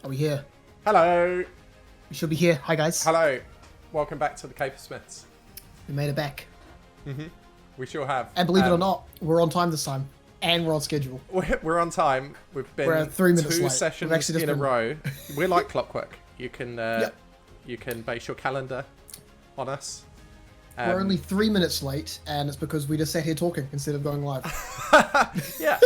Are we here? Hello. We should be here. Hi, guys. Hello. Welcome back to the CaperSmiths. We made it back. We sure have. And believe it or not, we're on time this time. And we're on schedule. We're on time. We've been We're 3 minutes two late. sessions in a row. We're like clockwork. You can Yep. you can base your calendar on us. We're only 3 minutes late, and it's because we just sat here talking instead of going live. Yeah.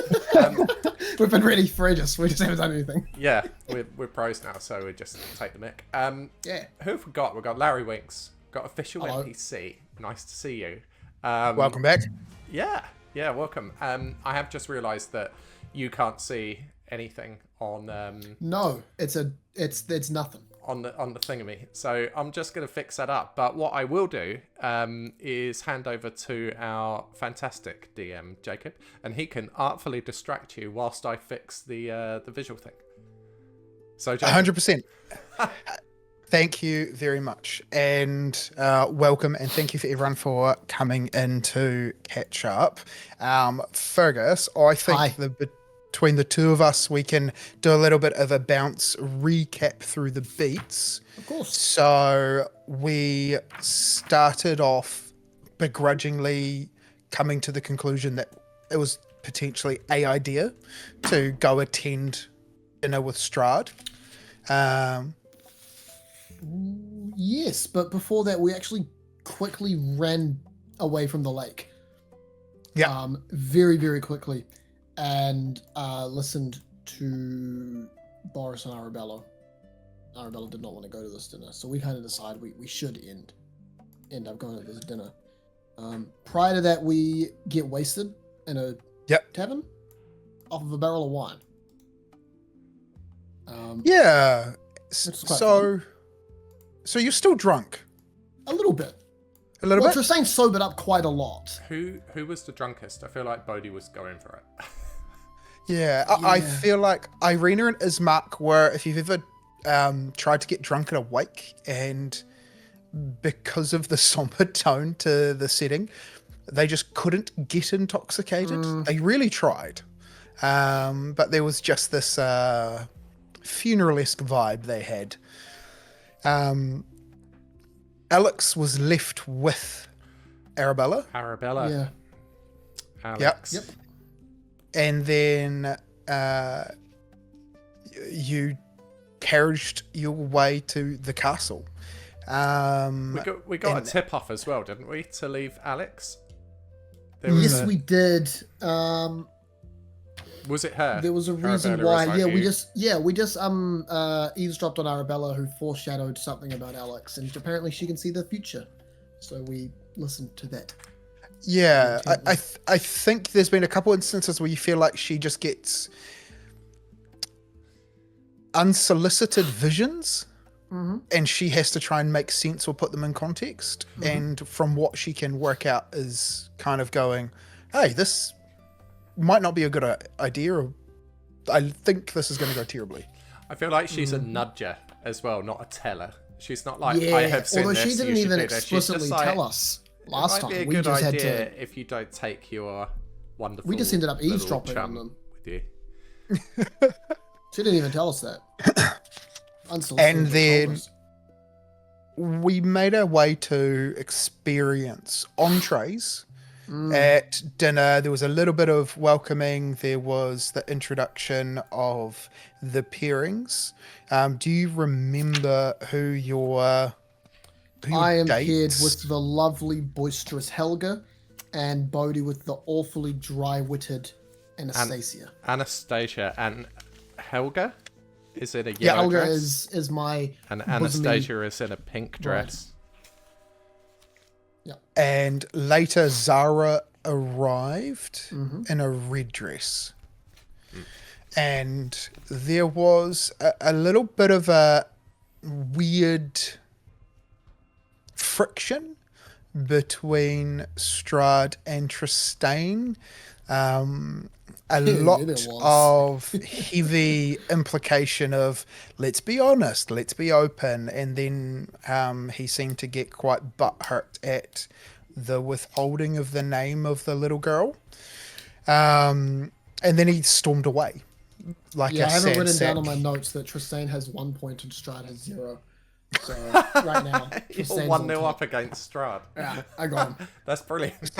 We've been ready for ages. We just haven't done anything. Yeah. We're pros now, so we just take the mic. Yeah. Who have we got? We've got Larry Winks. Got official Hello. NPC. Nice to see you. Welcome back. Yeah, welcome. I have just realised that you can't see anything on No, it's nothing. on the thingammy, so I'm just going to fix that up. But what I will do is hand over to our fantastic DM Jacob, and he can artfully distract you whilst I fix the visual thing. So Jacob, 100%. Thank you very much, and welcome, and thank you for everyone for coming in to catch up. Fergus, I think Hi. between the two of us, we can do a little bit of a bounce recap through the beats. Of course. So we started off begrudgingly coming to the conclusion that it was potentially a idea to go attend dinner with Strahd. Yes, but before that, we actually quickly ran away from the lake. Yeah. Very, very quickly. And listened to Boris and Arabella. Arabella did not want to go to this dinner, so we kind of decided we should end up going to this dinner. Prior to that, we get wasted in a tavern off of a barrel of wine. Yeah. Which is quite fun. So you're still drunk? A little bit. A little bit? Tristayne sobered up quite a lot. who was the drunkest? I feel like Bohdi was going for it. Yeah. I feel like Irina and Ismark were, if you've ever tried to get drunk at a wake, and because of the somber tone to the setting, they just couldn't get intoxicated. They really tried. But there was just this funeral-esque vibe they had. Alex was left with Arabella. Arabella. Yeah. Alex. Yep. And then you carriaged your way to the castle. We got a tip off as well, didn't we, to leave Alex? There was Yes, we did. Was it her? There was a reason Arabella why. was like We just eavesdropped on Arabella, who foreshadowed something about Alex, and apparently she can see the future. So we listened to that. Yeah, I think there's been a couple instances where you feel like she just gets unsolicited visions, and she has to try and make sense or put them in context. And from what she can work out is kind of going, hey, this might not be a good idea, or I think this is going to go terribly. I feel like she's a nudger as well, not a teller. She's not like, I have seen although this, she didn't you should even do this. She's explicitly just like, tell us last it might time. be a We good just idea had to. if you don't take your wonderful We just ended up little eavesdropping chum on them. with you. She didn't even tell us that. Unsolicited, And but then told us. we made our way to experience entrees. At dinner, there was a little bit of welcoming. There was the introduction of the pairings. Do you remember who I am paired dates? with the lovely, boisterous Helga, and Bohdi with the awfully dry-witted Anastasia. Anastasia and Helga is in a Yeah, yellow Helga dress, is my and bosomy- Anastasia is in a pink Right. dress. Yeah. And later, Zara arrived in a red dress. And there was a little bit of a weird friction between Strahd and Tristayne. A lot there was. of heavy implication of, let's be honest, let's be open. And then he seemed to get quite butthurt at the withholding of the name of the little girl. And then he stormed away. like Yeah, a I haven't sand written sack. down on my notes that Tristayne has 1 point and Strahd has 0. So right now, You're Tristayne's 1-0 on up top. against Strahd. Yeah, I got him. That's brilliant.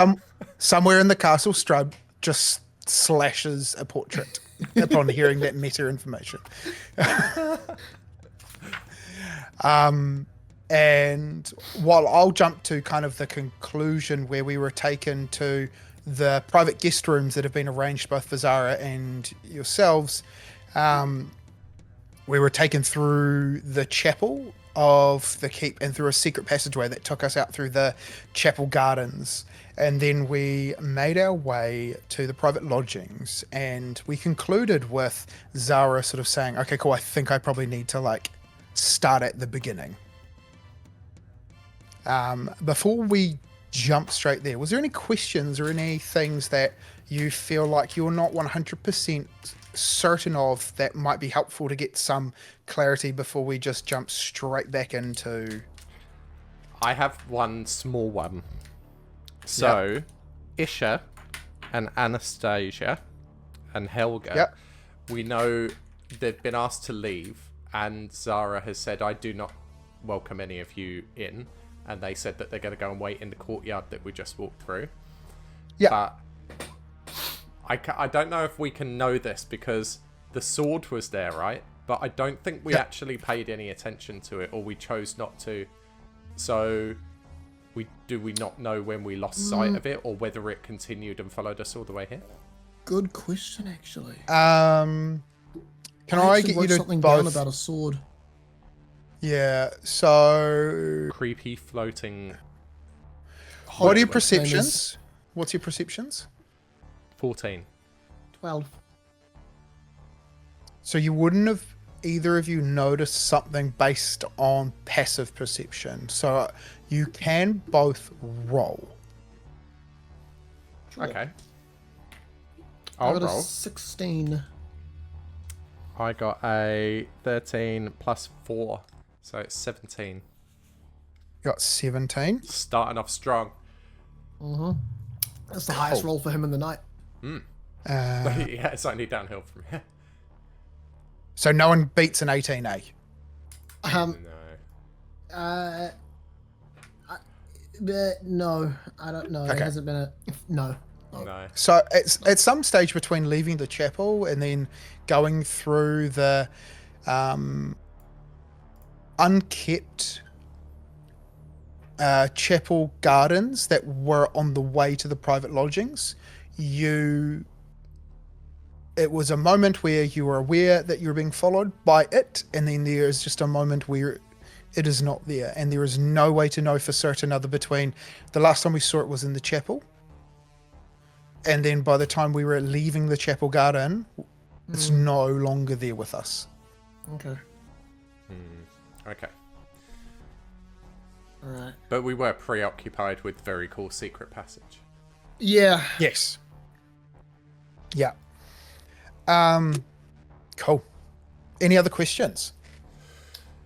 Somewhere in the castle, Strahd just slashes a portrait upon hearing that meta information. And while I'll jump to kind of the conclusion where we were taken to the private guest rooms that have been arranged both for Zara and yourselves, we were taken through the chapel of the keep and through a secret passageway that took us out through the chapel gardens. And then we made our way to the private lodgings, and we concluded with Zara sort of saying, okay, cool, I think I probably need to like start at the beginning. Before we jump straight there, was there any questions or any things that you feel like you're not 100% certain of that might be helpful to get some clarity before we just jump straight back into... I have one small one. So, Isha and Anastasia and Helga, we know they've been asked to leave, and Zara has said, I do not welcome any of you in. And they said that they're going to go and wait in the courtyard that we just walked through. Yeah. But I don't know if we can know this because the sword was there, right? But I don't think we actually paid any attention to it, or we chose not to. So, do we not know when we lost sight of it, or whether it continued and followed us all the way here? Good question, actually. Can I get you to something both... down about a sword? Yeah, so... Creepy floating... What are your perceptions? What's your perceptions? 14. 12. So you wouldn't have either of you noticed something based on passive perception. So you can both roll. Sure. Okay. I I'll got roll. a 16. I got a 13 plus 4. So it's 17. You got 17. Starting off strong. Mm-hmm. That's the highest roll for him in the night. Yeah, it's only downhill from here. So no one beats an 18A. No. No, I don't know. It Okay. hasn't been a... No. No. So it's at some stage between leaving the chapel and then going through the unkept chapel gardens that were on the way to the private lodgings, it was a moment where you were aware that you were being followed by it, and then there is just a moment where it is not there, and there is no way to know for certain other between the last time we saw it was in the chapel, and then by the time we were leaving the chapel garden, it's no longer there with us. Okay. Okay. Alright. But we were preoccupied with very cool secret passage. Yeah. Yes. Yeah. Cool. Any other questions?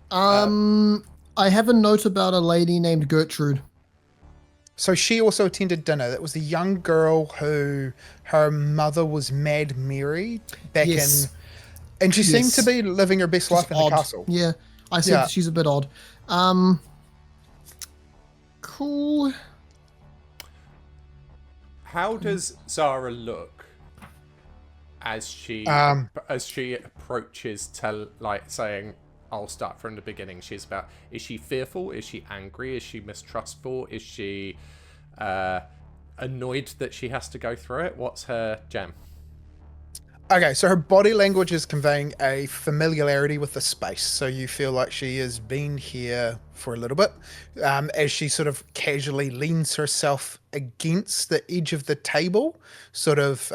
I have a note about a lady named Gertrude. So she also attended dinner. That was the young girl who her mother was Mad Mary back in... And she seemed to be living her best life in the castle. Yeah. I said that she's a bit odd. Cool. How does Zara look as she approaches to like saying, I'll start from the beginning? Is she fearful? Is she angry? Is she mistrustful? Is she annoyed that she has to go through it? What's her jam? Okay, so her body language is conveying a familiarity with the space. So you feel like she has been here for a little bit. As she sort of casually leans herself against the edge of the table, sort of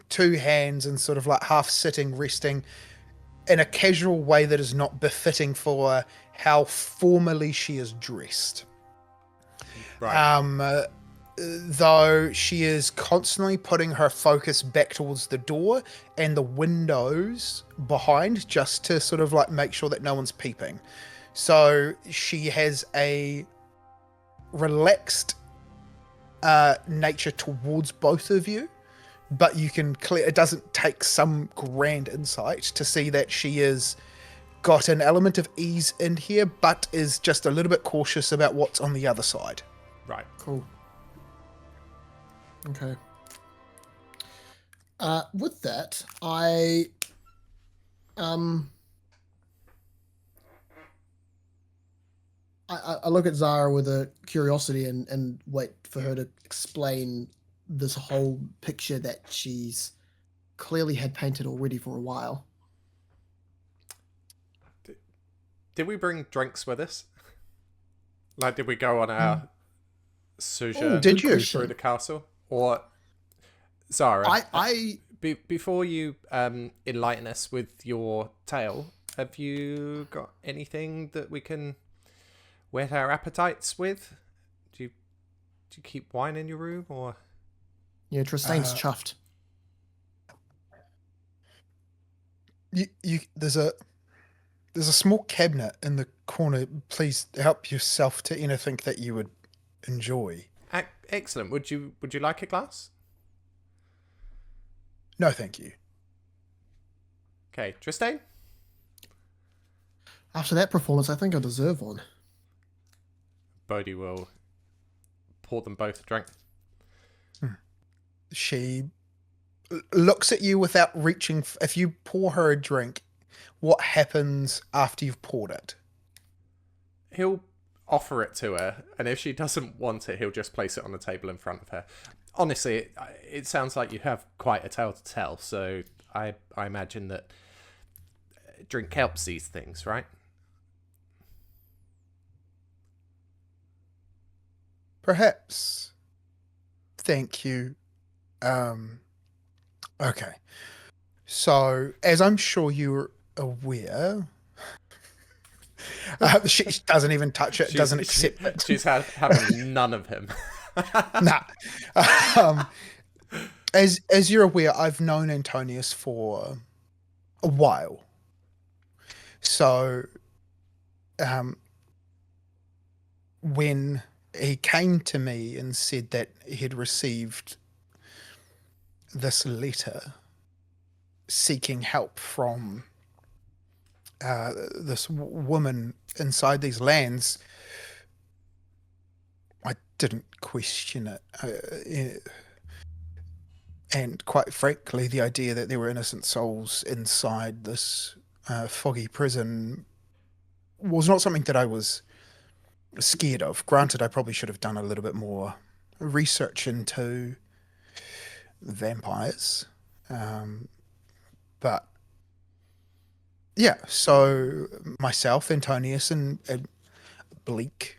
2 hands and sort of like half sitting, resting in a casual way that is not befitting for how formally she is dressed. Right. Though she is constantly putting her focus back towards the door and the windows behind just to sort of like make sure that no one's peeping. So she has a relaxed nature towards both of you. but you can clear. It doesn't take some grand insight to see that she is got an element of ease in here, but is just a little bit cautious about what's on the other side. Right. Cool. Okay. With that, I look at Zara with a curiosity and wait for her to explain this whole picture that she's clearly had painted already for a while. Did we bring drinks with us? Like, did we go on our sojourn did you? through the castle? Or, Zara, before you enlighten us with your tale, have you got anything that we can whet our appetites with? Do you keep wine in your room, or? Yeah, Tristayne's chuffed. There's a small cabinet in the corner. Please help yourself to anything that you would enjoy. Excellent. Would you like a glass? No, thank you. Okay, Tristayne? After that performance, I think I deserve one. Bohdi will pour them both a drink. She looks at you without reaching. If you pour her a drink, what happens after you've poured it? He'll offer it to her, and if she doesn't want it, he'll just place it on the table in front of her. Honestly, it sounds like you have quite a tale to tell, so I imagine that drink helps these things, right? Perhaps. Thank you. Okay. So, as I'm sure you're aware, she doesn't even touch it, doesn't accept it. She's having none of him. Nah. As you're aware, I've known Antonius for a while. So, when he came to me and said that he had received this letter seeking help from this woman inside these lands, I didn't question it. And quite frankly, the idea that there were innocent souls inside this foggy prison was not something that I was scared of. Granted, I probably should have done a little bit more research into vampires. But yeah, so myself, Antonius, and Bleak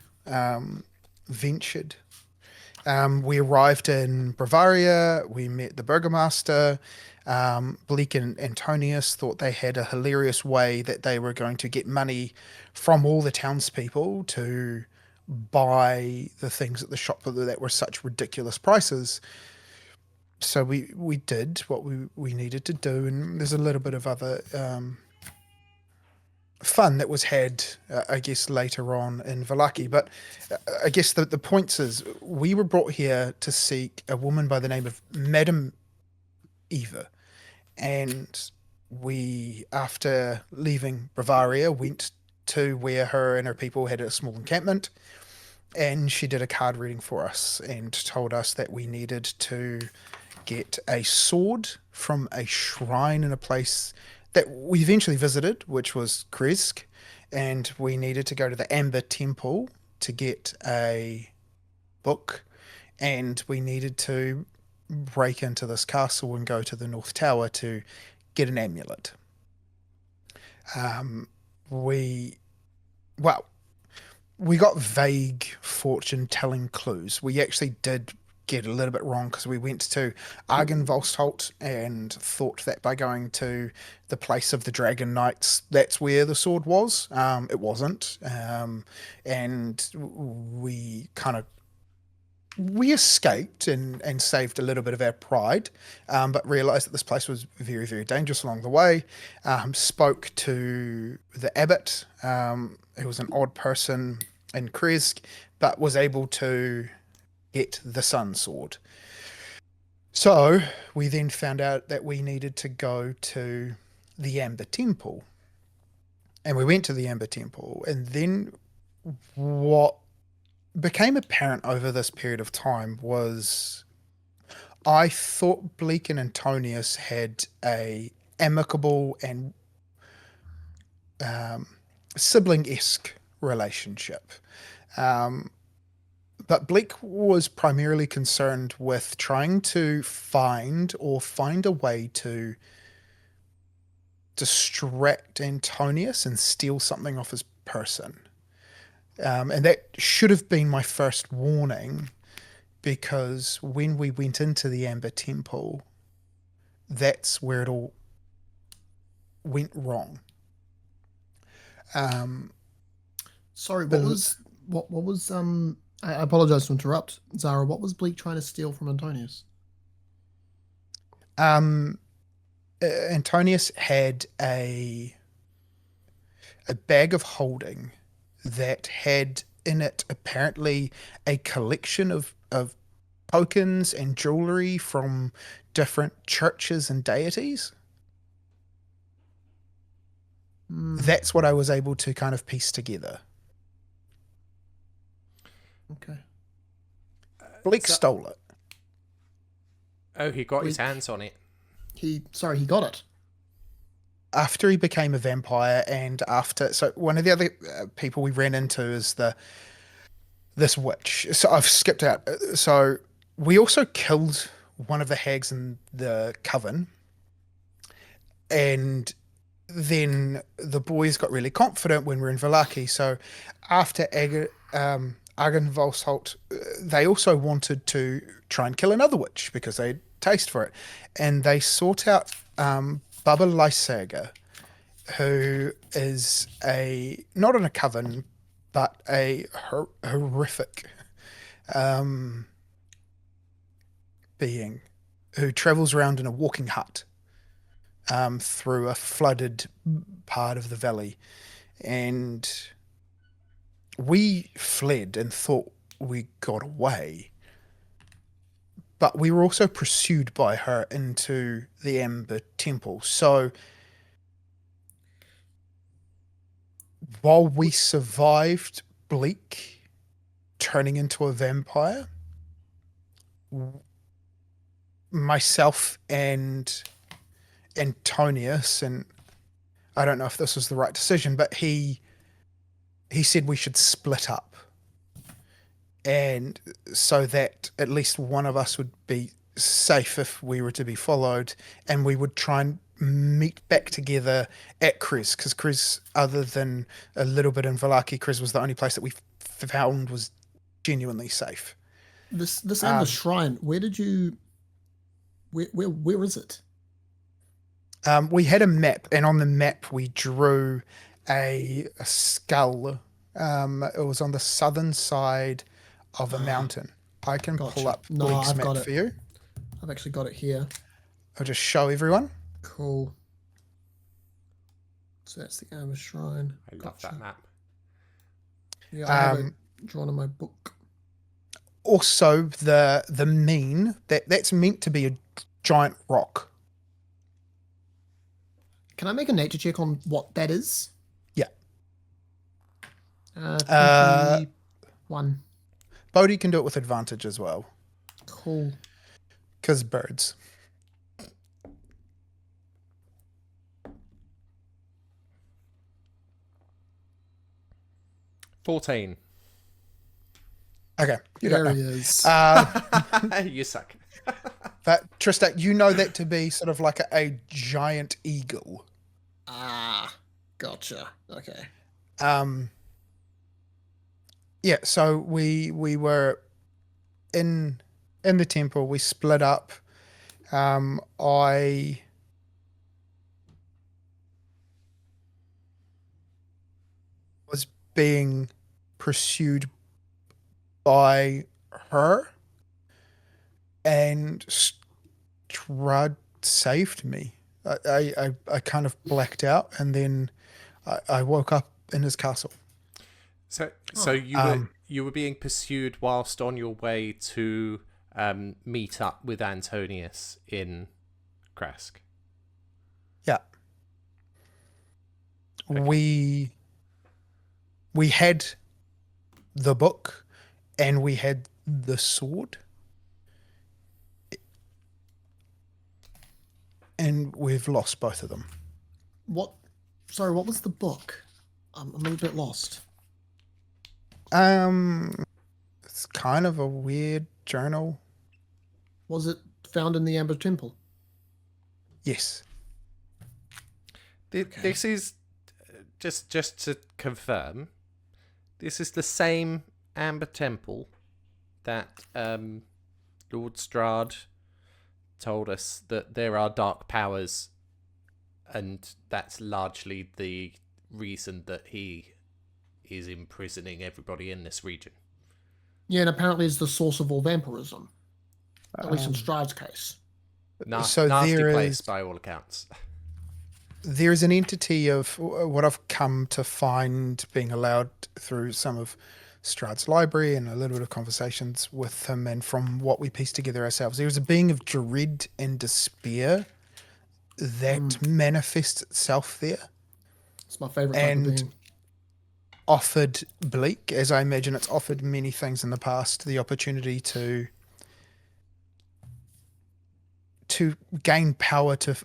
ventured. We arrived in Bavaria. We met the burgomaster. Bleak and Antonius thought they had a hilarious way that they were going to get money from all the townspeople to buy the things at the shop that were such ridiculous prices. So we did what we needed to do, and there's a little bit of other fun that was had, I guess, later on in Vallaki. But I guess the point is, we were brought here to seek a woman by the name of Madame Eva. And we, after leaving Bavaria, went to where her and her people had a small encampment. And she did a card reading for us and told us that we needed to get a sword from a shrine in a place that we eventually visited, which was Kresk, and we needed to go to the Amber Temple to get a book, and we needed to break into this castle and go to the North Tower to get an amulet. We got vague fortune-telling clues. We actually did get a little bit wrong because we went to Argenvolstholt and thought that by going to the place of the Dragon Knights, that's where the sword was. It wasn't. And we escaped and saved a little bit of our pride, but realised that this place was very, very dangerous along the way. Spoke to the abbot, who was an odd person in Kresk, but was able to get the Sun Sword. So we then found out that we needed to go to the Amber Temple. And we went to the Amber Temple. And then what became apparent over this period of time was I thought Bleak and Antonius had a amicable and sibling-esque relationship. But Bleak was primarily concerned with trying to find a way to distract Antonius and steal something off his person. And that should have been my first warning, because when we went into the Amber Temple, that's where it all went wrong. Sorry, what was I apologize to interrupt, Zara. What was Bleak trying to steal from Antonius? Antonius had a bag of holding that had in it apparently a collection of tokens and jewelry from different churches and deities. That's what I was able to kind of piece together. Okay. Bleak stole it. Oh, he got his hands on it. He got it. After he became a vampire, and so one of the other people we ran into is this witch. So I've skipped out. So we also killed one of the hags in the coven, and then the boys got really confident when we were in Vallaki. So after Argenvolsholt, they also wanted to try and kill another witch because they had taste for it, and they sought out Baba Lysaga, who is not in a coven, but a horrific being who travels around in a walking hut through a flooded part of the valley. And we fled and thought we got away, but we were also pursued by her into the Amber Temple. So while we survived Bleak turning into a vampire, myself and Antonius, and I don't know if this was the right decision, but he said we should split up, and so that at least one of us would be safe if we were to be followed, and we would try and meet back together at Krez, because Krez, other than a little bit in Vallaki, Krez was the only place that we found was genuinely safe. This Amber Shrine, where is it? We had a map, and on the map we drew a skull. It was on the southern side of a mountain. I can pull up Bleak's map for you. I've actually got it here. I'll just show everyone. Cool. So that's the Amber Shrine. I love that map. Yeah, I have it drawn in my book. Also, the mean, that's meant to be a giant rock. Can I make a nature check on what that is? Yeah. 21. Bohdi can do it with advantage as well. Cool. Because birds. $14. Okay. There he is. You suck. But Tristayne, you know that to be sort of like a giant eagle. Ah, gotcha. Okay. Yeah, so we were in the temple. We split up. I was being pursued by her, and Strahd saved me. I kind of blacked out, and then I woke up in his castle. So you were being pursued whilst on your way to meet up with Antonius in Krask. Yeah. Okay. We had the book and we had the sword. And we've lost both of them. What? Sorry, what was the book? I'm a little bit lost. It's kind of a weird journal. Was it found in the Amber Temple? Yes. This is just to confirm. This is the same Amber Temple that Lord Strahd told us that there are dark powers, and that's largely the reason that he is imprisoning everybody in this region. Yeah, and apparently it's the source of all vampirism. At least in Strahd's case. So nasty there place is- by all accounts. There's an entity of what I've come to find being allowed through some of Strahd's library and a little bit of conversations with him, and from what we pieced together ourselves, there's a being of dread and despair that manifests itself there. It's my favorite type of And being. offered Bleak, as I imagine it's offered many things in the past, the opportunity to gain power to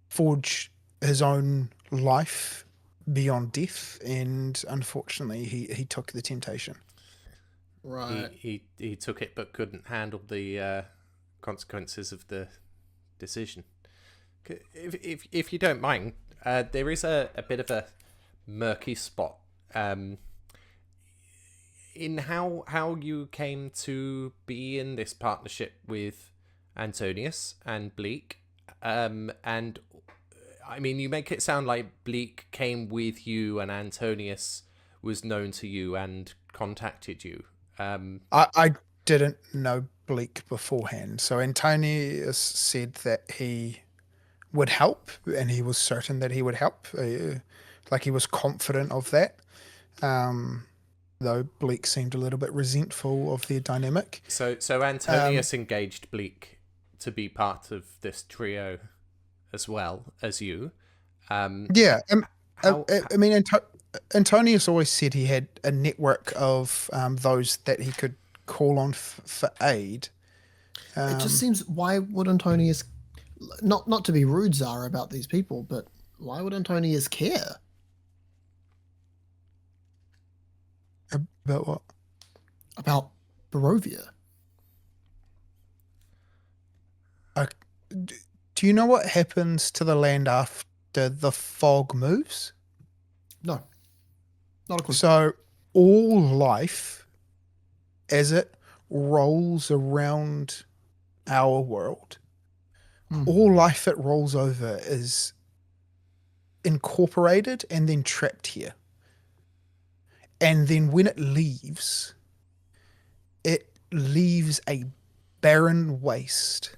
forge his own life beyond death, and unfortunately he took the temptation. Right. He took it but couldn't handle the consequences of the decision. If you don't mind, there is a bit of a murky spot in how you came to be in this partnership with Antonius and Bleak, and I mean, you make it sound like Bleak came with you and Antonius was known to you and contacted you. I didn't know Bleak beforehand, so Antonius said that he would help, and he was certain that he would help, like he was confident of that. Though Bleak seemed a little bit resentful of their dynamic. So Antonius engaged Bleak to be part of this trio as well as you. Yeah, I mean, Antonius always said he had a network of those that he could call on for aid. It just seems, why would Antonius, not to be rude, Zara, about these people, but why would Antonius care? About what? About Barovia? Do you know what happens to the land after the fog moves? No. Not a clue. So all life, as it rolls around our world, all life it rolls over is incorporated and then trapped here. And then when it leaves a barren waste.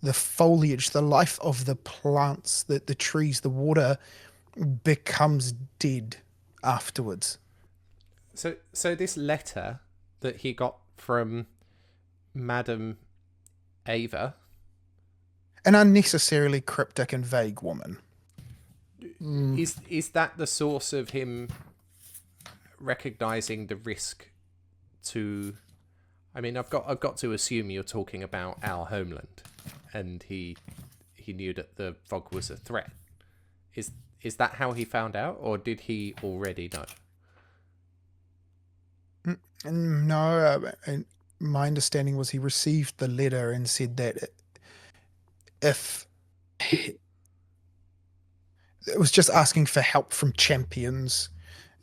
The foliage, the life of the plants, the trees, the water becomes dead afterwards. So this letter that he got from Madame Ava, An unnecessarily cryptic and vague woman. is that the source of him recognizing the risk to? I mean, I've got to assume you're talking about our homeland, and he knew that the fog was a threat. Is that how he found out, or did he already know? No, my understanding was he received the letter and said that if it was just asking for help from champions,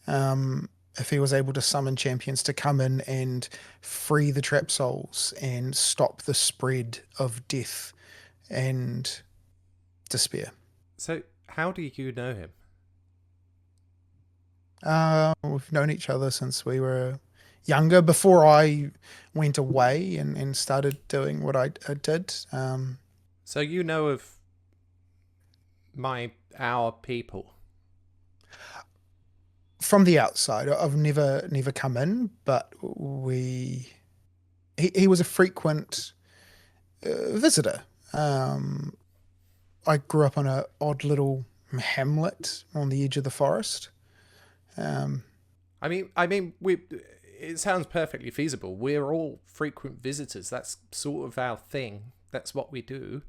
if he was able to summon champions to come in and free the trap souls and stop the spread of death and despair. So how do you know him? We've known each other since we were younger, before I went away and started doing what I did. So you know of our people? From the outside, I've never come in, but he was a frequent visitor. I grew up in an odd little hamlet on the edge of the forest. I mean, it sounds perfectly feasible. We're all frequent visitors. That's sort of our thing. That's what we do.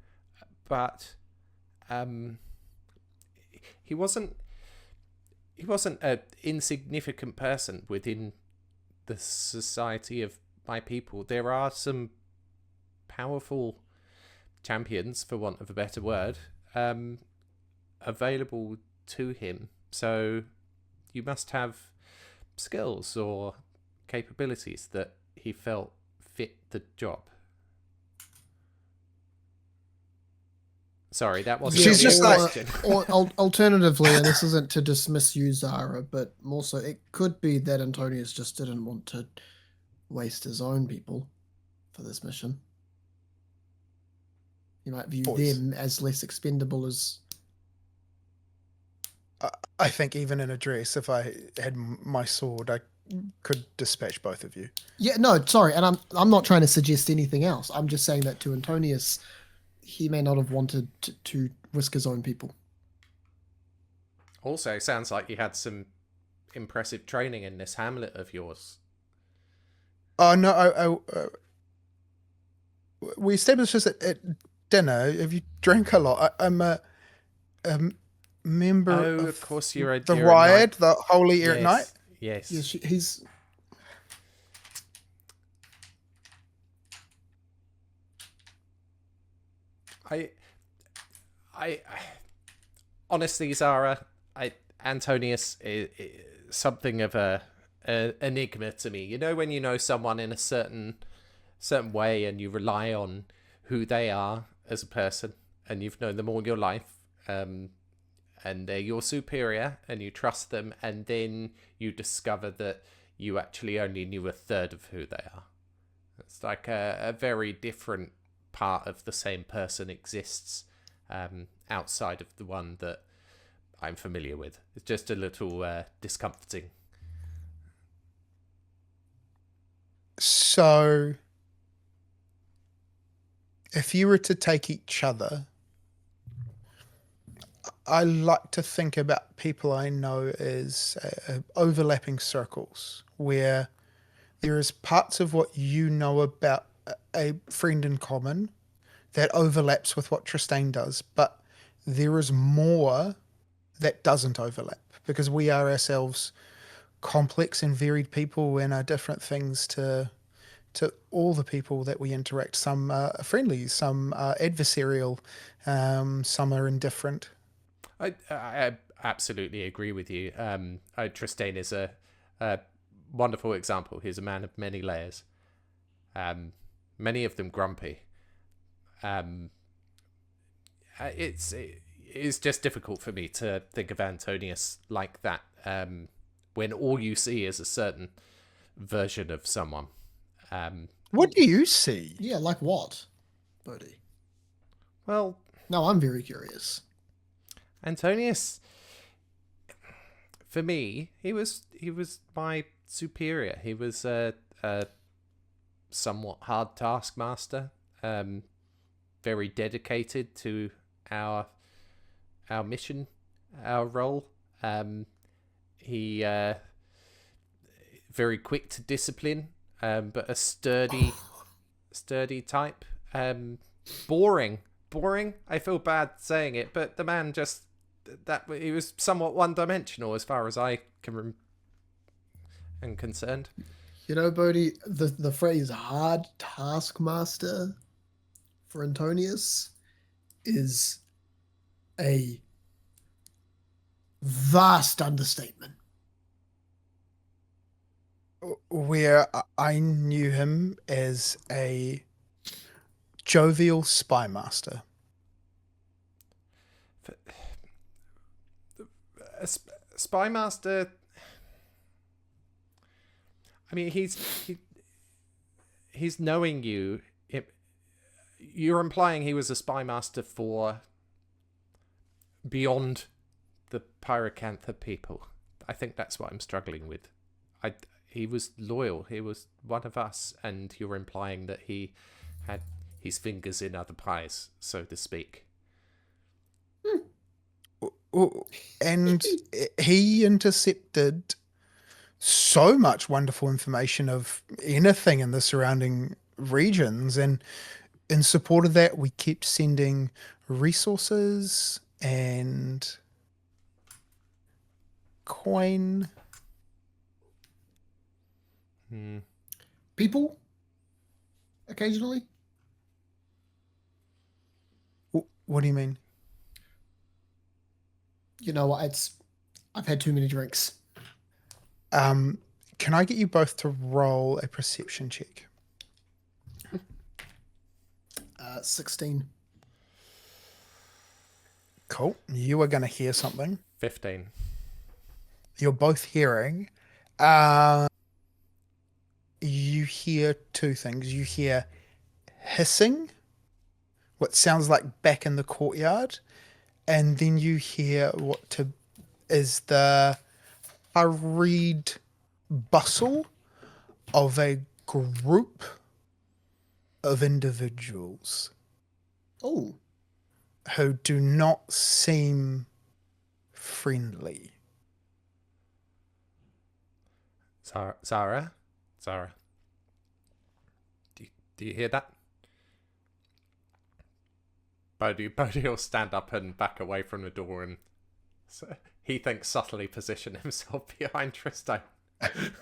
But he wasn't an insignificant person within the society of my people. There are some powerful champions, for want of a better word, available to him. So you must have skills or capabilities that he felt fit the job. Sorry, that wasn't She's really just a like- question. Or alternatively, and this isn't to dismiss you, Zara, but more so, it could be that Antonius just didn't want to waste his own people for this mission. He might view Boys. them as less expendable as... I think even in a dress, if I had my sword, I could dispatch both of you. Yeah, no, sorry, and I'm not trying to suggest anything else. I'm just saying that to Antonius, he may not have wanted to risk his own people. Also, sounds like you had some impressive training in this hamlet of yours. Oh no, we established this at dinner. Have you drank a lot? I'm a member Of course, you're a the you're a Riot, knight. the Holy Eric Knight. Yes. Yeah, he's... I honestly, Zara, Antonius is something of a enigma to me. You know, when you know someone in a certain way and you rely on who they are as a person, and you've known them all your life, and they're your superior, and you trust them, and then you discover that you actually only knew a third of who they are. It's like a very different part of the same person exists outside of the one that I'm familiar with. It's just a little discomforting. So, if you were to take each other, I like to think about people I know as overlapping circles, where there is parts of what you know about a friend in common that overlaps with what Tristayne does, but there is more that doesn't overlap, because we are ourselves complex and varied people and are different things to all the people that we interact. Some are friendly, some are adversarial, some are indifferent. I absolutely agree with you. Tristayne is a wonderful example. He's a man of many layers, many of them grumpy. It's just difficult for me to think of Antonius like that when all you see is a certain version of someone. What do you see? Yeah, like what, Bohdi? Well, No, I'm very curious. Antonius, for me, he was my superior. He was a somewhat hard taskmaster, very dedicated to our mission, our role. He very quick to discipline, but a sturdy type. Boring. I feel bad saying it, but the man just he was somewhat one-dimensional as far as I am concerned. You know, Bohdi, the phrase hard taskmaster for Antonius is a vast understatement. Where I knew him as a jovial spy master. A spy master. I mean, he's knowing you. You're implying he was a spy master for beyond the Pyracantha people. I think that's what I'm struggling with. he was loyal. He was one of us, and you're implying that he had his fingers in other pies, so to speak. And he intercepted so much wonderful information of anything in the surrounding regions, and in support of that we kept sending resources and coin. People, occasionally. What do you mean? You know what? I've had too many drinks. Can I get you both to roll a perception check? 16. Cool. You are going to hear something. 15. You're both hearing. You hear two things. You hear hissing, what sounds like back in the courtyard, and then you hear is the hurried bustle of a group of individuals Oh. who do not seem friendly. Zara? Do you hear that? Bohdi will stand up and back away from the door, and so he thinks subtly position himself behind Tristayne.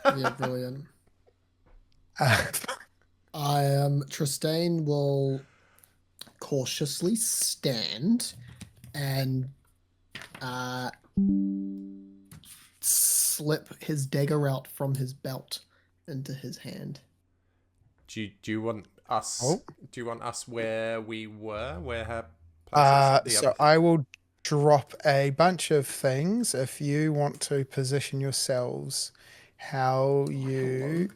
Yeah, brilliant. Tristayne will cautiously stand and slip his dagger out from his belt into his hand. Do you want us? Oh. Do you want us where we were? Where her place is? So I will drop a bunch of things if you want to position yourselves. How you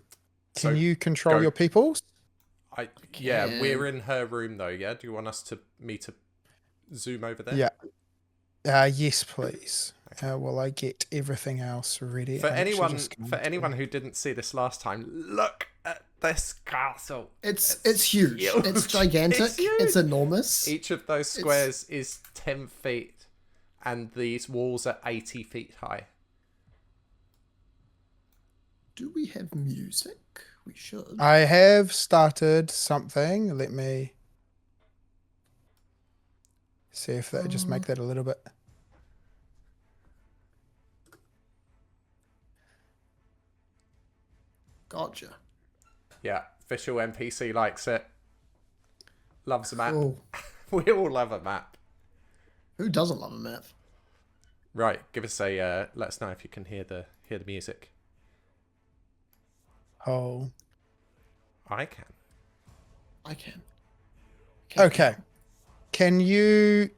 can you control your peoples? Yeah, we're in her room though. Yeah, do you want me to zoom over there? Yeah. Yes, please. While I get everything else ready. For anyone who didn't see this last time, look at this castle. It's huge. It's gigantic. It's enormous. Each of those squares is 10 feet, and these walls are 80 feet high. Do we have music? We should. I have started something. Let me see if that just make that a little bit. Gotcha. Yeah, official NPC likes it. Loves a map. Cool. We all love a map. Who doesn't love a map? Right, give us a. Let us know if you can hear the music. Oh. I can. Okay. Can you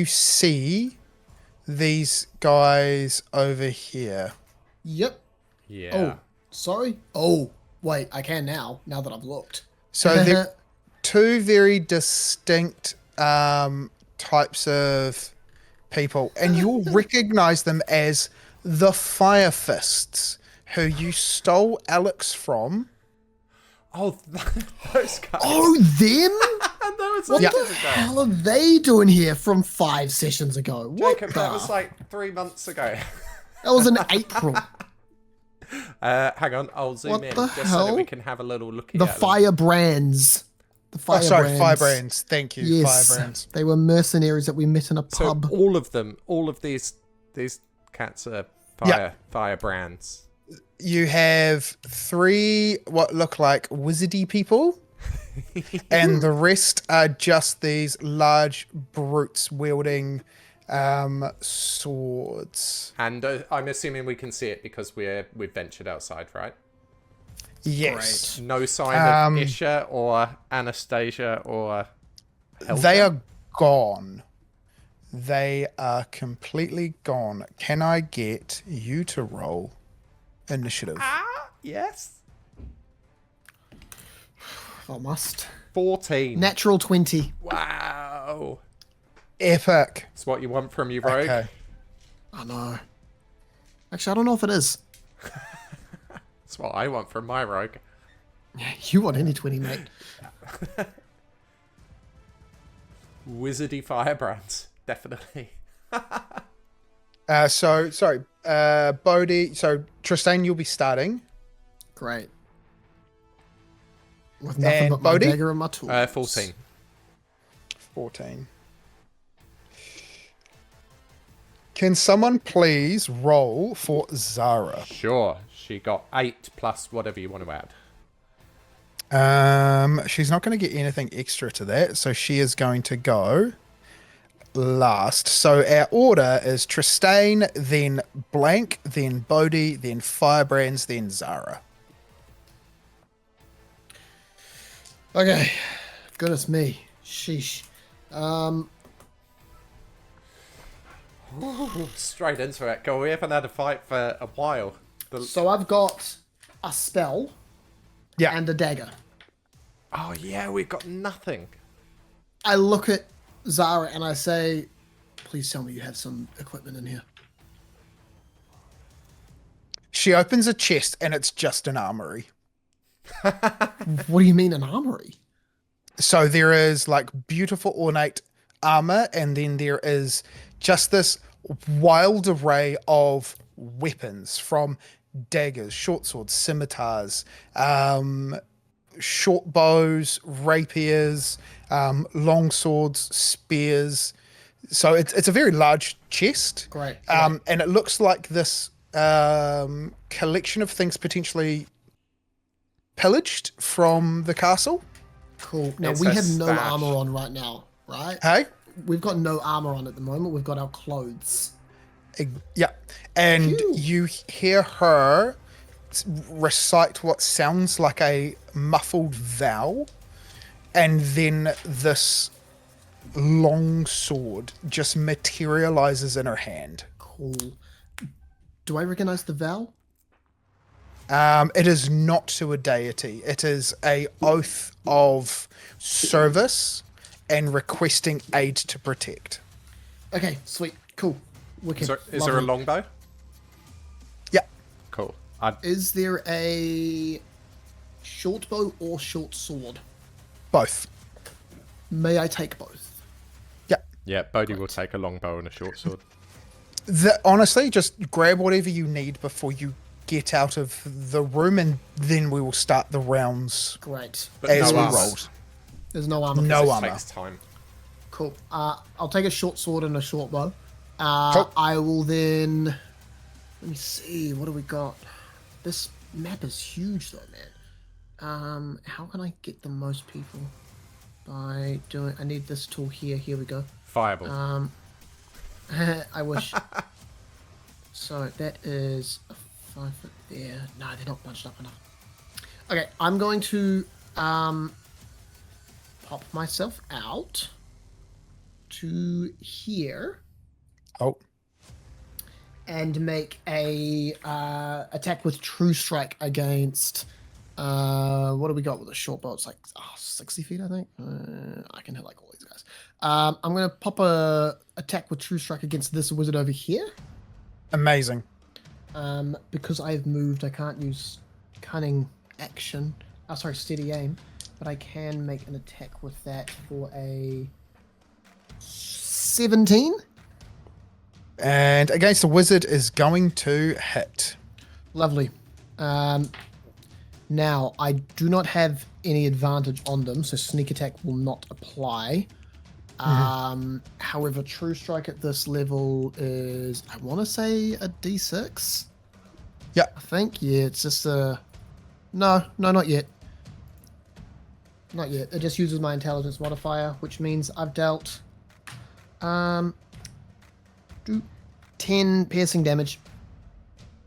see these guys over here? Yep. Yeah. Oh, sorry. Oh, wait. I can now that I've looked. So they're two very distinct types of people, and you'll recognize them as the Fire Fists, who you stole Alex from. Oh, those guys. Oh, them? What the hell are they doing here from 5 sessions ago? What Jacob, that was like 3 months ago. That was in April. Hang on, I'll zoom What in the just so that we hell? can have a little look at The them. Firebrands. The Firebrands. Firebrands. Thank you, Yes, Firebrands. they were mercenaries that we met in a So pub. all of these cats are firebrands. You have 3 what look like wizardy people, and the rest are just these large brutes wielding swords. And I'm assuming we can see it because we've ventured outside, right? Yes. No sign of Isha or Anastasia or Helga? They are gone. They are completely gone. Can I get you to roll initiative? Yes. I must. 14. Natural 20. Wow. Epic. That's what you want from your rogue. Okay. I know. Actually, I don't know if it is. That's what I want from my rogue. You want any 20, mate? Wizardy firebrands, definitely. Sorry, Bohdi. So Tristayne, you'll be starting. Great. With nothing And but my Bohdi? dagger and my tools. 14. 14. Can someone please roll for Zara? Sure. She got 8 plus whatever you want to add. She's not going to get anything extra to that, so she is going to go last. So our order is Tristayne, then Blank, then Bohdi, then Firebrands, then Zara. Okay. Goodness me. Sheesh. Straight into it. God, we haven't had a fight for a while. So I've got a spell Yeah. and a dagger. Oh, yeah, we've got nothing. I look at Zara and I say, please tell me you have some equipment in here. She opens a chest and it's just an armory. What do you mean an armory? So there is like beautiful ornate armor, and then there is just this wild array of weapons, from daggers, short swords, scimitars, short bows, rapiers, long swords, spears. So it's a very large chest. Great. And it looks like this collection of things potentially pillaged from the castle. Cool. Now, It's we a have no stash. armor on right now, right? Hey? We've got no armor on at the moment. We've got our clothes. Yeah. And Phew. you hear her recite what sounds like a muffled vow, and then this long sword just materializes in her hand. Cool. Do I recognize the vow? It is not to a deity. It is a oath of service and requesting aid to protect. Okay, sweet. Cool. Wicked. Is there a Lovely. longbow? Yeah. Cool. Is there a short bow or short sword? Both. May I take both? Yeah. Yeah, Bohdi will take a longbow and a short sword. Honestly, just grab whatever you need before you get out of the room, and then we will start the rounds Great. But as no we armor. rolled. There's no armor. No It armor. takes time. Cool. I'll take a short sword and a short bow. Cool. I will then... Let me see. What do we got? This map is huge, though, man. How can I get the most people? By doing... I need this tool here. Here we go. Fireball. I wish. So that is a 5 foot there. No, they're not bunched up enough. Okay, I'm going to pop myself out to here Oh. and make a attack with True Strike against. What do we got with a short bow? It's like 60 feet, I think. I can hit like all these guys. I'm gonna pop a attack with True Strike against this wizard over here. Amazing. Because I've moved, I can't use cunning action. Oh, sorry, steady aim. But I can make an attack with that for a 17. And against the wizard is going to hit. Lovely. Now, I do not have any advantage on them, so sneak attack will not apply. However, True Strike at this level is, I want to say, a D6. Yeah. I think, yeah, it's just a... No, not yet. Not yet. It just uses my intelligence modifier, which means I've dealt 10 piercing damage.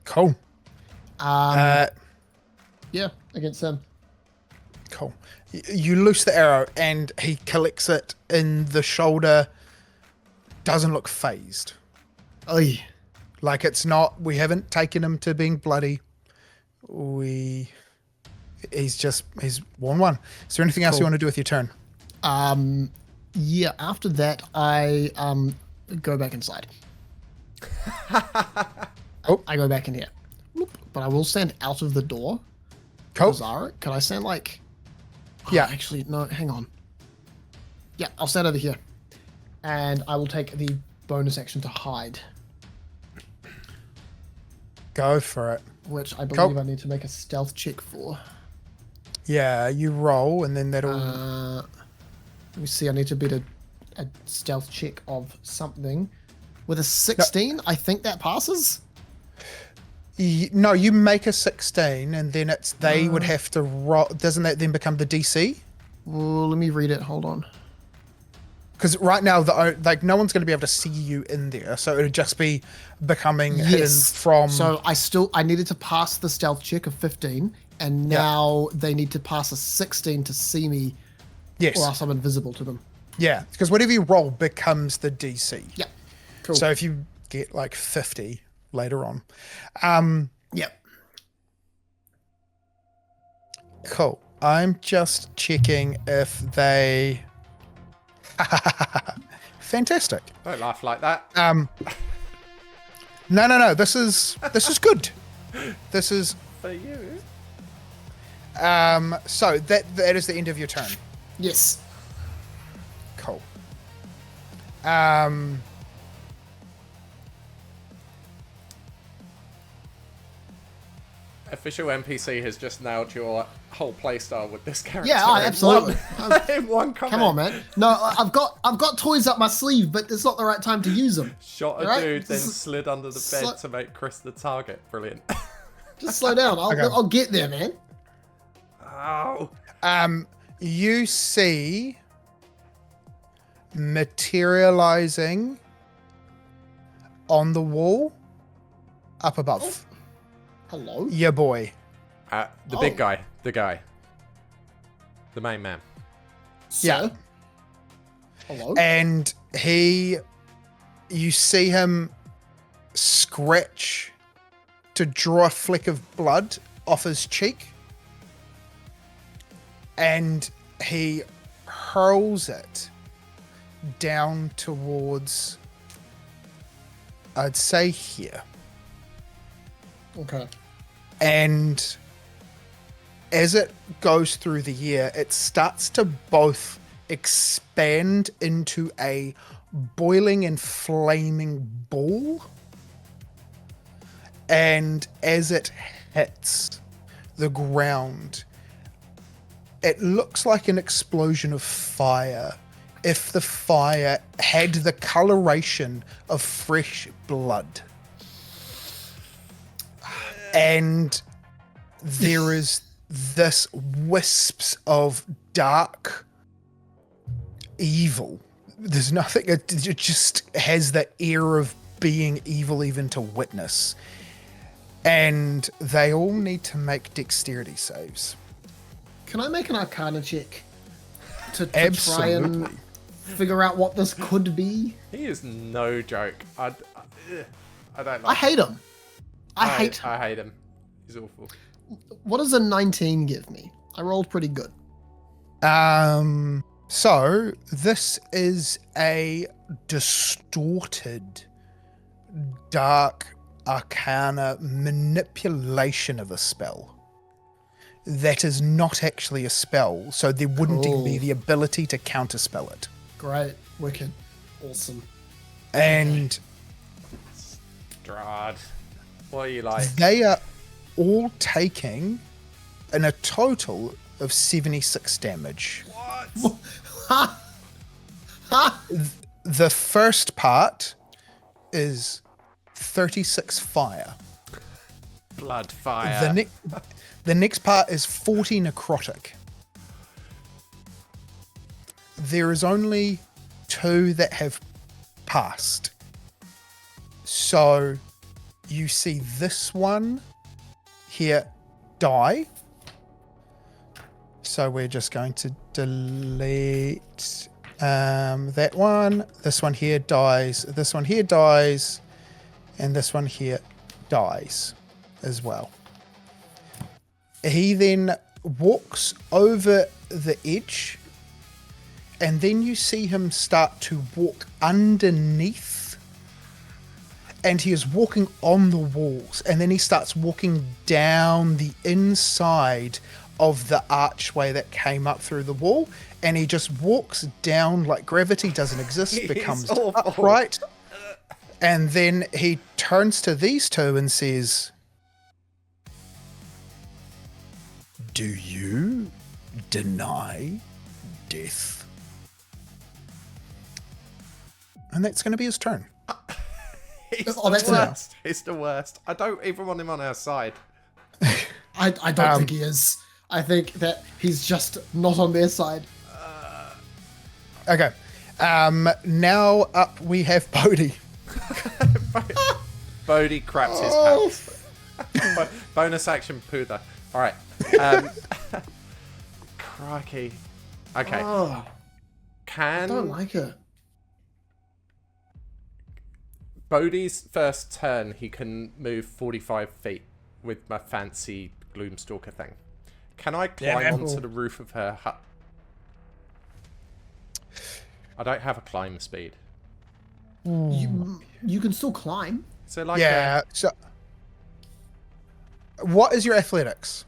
Cool. Yeah, against him. Cool. You loose the arrow and he collects it in the shoulder. Doesn't look phased. Oy. Like it's not, we haven't taken him to being bloody. He's won one. Is there anything else you Cool. want to do with your turn? Yeah, after that, I go back inside. Oh. I go back in here. but I will stand out of the door. Cool. Zara, can I stand like? Yeah. Actually, no. Hang on. Yeah, I'll stand over here, and I will take the bonus action to hide, Go for it. which I believe Cool. I need to make a stealth check for. Yeah, you roll, and then that'll. Let me see. I need to beat a stealth check of something. With a 16, I think that passes. No, you make a 16, and then it's they would have to roll. Doesn't that then become the DC? Well, let me read it. Hold on. Because right now, no one's going to be able to see you in there, so it'd just be becoming hidden from. So I needed to pass the stealth check of 15, and now they need to pass a 16 to see me, Yes. or else I'm invisible to them. Yeah, because whatever you roll becomes the DC. Yeah. Cool. So if you get like 50 later on. Yep. Cool. I'm just checking if they. Fantastic. Don't laugh like that. No. This is good. This is For you. so that is the end of your turn. Yes. Cool. Official NPC has just nailed your whole playstyle with this character. Yeah, absolutely. In one comment. Come on, man. No, I've got toys up my sleeve, but it's not the right time to use them. Shot a Right? dude, then Just- slid under the sli- bed to make Chris the target. Brilliant. Just slow down. Okay. I'll get there, man. Oh. You see materializing on the wall up above. Hello. Your boy. The big guy. The guy. The main man. Sir? Hello. And you see him scratch to draw a fleck of blood off his cheek. And he hurls it down towards, I'd say here. Okay. And as it goes through the air, it starts to both expand into a boiling and flaming ball. And as it hits the ground, it looks like an explosion of fire if the fire had the coloration of fresh blood. And there is this wisps of dark evil. There's nothing, it just has the air of being evil even to witness. And they all need to make dexterity saves. Can I make an Arcana check to try Absolutely. and figure out what this could be? He is no joke. I don't like I hate him. I hate him. I hate him. He's awful. What does a 19 give me? I rolled pretty good. So this is a distorted, dark arcana manipulation of a spell. That is not actually a spell, so there wouldn't even be the ability to counterspell it. Great. Wicked. Awesome. And Strahd. What are you like? they are all taking in a total of 76 damage. What? Ha! Ha! The first part is 36 fire. Blood fire. The next part is 40 necrotic. There is only 2 that have passed. So you see this one here die. So we're just going to delete that one. This one here dies. This one here dies. And this one here dies as well. He then walks over the edge, and then you see him start to walk underneath and he is walking on the walls, and then he starts walking down the inside of the archway that came up through the wall, and he just walks down like gravity doesn't exist, becomes upright, and then he turns to these two and says, "Do you deny death?" And that's going to be his turn. He's the worst. He's the worst. I don't even want him on our side. I don't think he is. I think that he's just not on their side. Okay. Now up we have Bohdi. Bohdi craps his pants. Bonus action Poodle. All right. Crikey. Okay. Oh, Can I don't like it. Bohdi's first turn, he can move 45 feet with my fancy Gloomstalker thing. Can I climb onto the roof of her hut? I don't have a climb speed. You can still climb. So like So what is your athletics?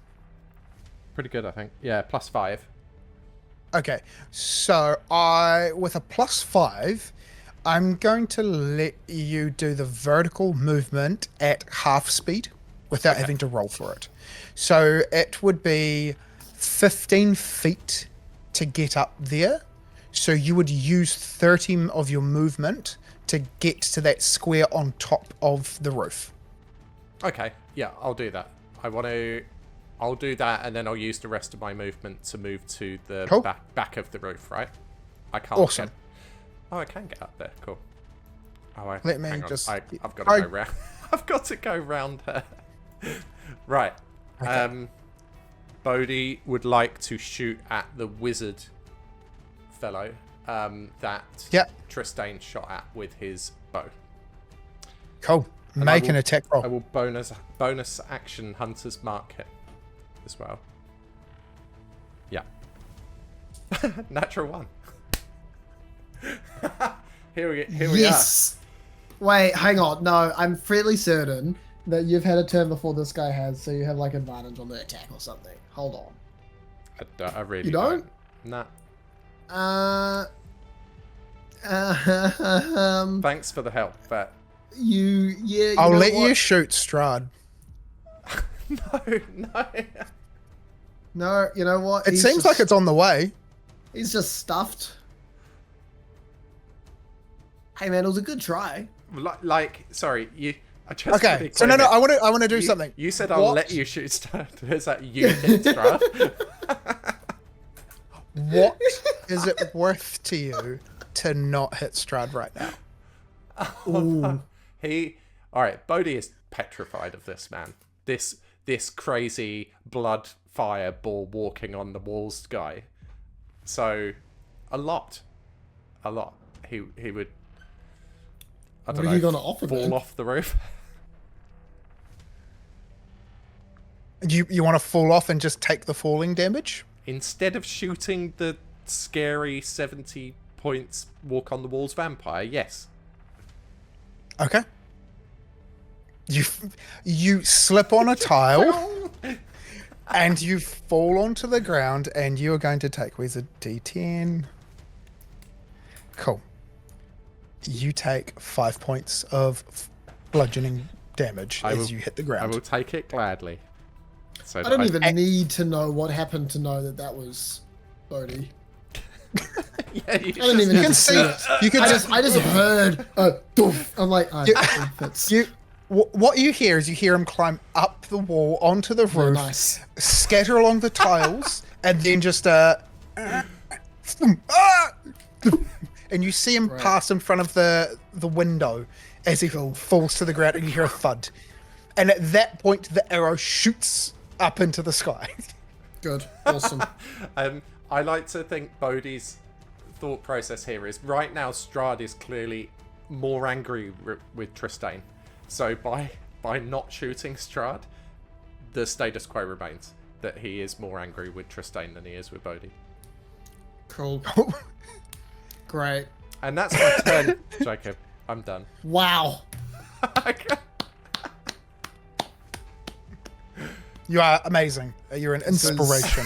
pretty good, I think. Yeah, +5. Okay, so with a +5, I'm going to let you do the vertical movement at half speed without having to roll for it. So it would be 15 feet to get up there. So you would use 30 of your movement to get to that square on top of the roof. Okay, yeah, I'll do that. I'll do that, and then I'll use the rest of my movement to move to the back of the roof, right? I can't Awesome. Oh, I can get up there. Cool. Oh, Let me hang on. just... I've got to go round. I've got to go round her. Right. Okay. Bohdi would like to shoot at the wizard fellow that Tristayne shot at with his bow. Cool. And Make an attack roll. I will bonus action Hunter's Mark hit as well. Yeah. Natural 1. Here we are. Wait, hang on. No, I'm fairly certain that you've had a turn before this guy has, so you have like advantage on the attack or something. Hold on. I really You don't? Nah. Thanks for the help, but I'll let you shoot Strahd. No. No, you know what? It seems like it's on the way. He's just stuffed. Hey man, it was a good try. Sorry, you. I just Okay, so no, I want to do something. You said I'll let you shoot Strahd. Is that you hit Strahd? What is it worth to you to not hit Strahd right now? Oh, no. All right, Bohdi is petrified of this man. This crazy blood fireball walking on the walls guy. So, a lot. He would. I don't know. What are you gonna offer? Fall off the roof. You want to fall off and just take the falling damage? Instead of shooting the scary 70 points walk on the walls vampire, yes. Okay. You slip on a tile and you fall onto the ground, and you are going to take, where's a D10? Cool. You take 5 points of bludgeoning damage as you hit the ground. I will take it gladly. So I don't even need to know what happened to know that was Bohdi. Yeah, you I don't even need to see it. I just heard a doof. I'm like, what you hear is you hear him climb up the wall onto the roof, scatter along the tiles, and then just and you see him pass in front of the window as he falls to the ground, and you hear a thud. And at that point, the arrow shoots up into the sky. Good. Awesome. I like to think Bohdi's thought process here is right now Strahd is clearly more angry with Tristayne. So by not shooting Strahd, the status quo remains. That he is more angry with Tristayne than he is with Bohdi. Cool. Great. And that's my turn, Jacob. I'm done. Wow. You are amazing. You're an inspiration.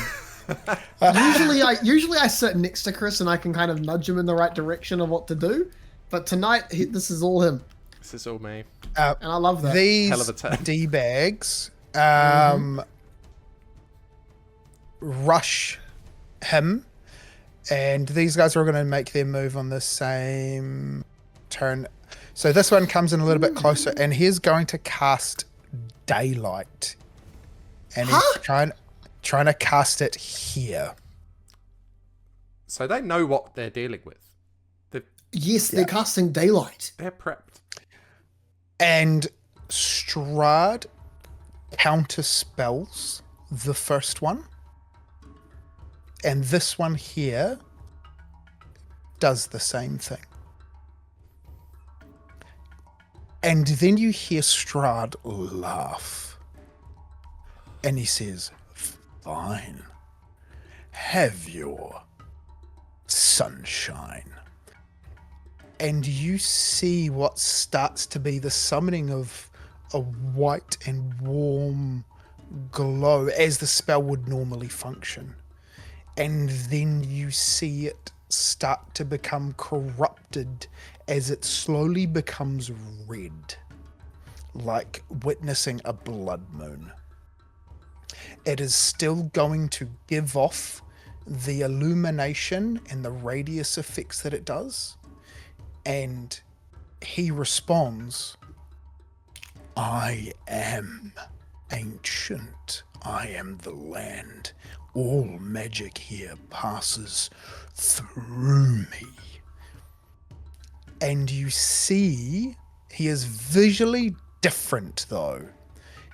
Usually I sit next to Chris and I can kind of nudge him in the right direction of what to do, but tonight this is all him. This is all me. And I love that. These Hell of a turn. D-bags rush him, and these guys are going to make their move on the same turn. So this one comes in a little bit closer, and he's going to cast Daylight. And he's trying to cast it here. So they know what they're dealing with. They're casting Daylight. They're prepped. And Strahd counter spells the first one. And this one here does the same thing. And then you hear Strahd laugh. And he says, "Fine. Have your sunshine." And you see what starts to be the summoning of a white and warm glow as the spell would normally function. And then you see it start to become corrupted as it slowly becomes red, like witnessing a blood moon. It is still going to give off the illumination and the radius effects that it does. And he responds, "I am ancient. I am the land. All magic here passes through me." And you see he is visually different, though.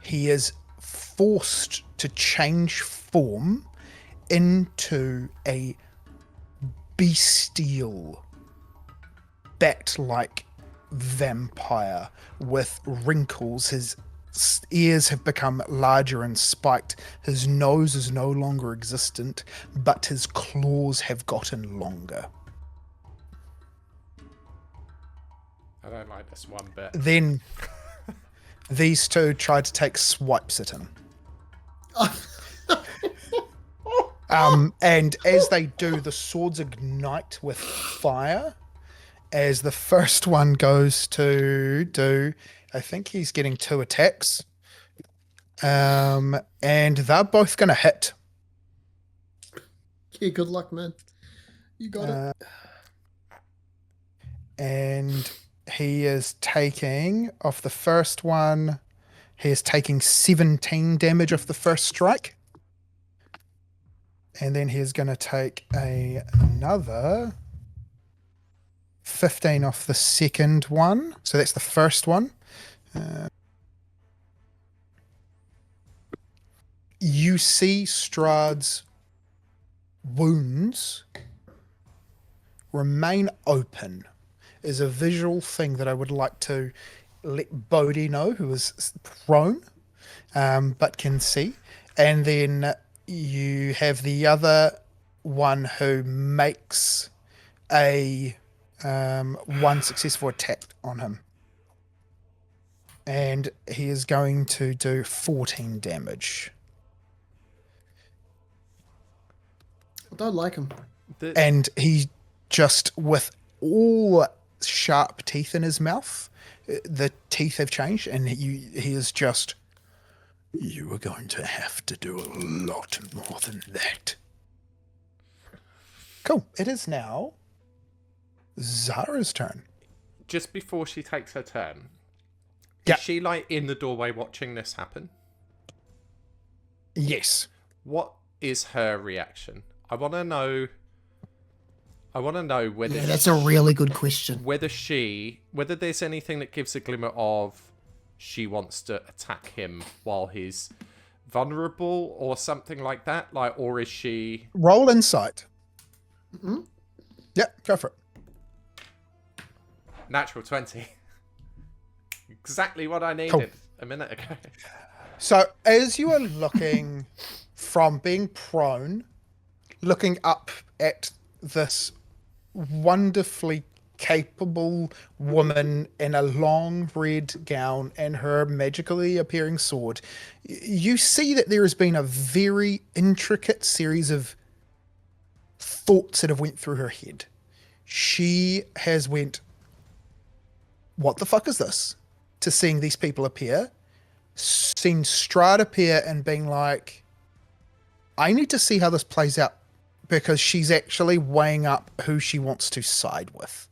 He is forced to change form into a bestial bat-like vampire with wrinkles. His ears have become larger and spiked. His nose is no longer existent, but his claws have gotten longer. I don't like this one bit. Then these two try to take swipes at him. And as they do, the swords ignite with fire. As the first one goes to do, I think he's getting 2 attacks. And they're both going to hit. Yeah, good luck, man. You got it. And he is taking, off the first one, he is taking 17 damage off the first strike. And then he's going to take another 15 off the second one. So that's the first one. You see Strahd's wounds remain open. Is a visual thing that I would like to let Bohdi know, who is prone, but can see. And then you have the other one who makes a one successful attack on him. And he is going to do 14 damage. I don't like him. And he just, with all sharp teeth in his mouth, the teeth have changed, and he is just, "You are going to have to do a lot more than that." Cool. It is now Zara's turn. Just before she takes her turn, Yeah. is she like in the doorway watching this happen? Yes. What is her reaction? I want to know whether That's a really good question. whether there's anything that gives a glimmer of she wants to attack him while he's vulnerable or something like that, or is she Roll insight. Mm-hmm. Yeah, go for it. natural 20? Exactly what I needed Cool. a minute ago. So as you are looking from being prone, looking up at this wonderfully capable woman in a long red gown and her magically appearing sword, you see that there has been a very intricate series of thoughts that have went through her head. She has went, what the fuck is this? To seeing these people appear, seen Strahd appear and being like, I need to see how this plays out, because she's actually weighing up who she wants to side with.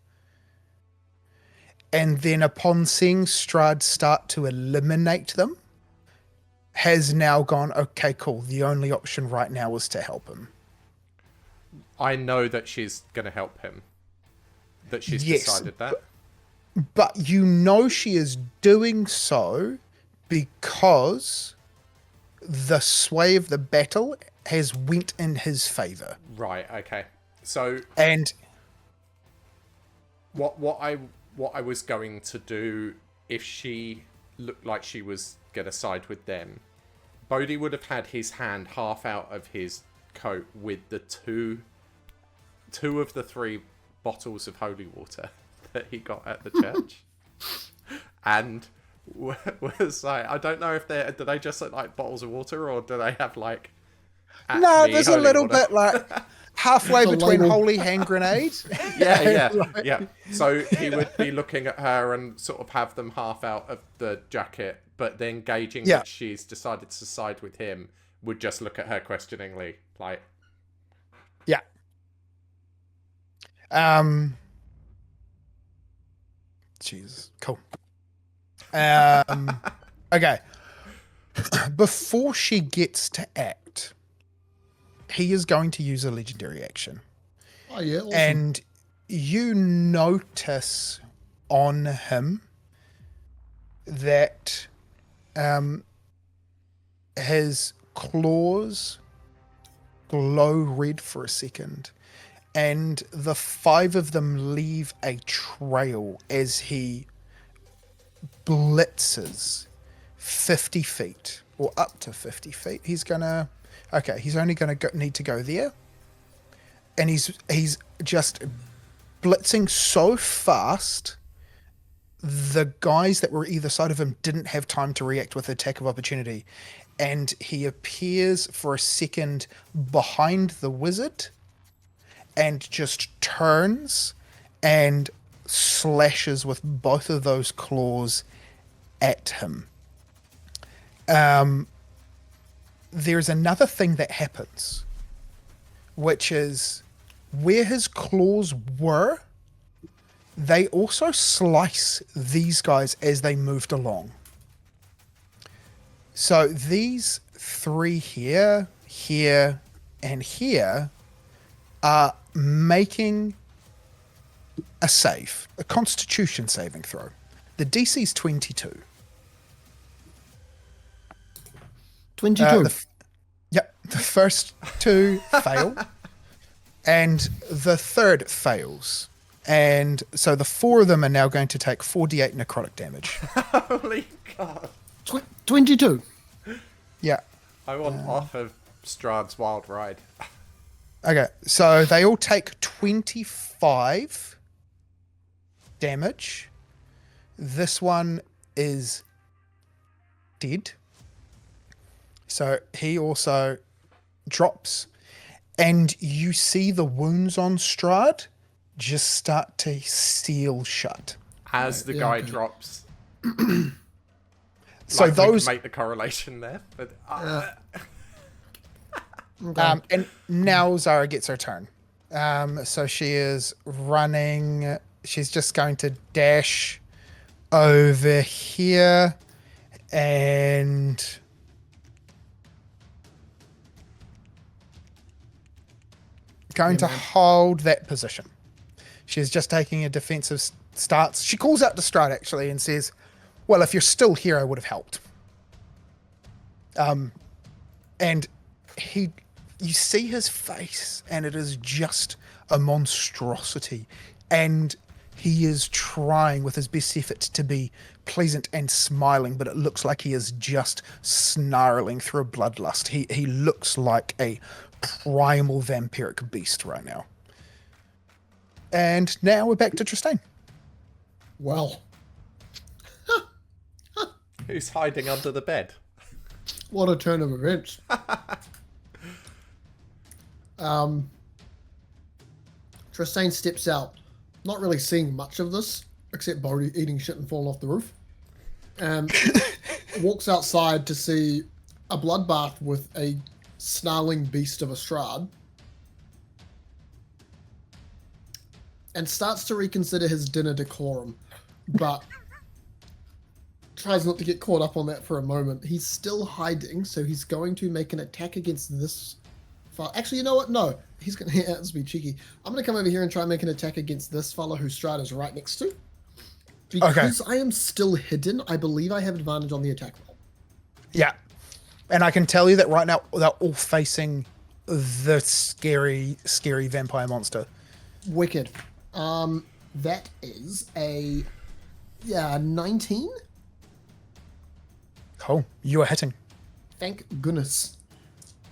And then upon seeing Strahd start to eliminate them, has now gone, okay, cool. The only option right now is to help him. I know that she's going to help him. That she's decided that. But you know she is doing so because the sway of the battle has went in his favor. Right, okay. So... And... What I was going to do if she looked like she was going to side with them, Bohdi would have had his hand half out of his coat with the two of the 3 bottles of holy water that he got at the church. And was like, I don't know if do they just look like bottles of water, or do they have like... No, there's a little water? Bit like halfway between holy hand grenade. Yeah. So he would be looking at her and sort of have them half out of the jacket, but then gauging that she's decided to side with him, would just look at her questioningly, like... Yeah. Jesus. Cool. Okay. Before she gets to act, he is going to use a legendary action. Oh, yeah. Awesome. And you notice on him that his claws glow red for a second, and the 5 of them leave a trail as he blitzes 50 feet, or up to 50 feet. He's only gonna need to go there, and he's just blitzing so fast the guys that were either side of him didn't have time to react with attack of opportunity, and he appears for a second behind the wizard and just turns and slashes with both of those claws at him. There's another thing that happens, which is where his claws were, they also slice these guys as they moved along. So these 3 here, here, and here are making a save, a constitution saving throw. The DC's 22. 22. The first 2 fail, and the third fails. And so the 4 of them are now going to take 4d8 necrotic damage. Holy God. 22. Yeah. I want off of Strahd's wild ride. Okay, so they all take 25 damage. This one is dead. So he also drops. And you see the wounds on Strahd just start to seal shut. As the guy drops. So like those... make the correlation there. But, Okay. and now Zara gets her turn. So she is running. She's just going to dash over here and going to hold that position. She's just taking a defensive stance. She calls out to Strahd actually and says, well, if you're still here, I would have helped. And you see his face, and it is just a monstrosity. And he is trying with his best effort to be pleasant and smiling, but it looks like he is just snarling through a bloodlust. He looks like a primal vampiric beast right now. And now we're back to Tristayne. Well, Who's hiding under the bed? what a turn of events. Tristayne steps out, not really seeing much of this, except Bohdi eating shit and falling off the roof. Walks outside to see a bloodbath with a snarling beast of a Strahd. And starts to reconsider his dinner decorum, but tries not to get caught up on that for a moment. He's still hiding, so he's going to make an attack against this fellow. Actually, you know what? No, he's going to let's be cheeky. I'm going to come over here and try and make an attack against this fellow who Strahd is right next to. Because I am still hidden, I believe I have advantage on the attack roll. Yeah. And I can tell you that right now they're all facing the scary, scary vampire monster. Wicked. That is a 19. Cool. You are hitting. Thank goodness.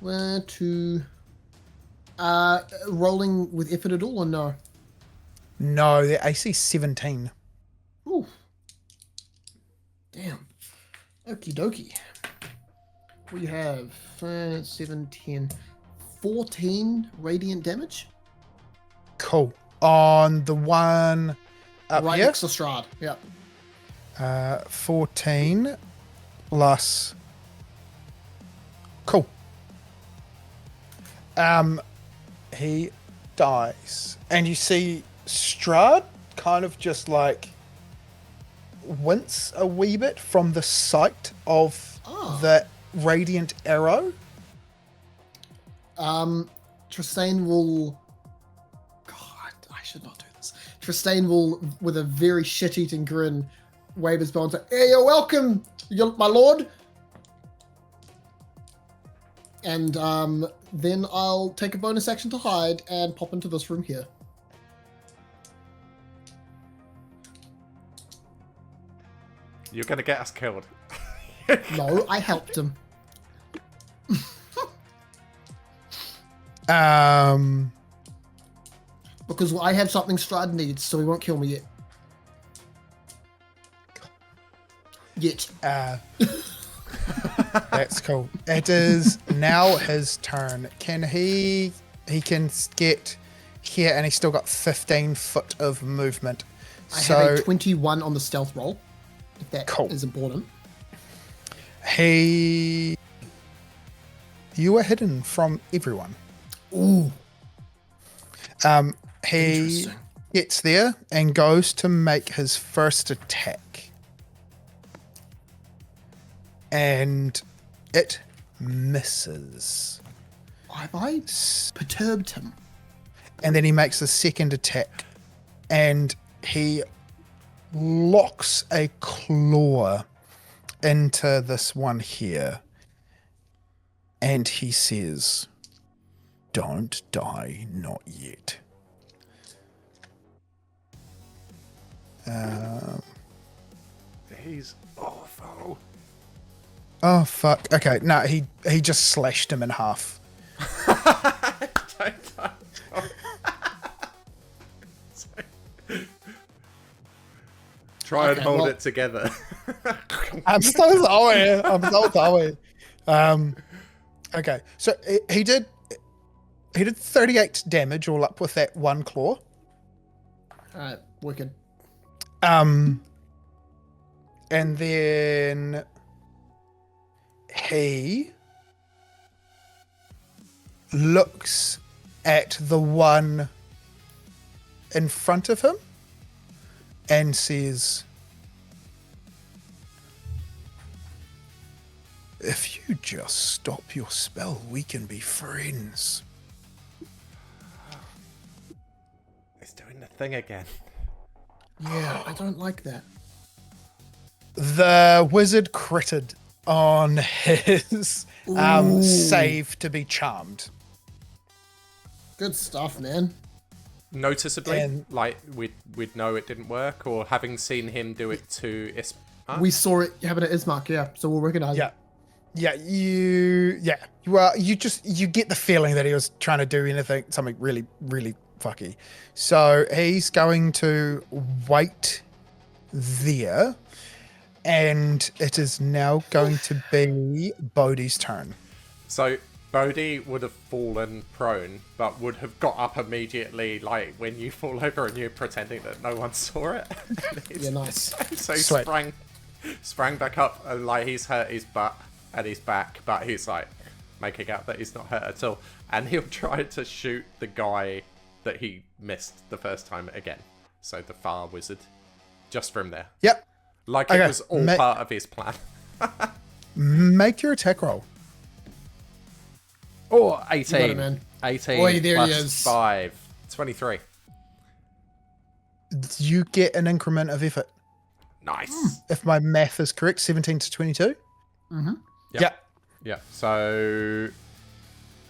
Where to rolling with effort at all or no? No, the AC 17. Ooh. Damn. Okie dokie. We have 7, 10, 14 radiant damage. Cool. On the one up right here? next to Strahd. Yep. 14 plus. Cool. He dies. And you see Strahd kind of just like wince a wee bit from the sight of the radiant arrow. Tristayne will... God, I should not do this. Tristayne will, with a very shit-eating grin, wave his bow and say, "Hey, you're welcome, my lord." And then I'll take a bonus action to hide and pop into this room here. You're going to get us killed. No, I helped him. Because I have something Strahd needs, so he won't kill me yet. That's cool. It is now his turn. Can he can get here, and he's still got 15 foot of movement. I have a 21 on the stealth roll, if that is important. You are hidden from everyone. Ooh. He gets there and goes to make his first attack. And it misses. Have I perturbed him? And then he makes a second attack. And he locks a claw into this one here. And he says, "Don't die, not yet." He's awful. Oh, fuck. Okay, no, he just slashed him in half. Try and hold it together. I'm so sorry. Okay, so he did 38 damage all up with that one claw. Alright, wicked. And then he looks at the one in front of him and says, "If you just stop your spell, we can be friends." He's doing the thing again. Yeah, I don't like that. The wizard critted on his save to be charmed. Good stuff, man. Noticeably, like we'd know it didn't work, or having seen him do it to Ismark. We saw it happen at Ismark, yeah, so we'll recognize it. You get the feeling that he was trying to do something really, really fucky. So he's going to wait there, and it is now going to be Bohdi's turn. So Bohdi would have fallen prone, but would have got up immediately, like when you fall over and you're pretending that no one saw it. Yeah, nice. So he Sweet. sprang back up, and like he's hurt his butt and his back, but he's like making out that he's not hurt at all. And he'll try to shoot the guy that he missed the first time again. So the fire wizard, just from there. Yep. Like it was all part of his plan. Make your attack roll. Oh, You got it, 18. man. 18 Boy, there he plus is. 5. 23. You get an increment of effort. Nice. If my math is correct, 17 to 22. Mm-hmm. Yep. Yeah. So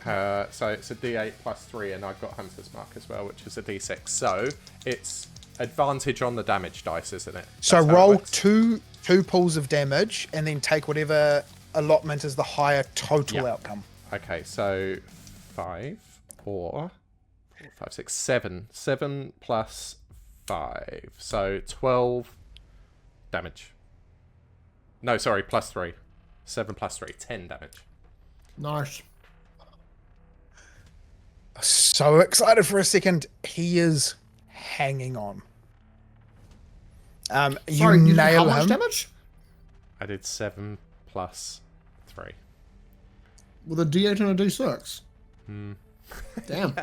it's a D8 plus 3, and I've got Hunter's Mark as well, which is a D6. So it's advantage on the damage dice, isn't it? So That's how it roll works. two pools of damage, and then take whatever allotment is the higher total Yeah. outcome. Okay, so 5 or 5, 6, 7. 7 plus 5. So 12 damage. No, sorry, plus 3. 7 plus 3, 10 damage. Nice. So excited for a second. He is hanging on. Sorry, You you did nail how much him. damage? I did 7 plus 3. With a D8 and a D6. Damn.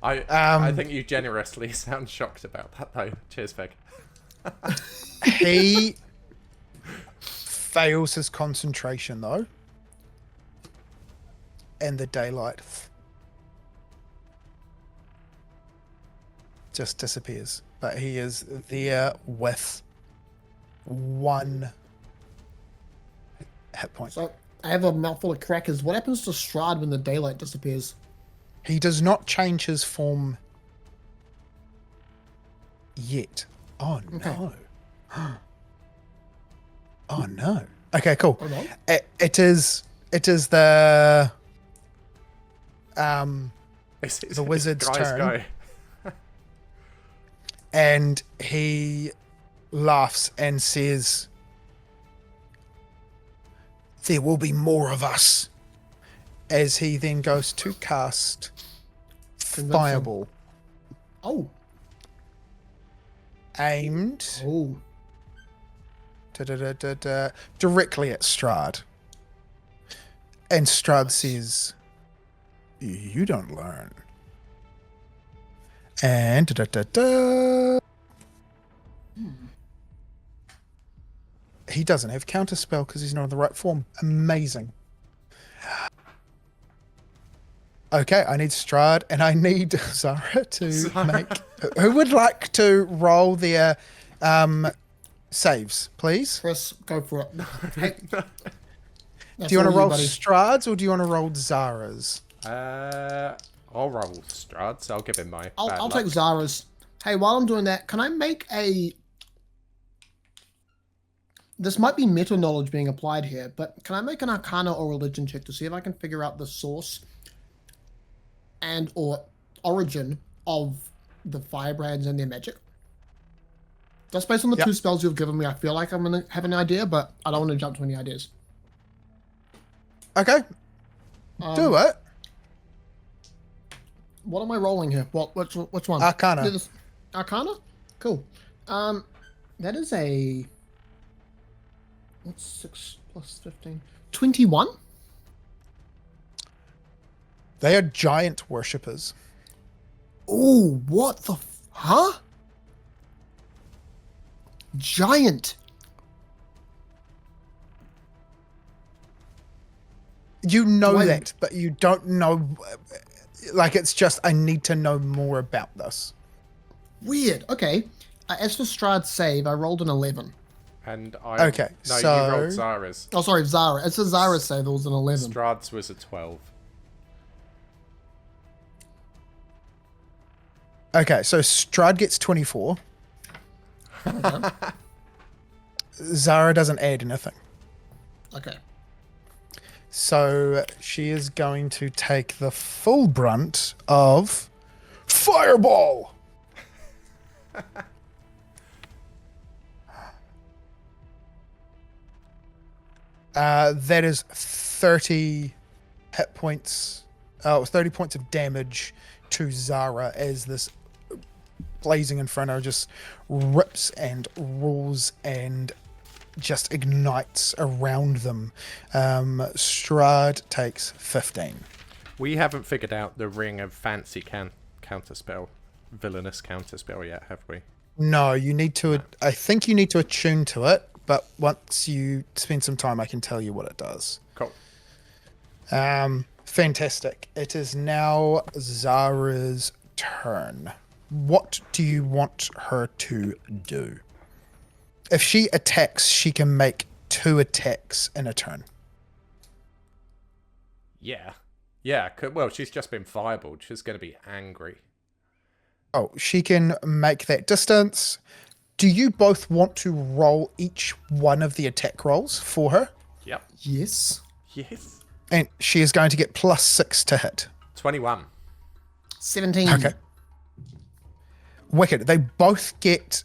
I think you generously sound shocked about that, though. Cheers, Peg. He fails his concentration, though. And the daylight just disappears. But he is there with 1 hit point. So, I have a mouthful of crackers. What happens to Strahd when the daylight disappears? He does not change his form yet. Oh, no. Oh, no. Okay, cool. Hold on. It is the It's The wizard's guys turn. Go. and he laughs and says, "There will be more of us," as he then goes to cast Convince him. Fireball, Oh. aimed Oh. directly at Strahd. And Strahd says, "You don't learn." And he doesn't have counterspell because he's not in the right form. Amazing. Okay, I need Strahd and I need Zara to make. Who would like to roll their saves, please? Chris, go for it. Hey, Do you want to roll buddy. Strahd's or do you want to roll Zara's? I'll roll Strahd, so I'll give him my bad I'll luck. take Zara's. Hey, while I'm doing that, can I make a... This might be meta knowledge being applied here, but can I make an Arcana or Religion check to see if I can figure out the source and or origin of the firebrands and their magic? Just based on the Yep. 2 spells you've given me, I feel like I'm going to have an idea, but I don't want to jump to any ideas. Okay, do it. What am I rolling here? Which one? Arcana. Yeah, this- Arcana? Cool. That is a... What's 6 plus 15? 21? They are giant worshippers. Oh, what the... Huh? Giant. You know Why- that, but you don't know. Like, it's just, I need to know more about this. Weird. Okay. As for Strahd's save, I rolled an 11. And I... Okay, No, so- you rolled Zara's. Oh, sorry, Zara. It's a Zara save. It was an 11. Strahd's was a 12. Okay, so Strahd gets 24. Zara doesn't add anything. Okay. So she is going to take the full brunt of Fireball! That is 30 hit points. 30 points of damage to Zara as this blazing inferno just rips and rolls and just ignites around them. Strahd takes 15. We haven't figured out the ring of fancy counterspell, villainous counterspell yet, have we? No, you need to. No. I think you need to attune to it, but once you spend some time, I can tell you what it does. Cool. Fantastic. It is now Zara's turn. What do you want her to do? If she attacks, she can make 2 attacks in a turn. Yeah. Yeah, well, she's just been fireballed. She's going to be angry. Oh, she can make that distance. Do you both want to roll each one of the attack rolls for her? Yep. Yes. Yes. And she is going to get +6 to hit. 21. 17. Okay. Wicked. They both get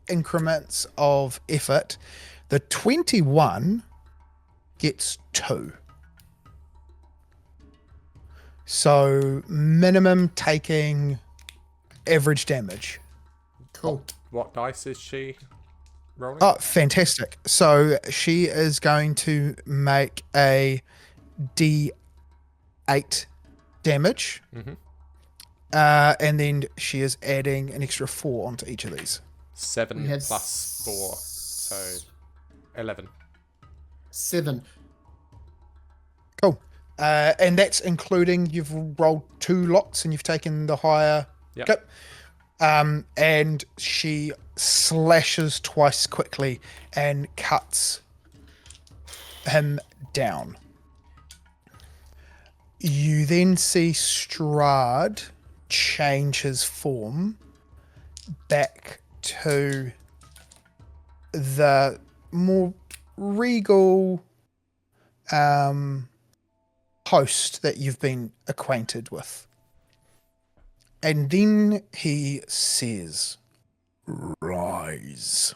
increments of effort. The 21 gets 2. So minimum taking average damage. Cool. What dice is she rolling? Oh, fantastic. So she is going to make a D8 damage. Mm-hmm. And then she is adding an extra 4 onto each of these. 7 plus 4, so 11. 7. Cool. And that's including you've rolled 2 lots and you've taken the higher. Yep. Okay. And she slashes twice quickly and cuts him down. You then see Strahd change his form back to the more regal host that you've been acquainted with. And then he says, "Rise."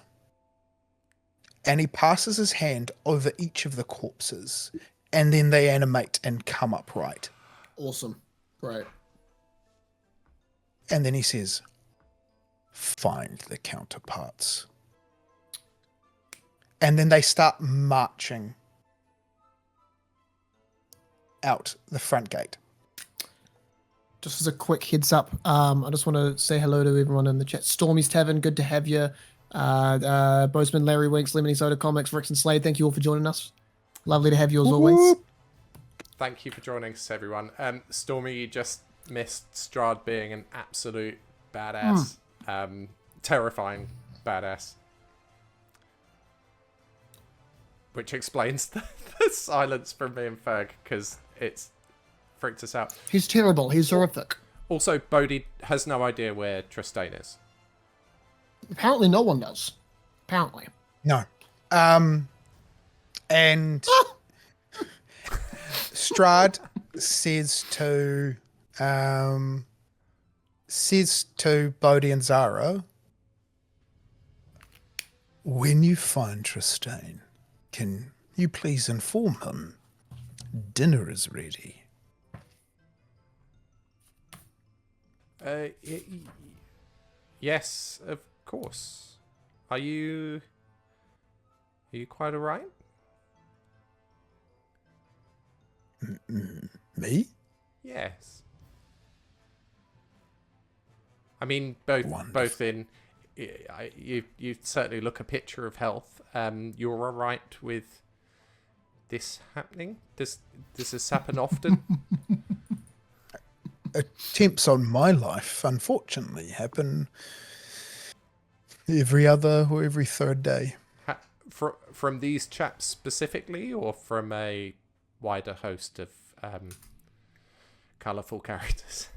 And he passes his hand over each of the corpses, and then they animate and come upright. Awesome. Great. And then he says, "Find the counterparts." And then they start marching out the front gate. Just as a quick heads up, I just want to say hello to everyone in the chat. Stormy's Tavern, good to have you. Bozeman, Larry Winks, Lemony Soda Comics, Ricks and Slade, thank you all for joining us. Lovely to have you as always. Thank you for joining us, everyone. Stormy, you just missed Strahd being an absolute badass. Terrifying badass. Which explains the silence from me and Ferg, because it's freaked us out. He's terrible. He's horrific. Also, Bohdi has no idea where Tristayne is. Apparently no one does. Apparently. No. And Strahd says to Bohdi and Zara, "When you find Tristayne, can you please inform him dinner is ready?" Yes, of course. Are you quite alright? Me? Yes. I mean, both in you certainly look a picture of health. You're alright with this happening? Does this happen often? Attempts on my life, unfortunately, happen every other or every third day. From these chaps specifically, or from a wider host of colourful characters?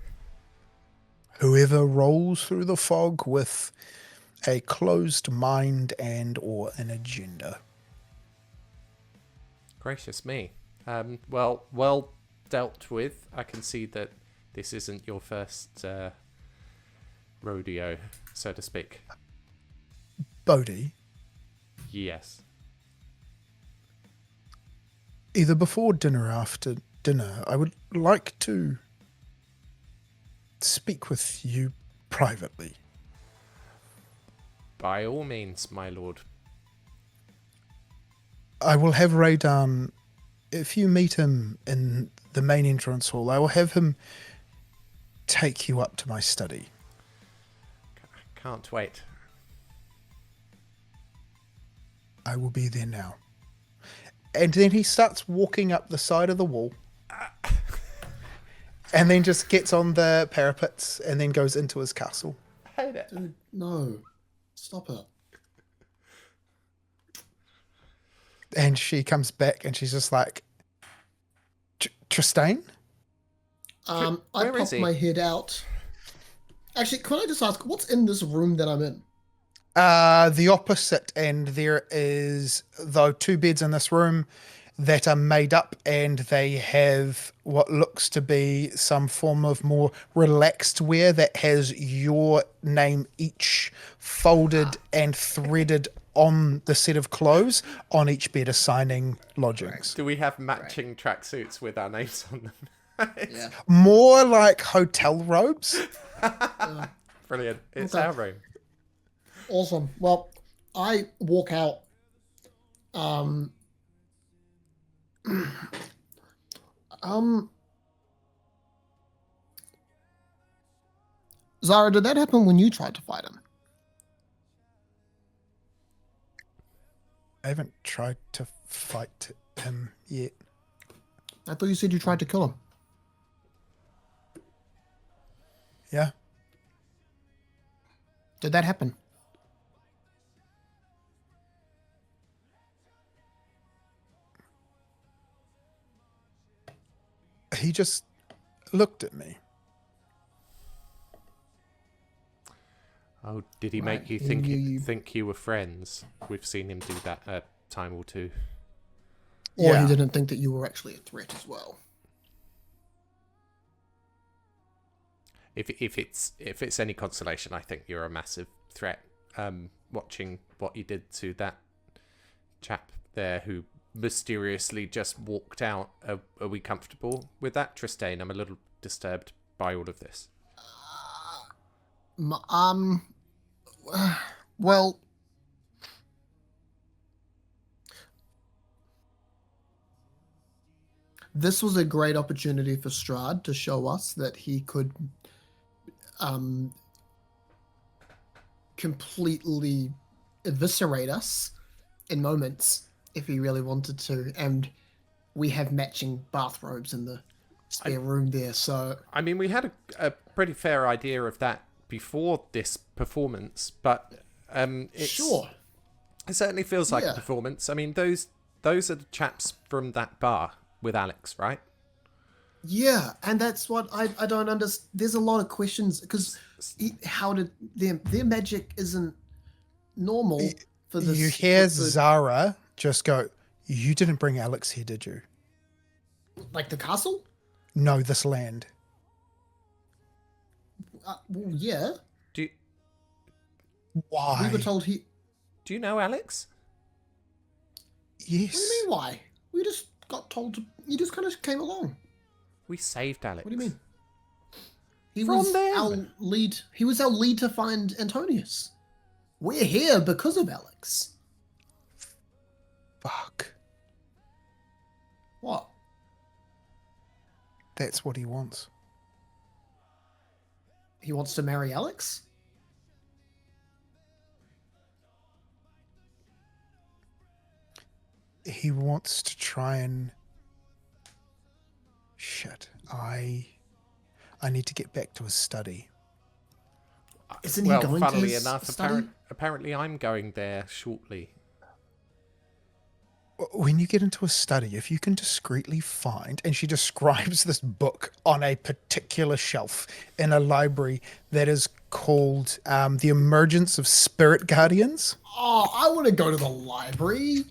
Whoever rolls through the fog with a closed mind and or an agenda. Gracious me. Well dealt with. I can see that This isn't your first rodeo, so to speak. Bohdi, Yes. either before dinner or after dinner, I would like to speak with you privately. By all means, my lord. I will have Raydan, if you meet him in the main entrance hall, I will have him take you up to my study. Can't wait. I will be there now. And then he starts walking up the side of the wall. And then just gets on the parapets and then goes into his castle. I hate it. Dude, no. Stop it. And she comes back and she's just like, Tristayne? I Where is pop he? my head out. Actually, can I just ask, what's in this room that I'm in? The opposite end, there is, though, 2 beds in this room that are made up, and they have what looks to be some form of more relaxed wear that has your name each folded and threaded on the set of clothes on each bed, assigning lodgings. Do we have matching tracksuits with our names on them? Yeah. More like hotel robes. Brilliant. It's Okay. our room. Awesome. Well, I walk out. Zara, did that happen when you tried to fight him? I haven't tried to fight him yet. I thought you said you tried to kill him. Yeah. Did that happen? He just looked at me. Oh, did he Right, make you he think knew you. think you were friends? We've seen him do that a time or two. Or Yeah. he didn't think that you were actually a threat as well? If it's any consolation, I think you're a massive threat. Watching what you did to that chap there who mysteriously just walked out. Are we comfortable with that, Tristayne? I'm a little disturbed by all of this. Well, this was a great opportunity for Strahd to show us that he could completely eviscerate us in moments if he really wanted to, and we have matching bathrobes in the spare room there, so I mean, we had a pretty fair idea of that before this performance, but it's, sure. it certainly feels like Yeah. a performance. I mean, those are the chaps from that bar with Alex, right? Yeah, and that's what I don't understand. There's a lot of questions because how did their magic isn't normal for this? You hear for the- Zara just go, "You didn't bring Alex here, did you?" like the castle. No, this land. Well, yeah, Do Why? we were told he. do you know Alex? Yes. What do you mean? Why? We just got told to. You just kind of came along. We saved Alex. What do you mean? He From was them. our lead. He was our lead to find Antonius. We're here because of Alex. Fuck. What? That's what he wants. He wants to marry Alex? He wants to try and... Shit. I need to get back to his study. Isn't he Well, going to funnily his enough, study? apparently I'm going there shortly. When you get into a study, if you can discreetly find, and she describes this book on a particular shelf in a library that is called The Emergence of Spirit Guardians. Oh, I want to go to the library.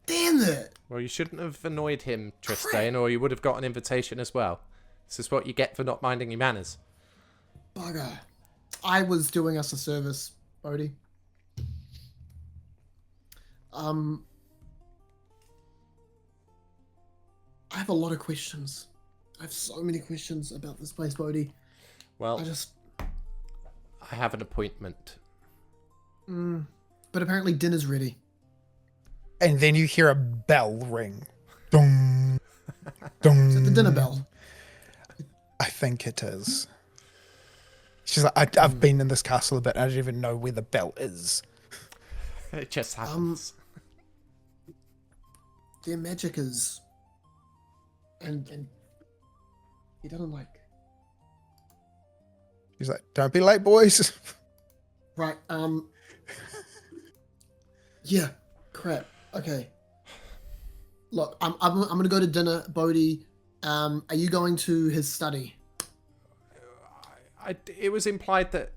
Damn it. Well, you shouldn't have annoyed him, Tristayne, or you would have got an invitation as well. This is what you get for not minding your manners. Bugger. I was doing us a service, Bohdi. I have a lot of questions. I have so many questions about this place, Bohdi. Well, I have an appointment. But apparently dinner's ready. And then you hear a bell ring. Dong, dong. Is it the dinner bell? I think it is. She's like, I've been in this castle a bit. I don't even know where the bell is. It just happens. Their magic is... And he doesn't like... He's like, don't be late, boys. Right, yeah, crap. Okay. Look, I'm gonna go to dinner, Bohdi. Are you going to his study? It was implied that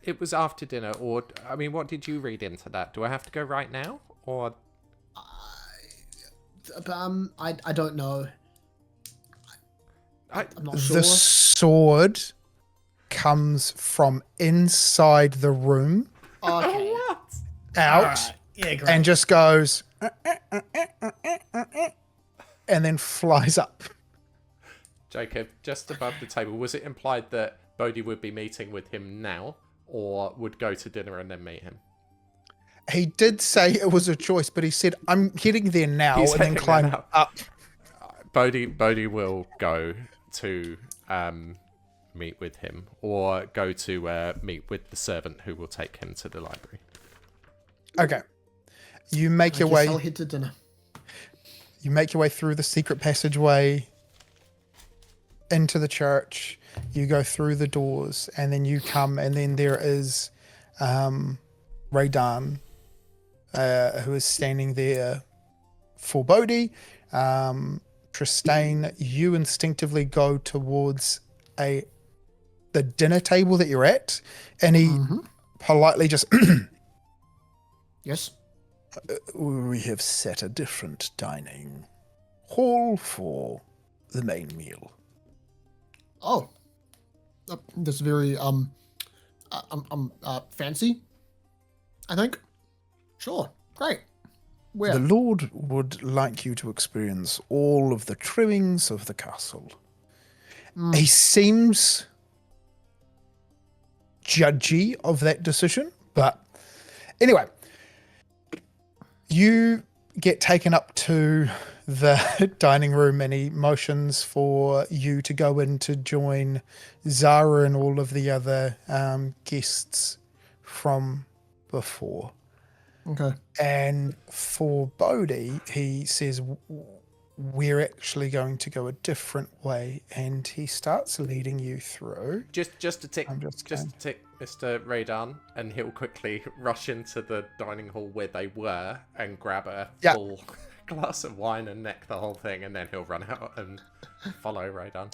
it was after dinner, or I mean, what did you read into that? Do I have to go right now, or? I don't know. I'm not sure. The sword comes from inside the room. Okay. What? Out. Right. Yeah, great. And just goes and then flies up. Jacob, just above the table, was it implied that Bohdi would be meeting with him now, or would go to dinner and then meet him? He did say it was a choice, but he said, I'm heading there now. He's and then heading climb there up. Bodhi will go to meet with him, or go to meet with the servant who will take him to the library. Okay. You make your way. I'll head to dinner. You make your way through the secret passageway into the church. You go through the doors, and then you come, and then there is Raydan, who is standing there for Bohdi. Tristayne, you instinctively go towards the dinner table that you're at, and he politely just Yes. We have set a different dining hall for the main meal. Oh. That's very fancy, I think. Sure. Great. Where? The Lord would like you to experience all of the trimmings of the castle. He seems judgy of that decision, but anyway, you get taken up to the dining room, and he motions for you to go in to join Zara and all of the other guests from before. Okay. And for Bohdi, he says, we're actually going to go a different way, and he starts leading you through. Just to tick, Mr. Raydan, and he'll quickly rush into the dining hall where they were and grab a full glass of wine and neck the whole thing, and then he'll run out and follow Raydan.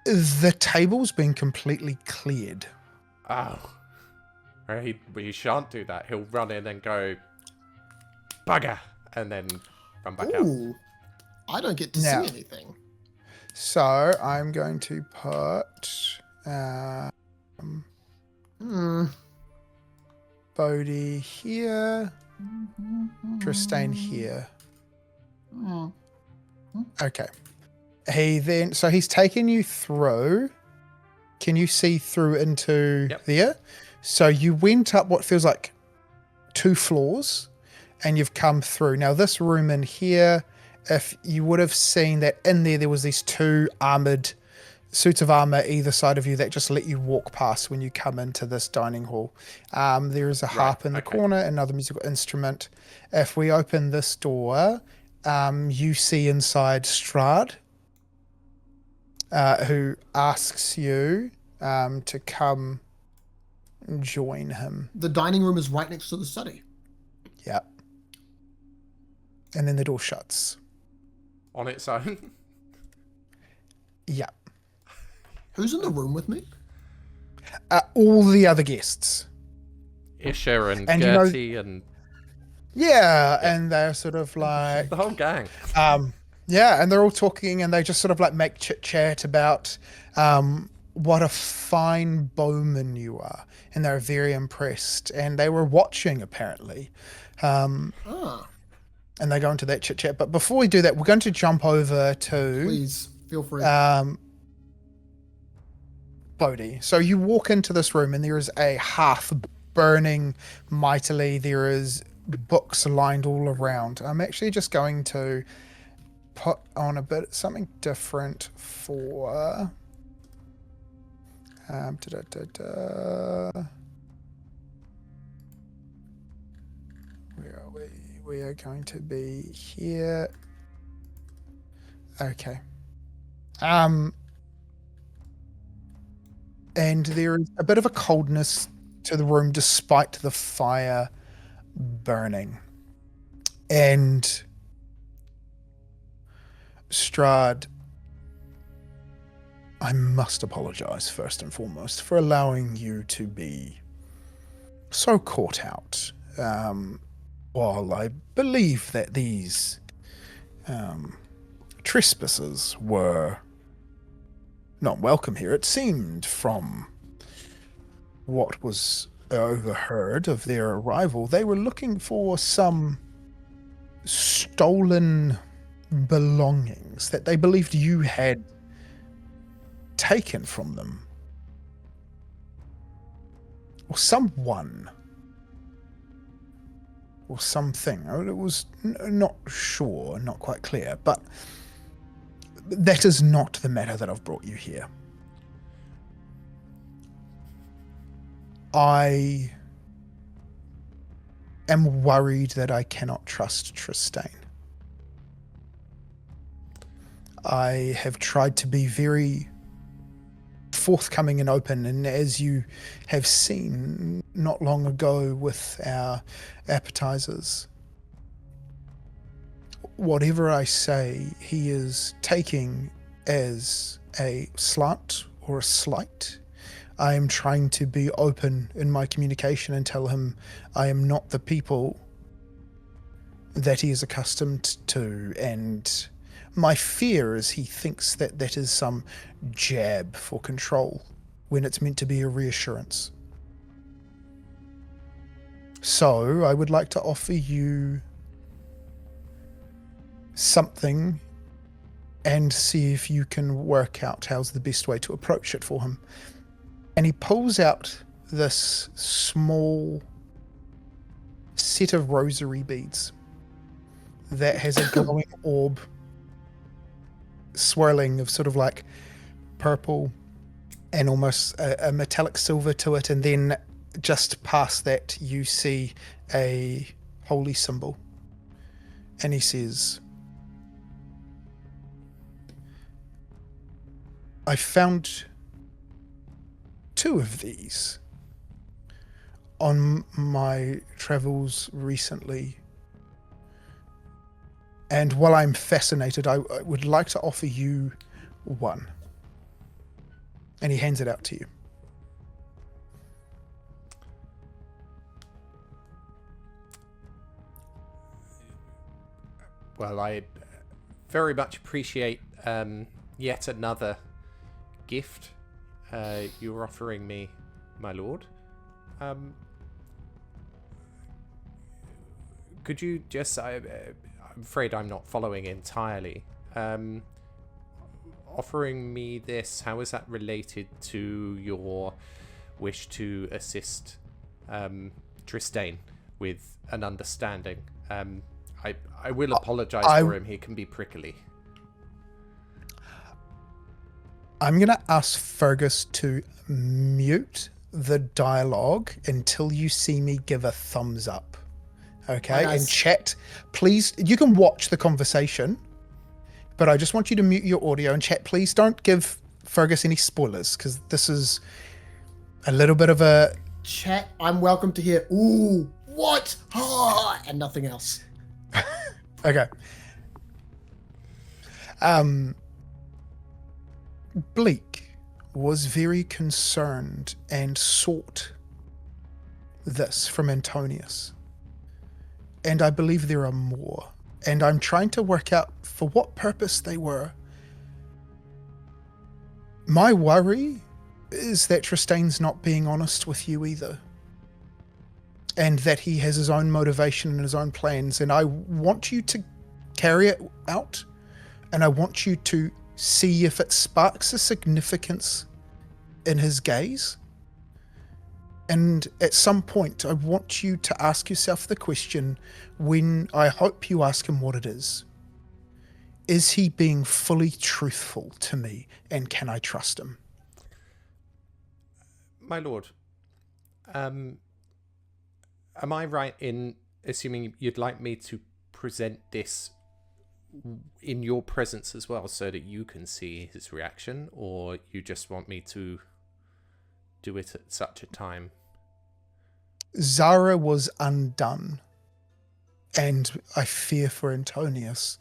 The table's been completely cleared. Oh. He shan't do that. He'll run in and go, bugger, and then run back out. Ooh. I don't get to see anything. So I'm going to put Bohdi here, Tristayne here. Okay. He's taken you through. Can you see through into there? So you went up what feels like 2 floors, and you've come through. Now this room in here, if you would have seen that in there was these 2 armored suits of armor either side of you that just let you walk past when you come into this dining hall. There is a harp in the corner, another musical instrument. If we open this door, you see inside Strahd, who asks you to come join him. The dining room is right next to the study. Yeah. And then the door shuts. On its own? Yeah. Who's in the room with me? All the other guests. Isha and And Gertie and... Yeah, and they're sort of like... the whole gang. Yeah, and they're all talking, and they just sort of like make chit chat about what a fine bowman you are, and they're very impressed. And they were watching apparently, Ah, and they go into that chit chat. But before we do that, we're going to jump over to please feel free. Bohdi. So you walk into this room, and there is a hearth burning mightily. There is books lined all around. I'm actually just going to put on a bit something different for where are we? We are going to be here. Okay. And there is a bit of a coldness to the room despite the fire burning. And Strahd, I must apologize first and foremost for allowing you to be so caught out. While I believe that these trespassers were not welcome here, it seemed from what was overheard of their arrival, they were looking for some stolen belongings that they believed you had taken from them. Or someone. Or something. It was not sure, not quite clear, but that is not the matter that I've brought you here. I am worried that I cannot trust Tristayne. I have tried to be very forthcoming and open, and as you have seen not long ago with our appetizers, whatever I say, he is taking as a slant or a slight. I am trying to be open in my communication and tell him I am not the people that he is accustomed to, and my fear is he thinks that that is some jab for control when it's meant to be a reassurance. So I would like to offer you something and see if you can work out how's the best way to approach it for him. And he pulls out this small set of rosary beads that has a glowing orb swirling of sort of like purple and almost a metallic silver to it, and then just past that you see a holy symbol. And he says, I found 2 of these on my travels recently, and while I'm fascinated, I would like to offer you one. And he hands it out to you. Well, I very much appreciate yet another gift you're offering me, my lord. Could you just... I'm afraid I'm not following entirely. Offering me this, how is that related to your wish to assist Tristayne with an understanding? I will apologise for him. He can be prickly. I'm going to ask Fergus to mute the dialogue until you see me give a thumbs up. Okay? Nice. And chat, please, you can watch the conversation, but I just want you to mute your audio and chat. Please don't give Fergus any spoilers, because this is a little bit of a... Chat, I'm welcome to hear, ooh, what? Ah, and nothing else. Okay. Bleak was very concerned and sought this from Antonius. And I believe there are more. and I'm trying to work out for what purpose they were. My worry is that Tristayne's not being honest with you either, and that he has his own motivation and his own plans, and I want you to carry it out, and I want you to see if it sparks a significance in his gaze. And at some point, I want you to ask yourself the question, when I hope you ask him what it is he being fully truthful to me, and can I trust him? My lord, am I right in assuming you'd like me to present this in your presence as well, so that you can see his reaction, or you just want me to do it at such a time? Zara was undone, and I fear for Antonius,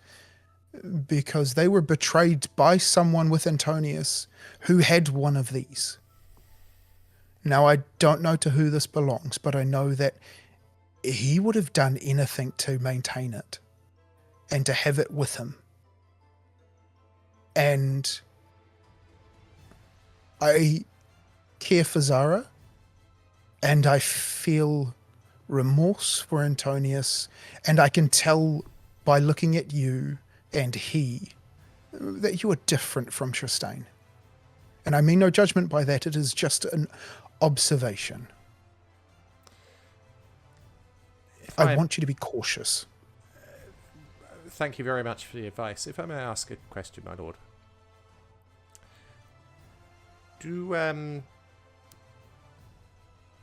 because they were betrayed by someone with Antonius who had one of these. Now, I don't know to who this belongs, but I know that he would have done anything to maintain it and to have it with him. And I care for Zara, and I feel remorse for Antonius, and I can tell by looking at you and he that you are different from Tristayne. And I mean no judgment by that, it is just an observation. I want you to be cautious. Thank you very much for the advice. If I may ask a question, my lord. Do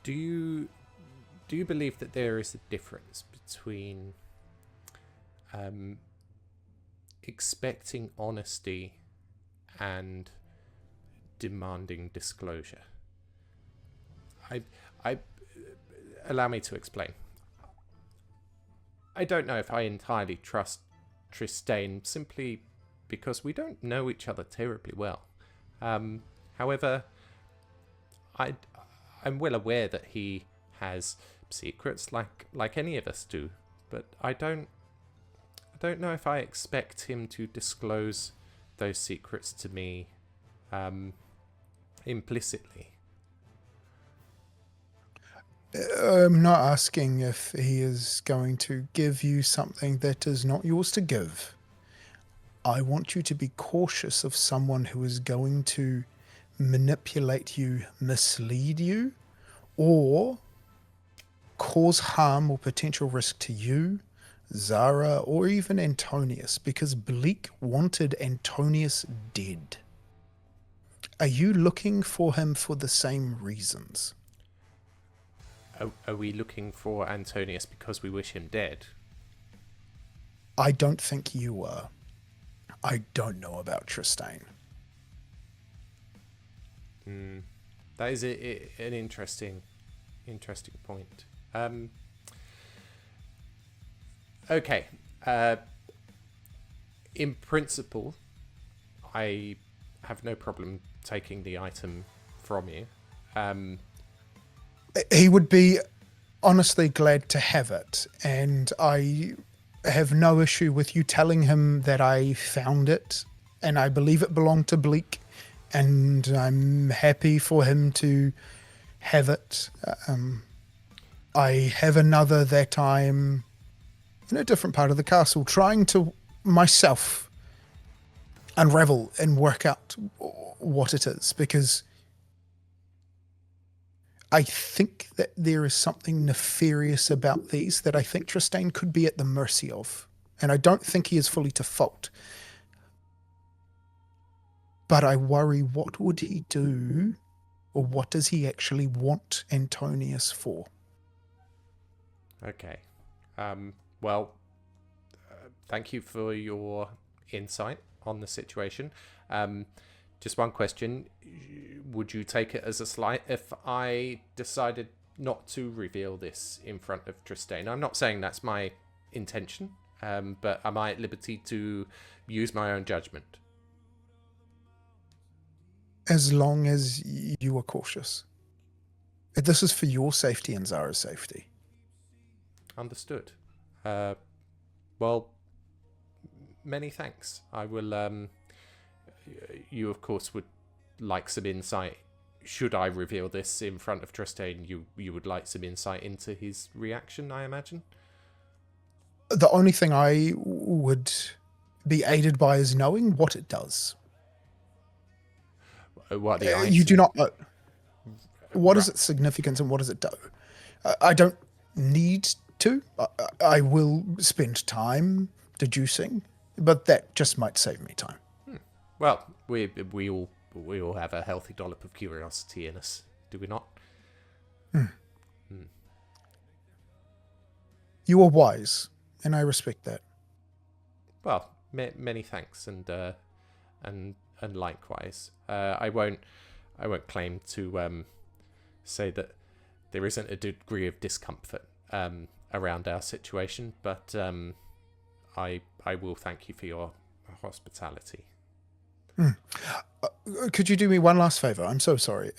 you believe that there is a difference between expecting honesty and demanding disclosure? I allow me to explain. I don't know if I entirely trust Tristayne, simply because we don't know each other terribly well. However, I'm well aware that he has secrets like any of us do, but I don't know if I expect him to disclose those secrets to me implicitly. I'm not asking if he is going to give you something that is not yours to give. I want you to be cautious of someone who is going to manipulate you, mislead you, or cause harm or potential risk to you, Zara, or even Antonius, because Bleak wanted Antonius dead. Are you looking for him for the same reasons? Are we looking for Antonius because we wish him dead? I don't think you are. I don't know about Tristayne. That is an interesting point. Okay. In principle, I have no problem taking the item from you. He would be honestly glad to have it, and I have no issue with you telling him that I found it, and I believe it belonged to Bleak, and I'm happy for him to have it. I have another that I'm in a different part of the castle trying to myself unravel and work out what it is, because I think that there is something nefarious about these that I think Tristayne could be at the mercy of. And I don't think he is fully to fault. But I worry, what would he do, or what does he actually want Antonius for? Okay. Well, thank you for your insight on the situation. Just one question. Would you take it as a slight if I decided not to reveal this in front of Tristayne? I'm not saying that's my intention, but am I at liberty to use my own judgment? As long as you are cautious. This is for your safety and Zara's safety. Understood. Well, many thanks. I will. You of course would like some insight. Should I reveal this in front of Tristayne, you would like some insight into his reaction, I imagine? The only thing I would be aided by is knowing what it does. What the You do not know. What Right. is its significance and what does it do? I don't need to. I will spend time deducing, but that just might save me time. Well, we all have a healthy dollop of curiosity in us, do we not? You are wise, and I respect that. Well, many thanks, and likewise. I won't claim to say that there isn't a degree of discomfort around our situation, but I will thank you for your hospitality. Could you do me one last favor? I'm so sorry.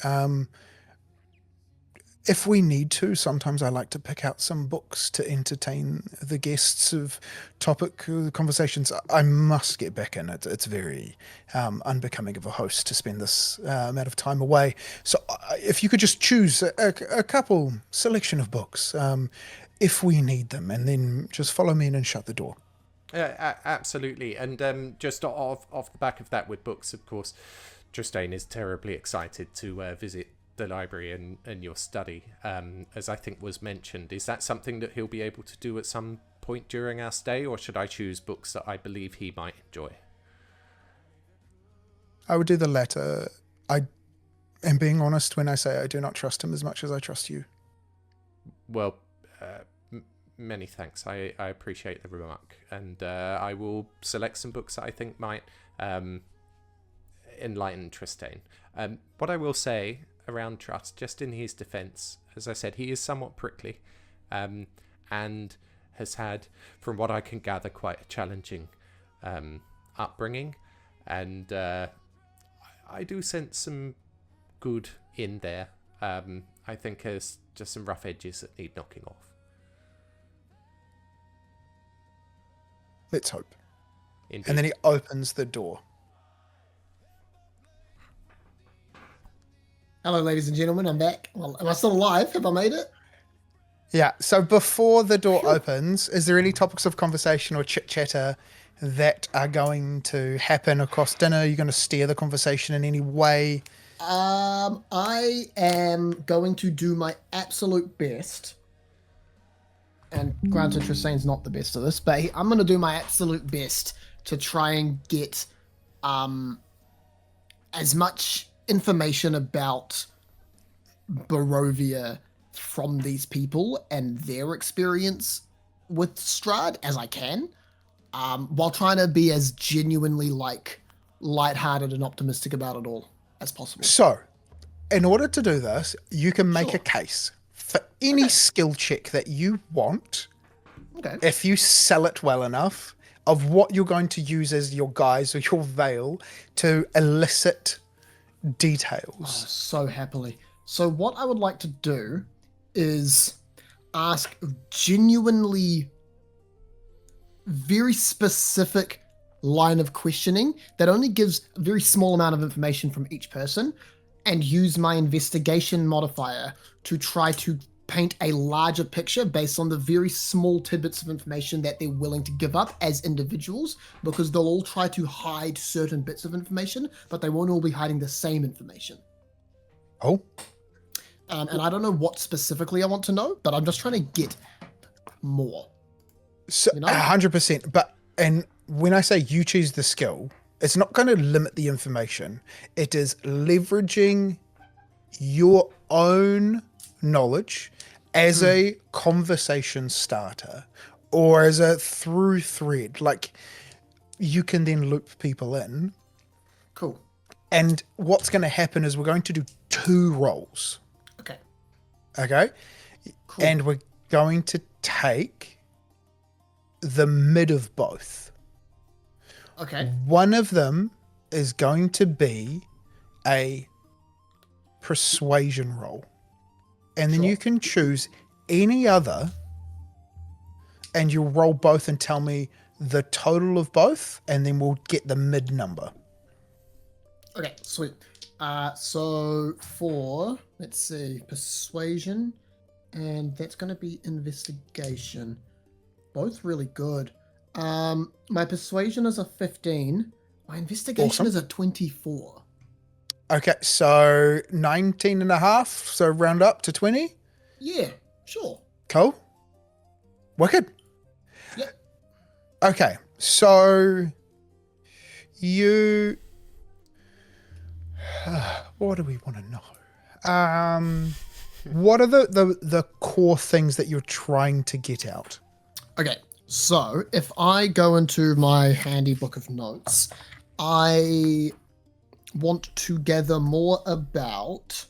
If we need to, sometimes I like to pick out some books to entertain the guests of topic conversations. I must get back in. It's very unbecoming of a host to spend this amount of time away. So if you could just choose a couple selection of books if we need them, and then just follow me in and shut the door. Absolutely. And just off the back of that with books, of course, Tristayne is terribly excited to visit the library and your study, as I think was mentioned. Is that something that he'll be able to do at some point during our stay, or should I choose books that I believe he might enjoy? I would do the latter. I am being honest when I say I do not trust him as much as I trust you. Well, many thanks. I appreciate the remark, and I will select some books that I think might enlighten Tristayne. What I will say around trust, just in his defense, as I said, he is somewhat prickly, and has had, from what I can gather, quite a challenging upbringing, and I do sense some good in there. I think there's just some rough edges that need knocking off. Let's hope. Indeed. And then he opens the door. Hello, ladies and gentlemen. I'm back. Well, am I still alive? Have I made it? Yeah, so before the door opens, is there any topics of conversation or chit-chatter that are going to happen across dinner? Are you going to steer the conversation in any way? I am going to do my absolute best. And granted, Tristayne's not the best at this, but I'm going to do my absolute best to try and get as much information about Barovia from these people and their experience with Strahd as I can, while trying to be as genuinely lighthearted and optimistic about it all as possible. So, in order to do this, you can make Sure. a case for any skill check that you want, Okay. if you sell it well enough, of what you're going to use as your guise or your veil to elicit details. So happily. So what I would like to do is ask genuinely very specific line of questioning that only gives a very small amount of information from each person, and use my investigation modifier to try to paint a larger picture based on the very small tidbits of information that they're willing to give up as individuals, because they'll all try to hide certain bits of information, but they won't all be hiding the same information. Oh, And I don't know what specifically I want to know, but I'm just trying to get more. so You know? 100%. But, and when I say you choose the skill, it's not going to limit the information. It is leveraging your own knowledge as a conversation starter or as a through thread. Like, you can then loop people in. Cool. And what's going to happen is we're going to do 2 rolls. Okay. Okay? Cool. And we're going to take the mid of both. Okay. One of them is going to be a persuasion roll. And then Sure. you can choose any other, and you'll roll both and tell me the total of both, and then we'll get the mid number. Okay, sweet. So for, let's see, persuasion, and that's going to be investigation. Both really good. My persuasion is a 15. My investigation Awesome. is a 24. Okay, so 19 and a half, so round up to 20. Yeah, sure. Cool. Wicked. Yep. Okay, so you... what do we want to know? What are the core things that you're trying to get out? Okay, so if I go into my handy book of notes, I want to gather more about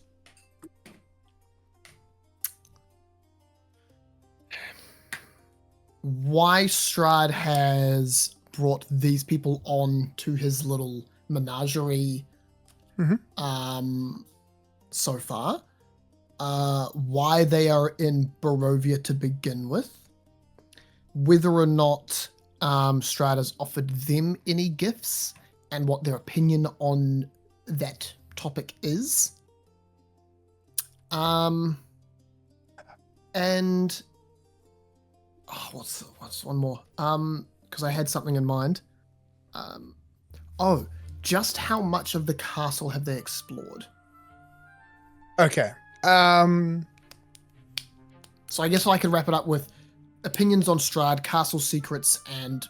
why Strahd has brought these people on to his little menagerie so far, why they are in Barovia to begin with, whether or not Strahd has offered them any gifts, and what their opinion on that topic is. And what's one more? Because I had something in mind. Just how much of the castle have they explored? Okay. So I guess I could wrap it up with opinions on Strahd, castle secrets, and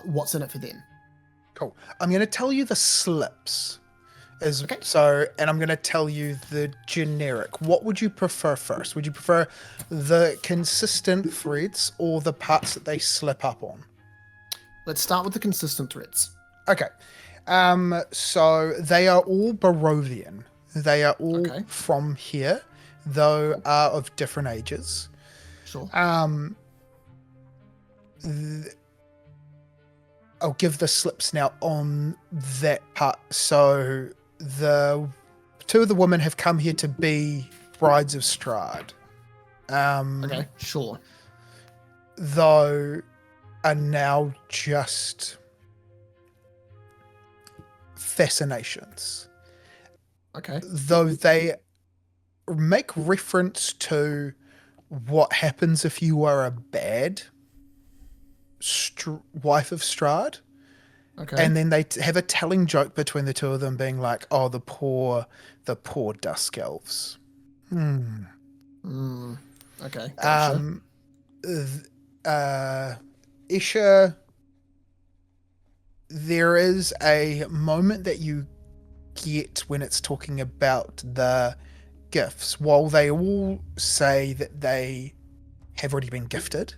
what's in it for them. Cool. I'm going to tell you the slips. Okay. So, and I'm going to tell you the generic. What would you prefer first? Would you prefer the consistent threads or the parts that they slip up on? Let's start with the consistent threads. Okay. So they are all Barovian. They are all from here, though are of different ages. Sure. I'll give the slips now on that part. So the two of the women have come here to be brides of Strahd. Okay, sure. Though are now just fascinations. Okay. Though they make reference to what happens if you are a bad wife of Strahd. Okay. And then they have a telling joke between the two of them being like, oh, the poor dusk elves. Okay. Gotcha. Isha, there is a moment that you get when it's talking about the gifts. While they all say that they have already been gifted,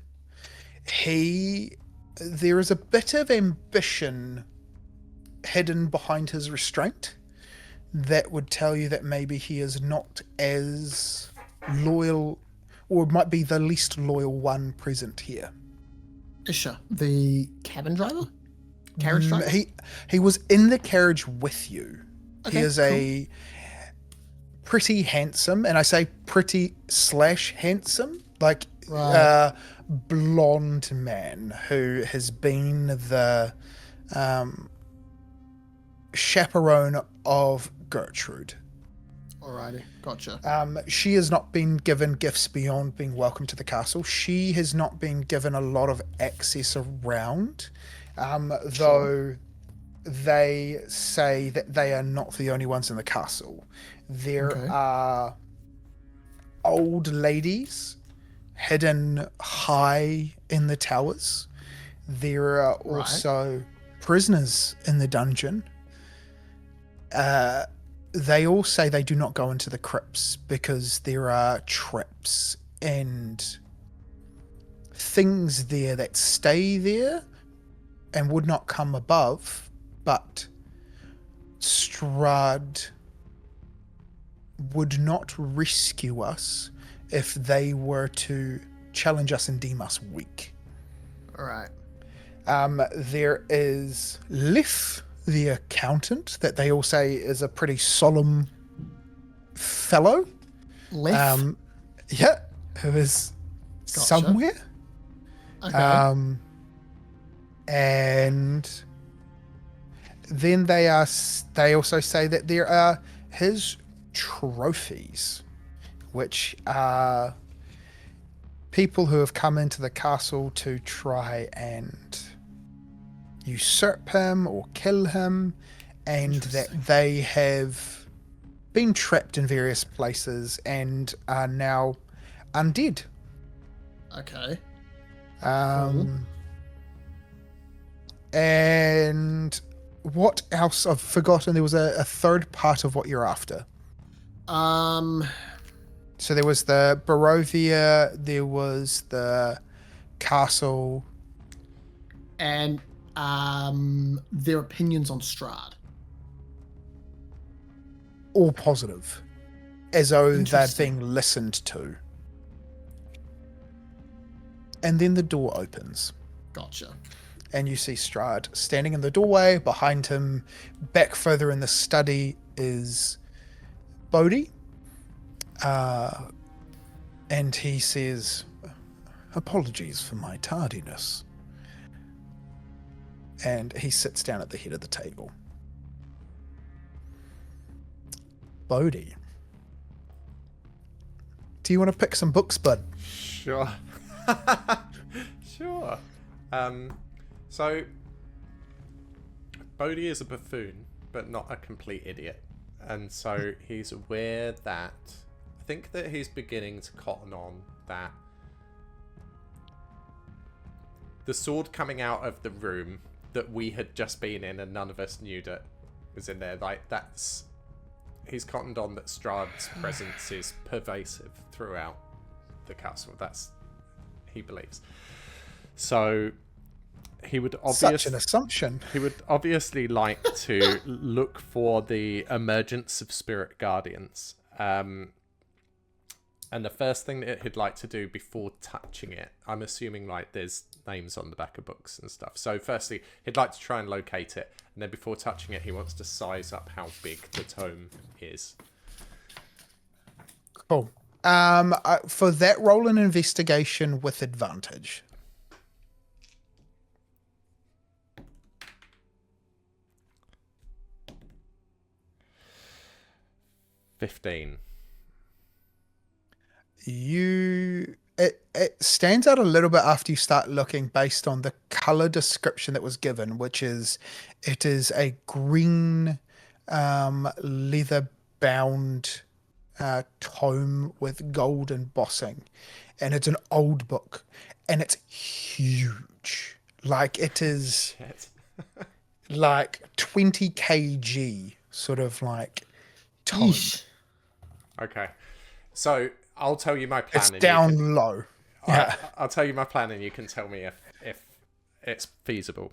there is a bit of ambition hidden behind his restraint that would tell you that maybe he is not as loyal, or might be the least loyal one present here. Isha, the cabin driver? Carriage driver? He was in the carriage with you. Okay, He is a pretty handsome, and I say pretty / handsome, like blonde man who has been the chaperone of Gertrude. Alrighty, gotcha. She has not been given gifts beyond being welcome to the castle. She has not been given a lot of access around, though they say that they are not the only ones in the castle. There are old ladies hidden high in the towers. There are also prisoners in the dungeon. They all say they do not go into the crypts because there are traps and things there that stay there and would not come above, but Strahd would not rescue us if they were to challenge us and deem us weak. All right. There is Liff, the accountant, that they all say is a pretty solemn fellow. Liff? Yeah, who is somewhere. Okay. And then they also say that there are his trophies, which are people who have come into the castle to try and usurp him or kill him, and that they have been trapped in various places and are now undead. Okay. And what else? I've forgotten. There was a third part of what you're after. So there was the Barovia, there was the castle. And their opinions on Strahd. All positive. As though they're being listened to. And then the door opens. Gotcha. And you see Strahd standing in the doorway. Behind him, back further in the study, is Bohdi. And he says, "Apologies for my tardiness." And he sits down at the head of the table. Bohdi, do you want to pick some books, bud? Sure. Sure. So, Bohdi is a buffoon, but not a complete idiot. And so he's aware that... I think that he's beginning to cotton on that the sword coming out of the room that we had just been in and none of us knew that was in there, like, that's... He's cottoned on that Strahd's presence is pervasive throughout the castle. That's... he believes. So... he would obviously... Such an assumption. He would obviously like to look for the emergence of spirit guardians. And the first thing that he'd like to do before touching it, I'm assuming like there's names on the back of books and stuff. So firstly, he'd like to try and locate it. And then before touching it, he wants to size up how big the tome is. Cool. For that, roll an investigation with advantage. 15. It stands out a little bit after you start looking based on the color description that was given, which is it is a green leather bound tome with gold embossing, and it's an old book, and it's huge. Like it is like 20 kg sort of like tome. Yeesh. Okay, so I'll tell you my plan. It's down low. Yeah, I'll tell you my plan, and you can tell me if it's feasible.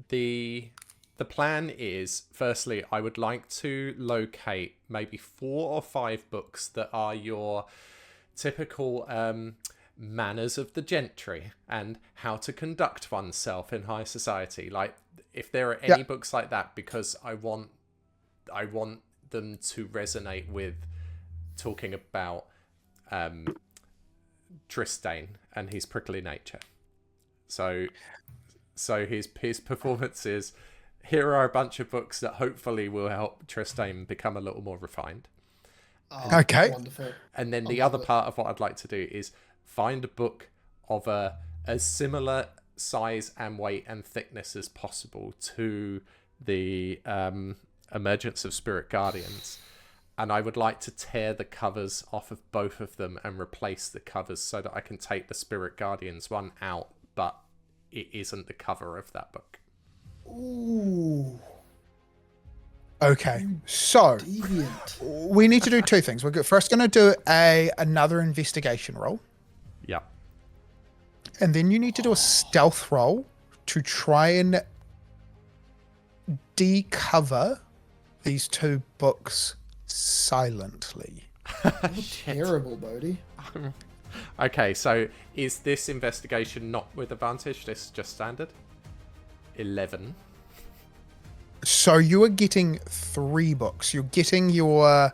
The plan is, firstly, I would like to locate maybe 4 or 5 books that are your typical manners of the gentry and how to conduct oneself in high society. Like, if there are any books like that, because I want them to resonate with talking about Tristayne and his prickly nature. So his performances, here are a bunch of books that hopefully will help Tristayne become a little more refined. Okay. Wonderful. And then the other part of what I'd like to do is find a book of a similar size and weight and thickness as possible to the Emergence of Spirit Guardians. And I would like to tear the covers off of both of them and replace the covers so that I can take the Spirit Guardians one out, but it isn't the cover of that book. Ooh. Okay, so Deviant. we need to do 2 things. We're first going to do another investigation roll, Yeah. and then you need to do a stealth roll to try and decover these 2 books silently. Terrible, Bohdi. Okay, so is this investigation not with advantage? This is just standard? 11. So you are getting 3 books. You're getting your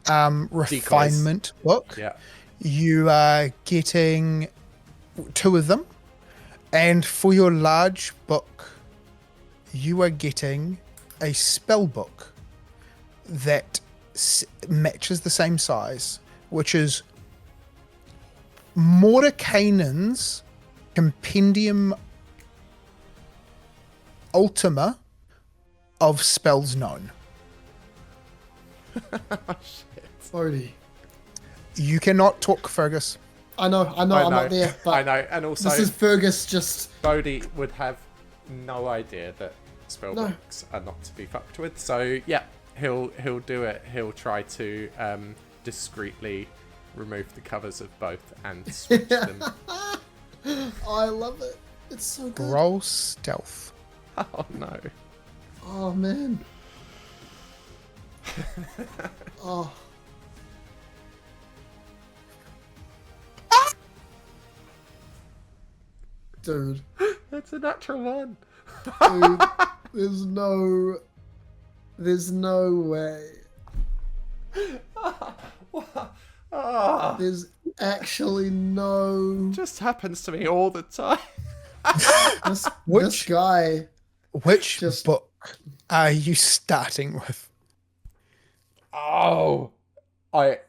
refinement book. Yeah. You are getting 2 of them. And for your large book, you are getting a spell book that matches the same size, which is Mordecainen's Compendium Ultima of Spells Known. Oh, shit. Bodhi. You cannot talk, Fergus. I know, I'm not there, but I know, and also this is Fergus just... Bohdi would have no idea that spellbooks are not to be fucked with. So yeah, he'll do it. He'll try to discreetly remove the covers of both and switch them. Oh, I love it. It's so good. Roll stealth. Oh no. Oh, man. Oh. Dude. That's a natural one. Dude, there's no way. There's actually no... Just happens to me all the time. This guy... Which Just- book are you starting with? Oh, I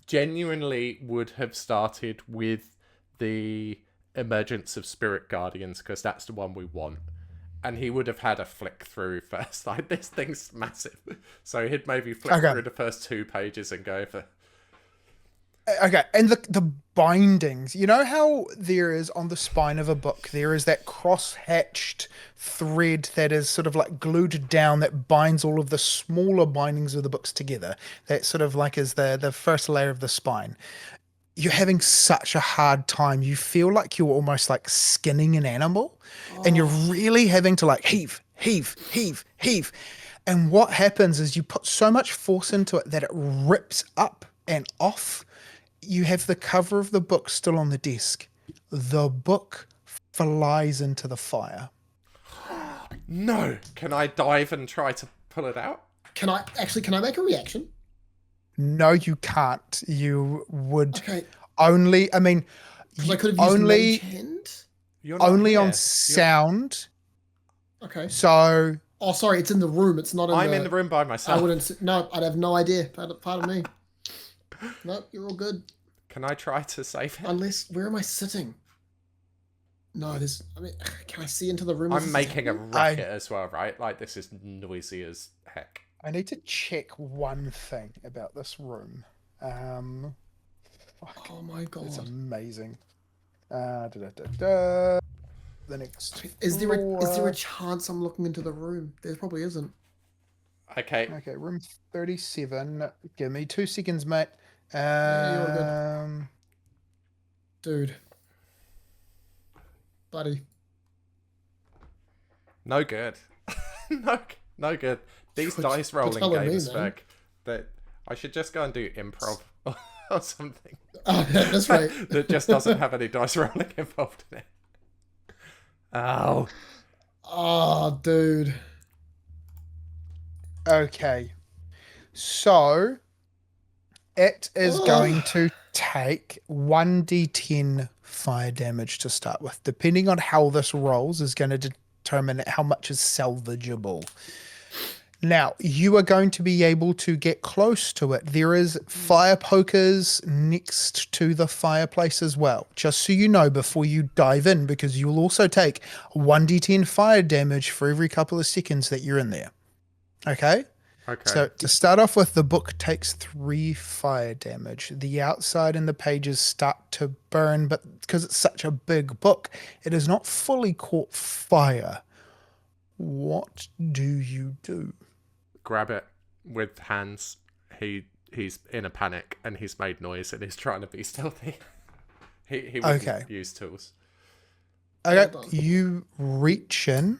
genuinely would have started with the Emergence of Spirit Guardians because that's the one we want. And he would have had a flick through first. Like, this thing's massive. So he'd maybe flick through the first 2 pages and go for... Okay, and the bindings. You know how there is on the spine of a book, there is that cross-hatched thread that is sort of like glued down that binds all of the smaller bindings of the books together. That sort of like is the first layer of the spine. You're having such a hard time. You feel like you're almost like skinning an animal, and you're really having to like heave. And what happens is you put so much force into it that it rips up and off. You have the cover of the book still on the desk. The book flies into the fire. No! Can I dive and try to pull it out? Can I make a reaction? No, you can't. You would Okay. only, I mean, Because I could have used only, Mage Hand. You're not only here. on sound. Okay. So, Oh, sorry, it's in the room. It's not in I'm in the room by I myself. wouldn't... No, I'd have no idea. Pardon me. Nope, you're all good. Can I try to save him? Unless... Where am I sitting? No, there's... I mean, can I see into the room? I'm making a racket as well, right? Like, this is noisy as heck. I need to check one thing about this room. Fuck, Oh my god. it's amazing. The next Is there floor. a chance I'm looking into the room? There probably isn't. Okay. Okay, room 37. Give me 2 seconds, mate. Yeah, you're good. Dude. Buddy. No good. no good. These You're dice rolling telling me, games, man. Beck, that I should just go and do improv or something. Oh, yeah, that's right. That just doesn't have any dice rolling involved in it. Oh. Oh, dude. Okay. So it is going to take 1d10 fire damage to start with. Depending on how this rolls is going to determine how much is salvageable. Now, you are going to be able to get close to it. There is fire pokers next to the fireplace as well. Just so you know before you dive in, because you will also take 1d10 fire damage for every couple of seconds that you're in there. Okay? Okay. So to start off with, the book takes 3 fire damage. The outside and the pages start to burn, but because it's such a big book, it has not fully caught fire. What do you do? Grab it with hands. He's in a panic and he's made noise and he's trying to be stealthy. he wouldn't use tools. Okay, you reach in.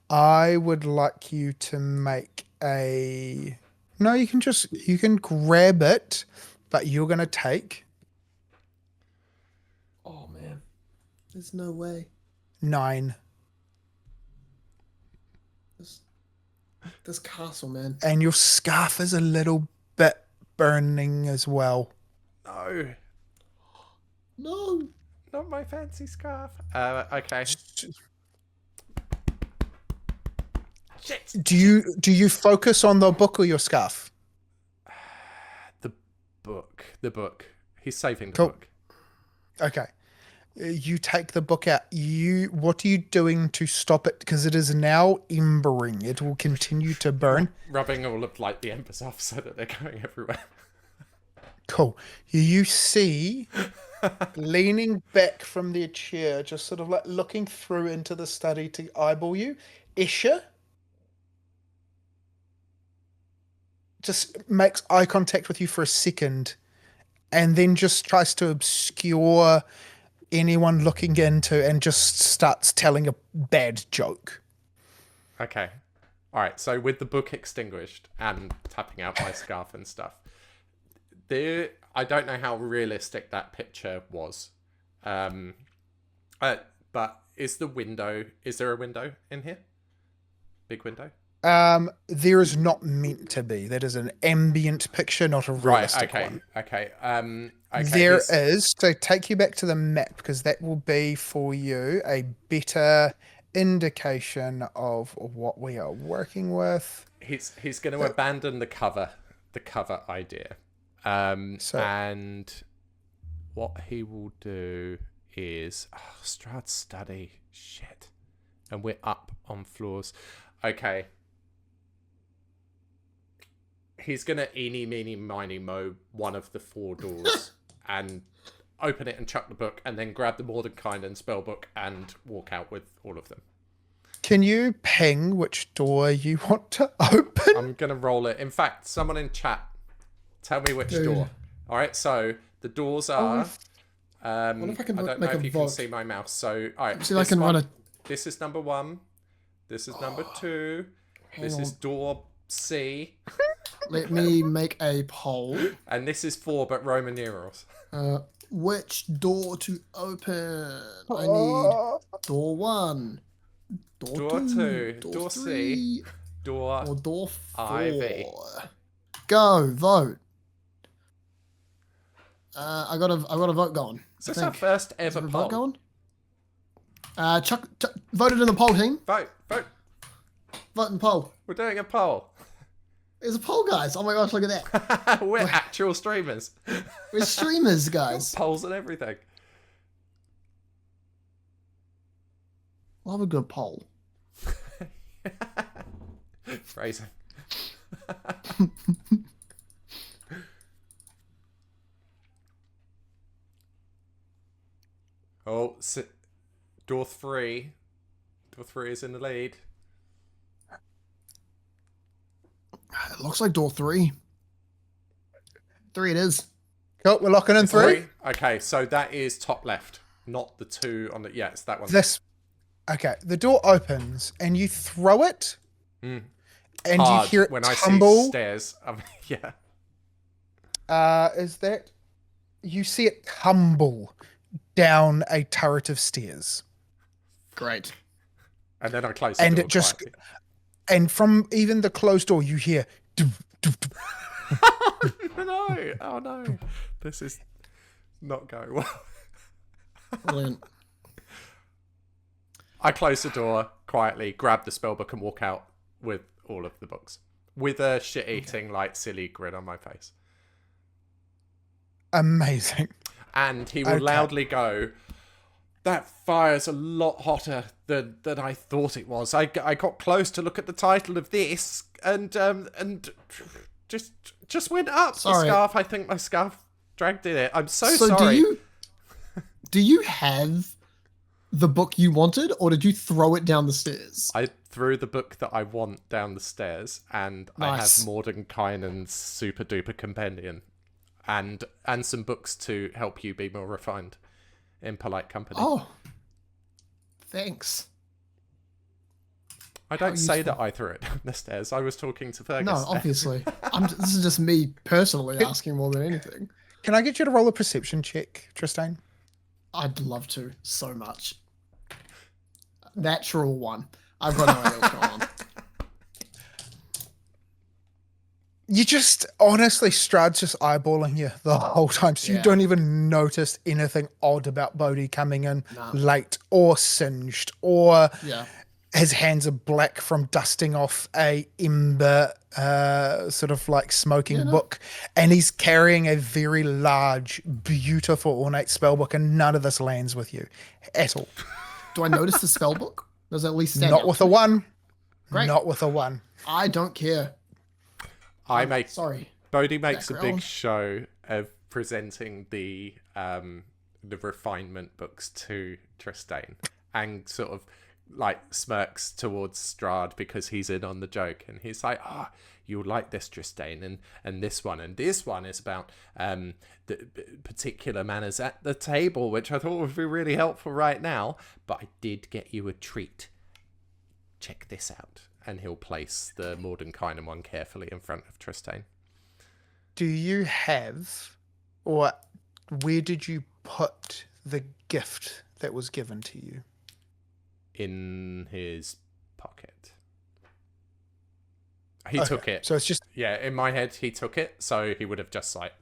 I would like you to make a... No, you can grab it, but you're going to take... Oh, man. There's no way. 9. This castle, man. And your scarf is a little bit burning as well. No. No. Not my fancy scarf. Okay. Shit. Do you focus on the book or your scarf? The book. The book. He's saving the Cool. book. Okay. You take the book out. What are you doing to stop it? Because it is now embering. It will continue to burn. Rubbing all of like the embers off so that they're going everywhere. Cool. You see, leaning back from their chair, just sort of like looking through into the study to eyeball you, Escher just makes eye contact with you for a second, and then just tries to obscure anyone looking into and just starts telling a bad joke. Okay. Alright, so with the book extinguished and tapping out my scarf and stuff, I don't know how realistic that picture was. But is there a window in here? Big window? There is not meant to be. That is an ambient picture, not a realistic one. Okay. There is. So take you back to the map, because that will be for you a better indication of what we are working with. He's going to abandon the cover idea. And what he will do is Strahd's study. Shit. And we're up on floors. Okay. He's going to eeny, meeny, miny, moe one of the 4 doors and open it and chuck the book and then grab the Mordenkainen and spellbook and walk out with all of them. Can you ping which door you want to open? I'm going to roll it. In fact, someone in chat, tell me which door. All right, so the doors are... I don't know if you can see my mouse. So, all right. See if I can run a... This is number 1. This is number 2. This is door C. Let me make a poll. And this is 4, but Roman numerals. Which door to open? I need door 1, door 2, door 3, C, door or door 4. IV. Go vote. I got a vote going. Is this our first ever vote poll? going? Chuck voted in the poll team. Vote. Vote and poll. We're doing a poll. There's a poll, guys. Oh my gosh, look at that. We're actual streamers. We're streamers, guys. Polls and everything. We'll have a good poll. Phrasing. Door 3. Door 3 is in the lead. It looks like door 3. 3 it is. Cool, we're locking in 3. Okay, so that is top left, not the 2 on the... Yeah, it's that one. Okay, the door opens and you throw it, and Hard you hear it when tumble. I see stairs. Yeah. Is that... You see it tumble down a turret of stairs. Great. And then I close the door quietly. And from even the closed door, you hear... Oh no. This is not going well. Brilliant. I close the door quietly, grab the spellbook and walk out with all of the books. With a shit-eating, like, silly grin on my face. Amazing. And he will loudly go, "That fire's a lot hotter than I thought it was. I got close to look at the title of this and just went up." Sorry. The scarf. I think my scarf dragged in it. I'm so sorry. Do you have the book you wanted, or did you throw it down the stairs? I threw the book that I want down the stairs, and Nice. I have Mordenkainen's super duper compendium, and some books to help you be more refined in polite company. Oh, thanks. I don't say that I threw it down the stairs. I was talking to Fergus. No, obviously. This is just me personally asking more than anything. Can I get you to roll a perception check, Tristayne? I'd love to so much. Natural 1. I've got no idea what's going on. You just, honestly, Strahd's just eyeballing you the whole time, so you Yeah. don't even notice anything odd about Bohdi coming in Nah. late or singed, or Yeah. his hands are black from dusting off a ember, sort of like smoking Yeah, no. book, and he's carrying a very large, beautiful, ornate spellbook, and none of this lands with you at all. Do I notice the spell book? Does it at least stand Not out with to a me? one. Great. Not with a one. I don't care. Sorry. Bohdi makes a big Background. show of presenting the refinement books to Tristayne, and sort of like smirks towards Strahd because he's in on the joke, and he's like, you'll like this, Tristayne, and this one is about the particular manners at the table, which I thought would be really helpful right now, but I did get you a treat. Check this out. And he'll place the Mordenkainen one carefully in front of Tristayne. Do you have, or where did you put the gift that was given to you? In his pocket. He took it. So it's just... Yeah, in my head, he took it, so he would have just like...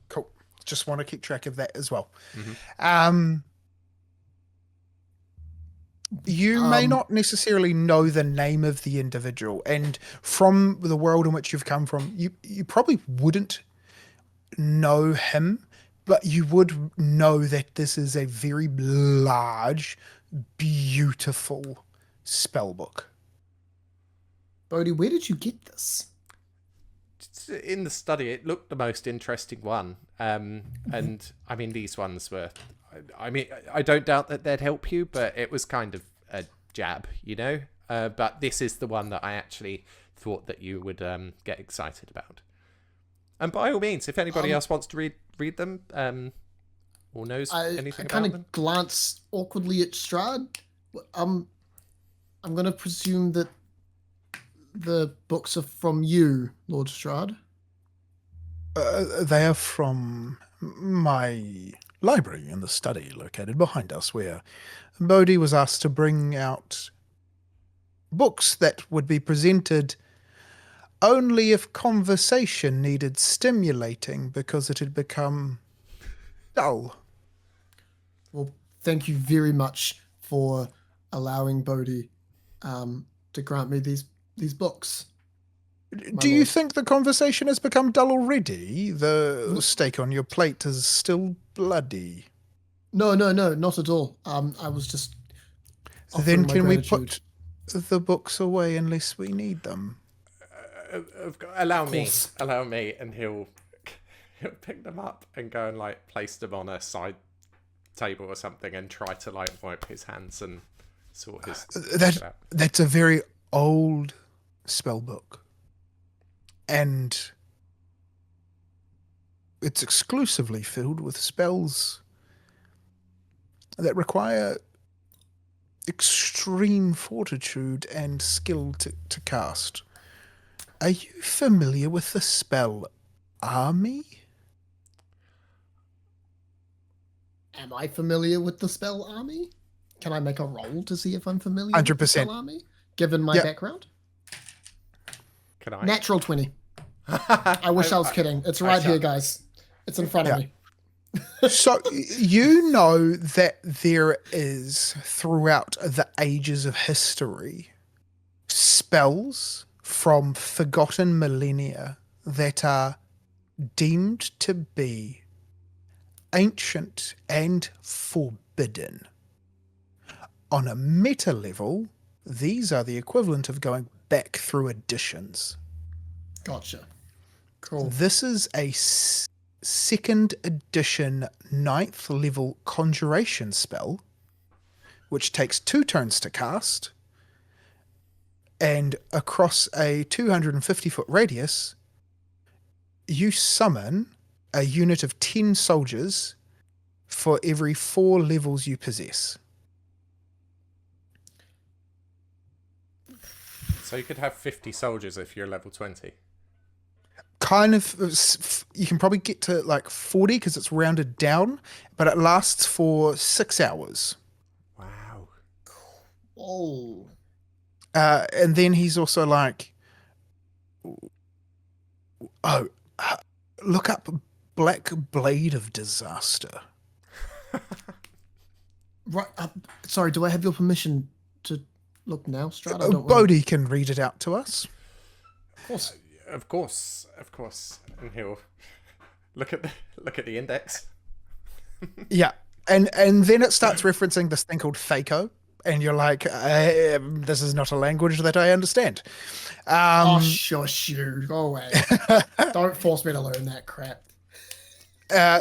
Cool. Just want to keep track of that as well. Mm-hmm. You may not necessarily know the name of the individual, and from the world in which you've come from, you probably wouldn't know him, but you would know that this is a very large, beautiful spellbook. Bohdi, where did you get this? In the study, it looked the most interesting one. And, I mean, these ones were... I mean, I don't doubt that they'd help you, but it was kind of a jab, you know? But this is the one that I actually thought that you would get excited about. And by all means, if anybody else wants to read them or knows anything I kind about them. of glance awkwardly at Strahd. I'm going to presume that the books are from you, Lord Strahd. They are from my library in the study located behind us, where Bohdi was asked to bring out books that would be presented only if conversation needed stimulating because it had become dull. Well, thank you very much for allowing Bohdi to grant me these books. Do you think the conversation has become dull already? The steak on your plate is still bloody. No, not at all. I was just Then offering my can we gratitude. put the books away unless we need them? Allow me, and he'll pick them up and go and like place them on a side table or something and try to like wipe his hands and sort his shit out. That's a very old spell book, and it's exclusively filled with spells that require extreme fortitude and skill to cast. Are you familiar with the spell Army? Am I familiar with the spell Army? Can I make a roll to see if I'm familiar 100%. with the spell Army, given my background? Can I? Natural 20. I wish I was kidding. It's right here, guys. It's in front of me. So you know that there is, throughout the ages of history, spells from forgotten millennia that are deemed to be ancient and forbidden. On a meta level, these are the equivalent of going back through editions. Gotcha. Cool. This is a second edition 9th level conjuration spell, which takes 2 turns to cast, and across a 250-foot radius, you summon a unit of 10 soldiers for every 4 levels you possess. So you could have 50 soldiers if you're level 20. Kind of, you can probably get to like 40 because it's rounded down, but it lasts for 6 hours. Wow. Oh. And then he's also like, Oh, look up Black Blade of Disaster. Right. Sorry, do I have your permission to look now, Strahd? I don't want Bohdi can read it out to us. Of course. Of course. And he'll look at the index. Yeah, and then it starts referencing this thing called Faco, and you're like, this is not a language that I understand. Oh, shush you. Go away. Don't force me to learn that crap.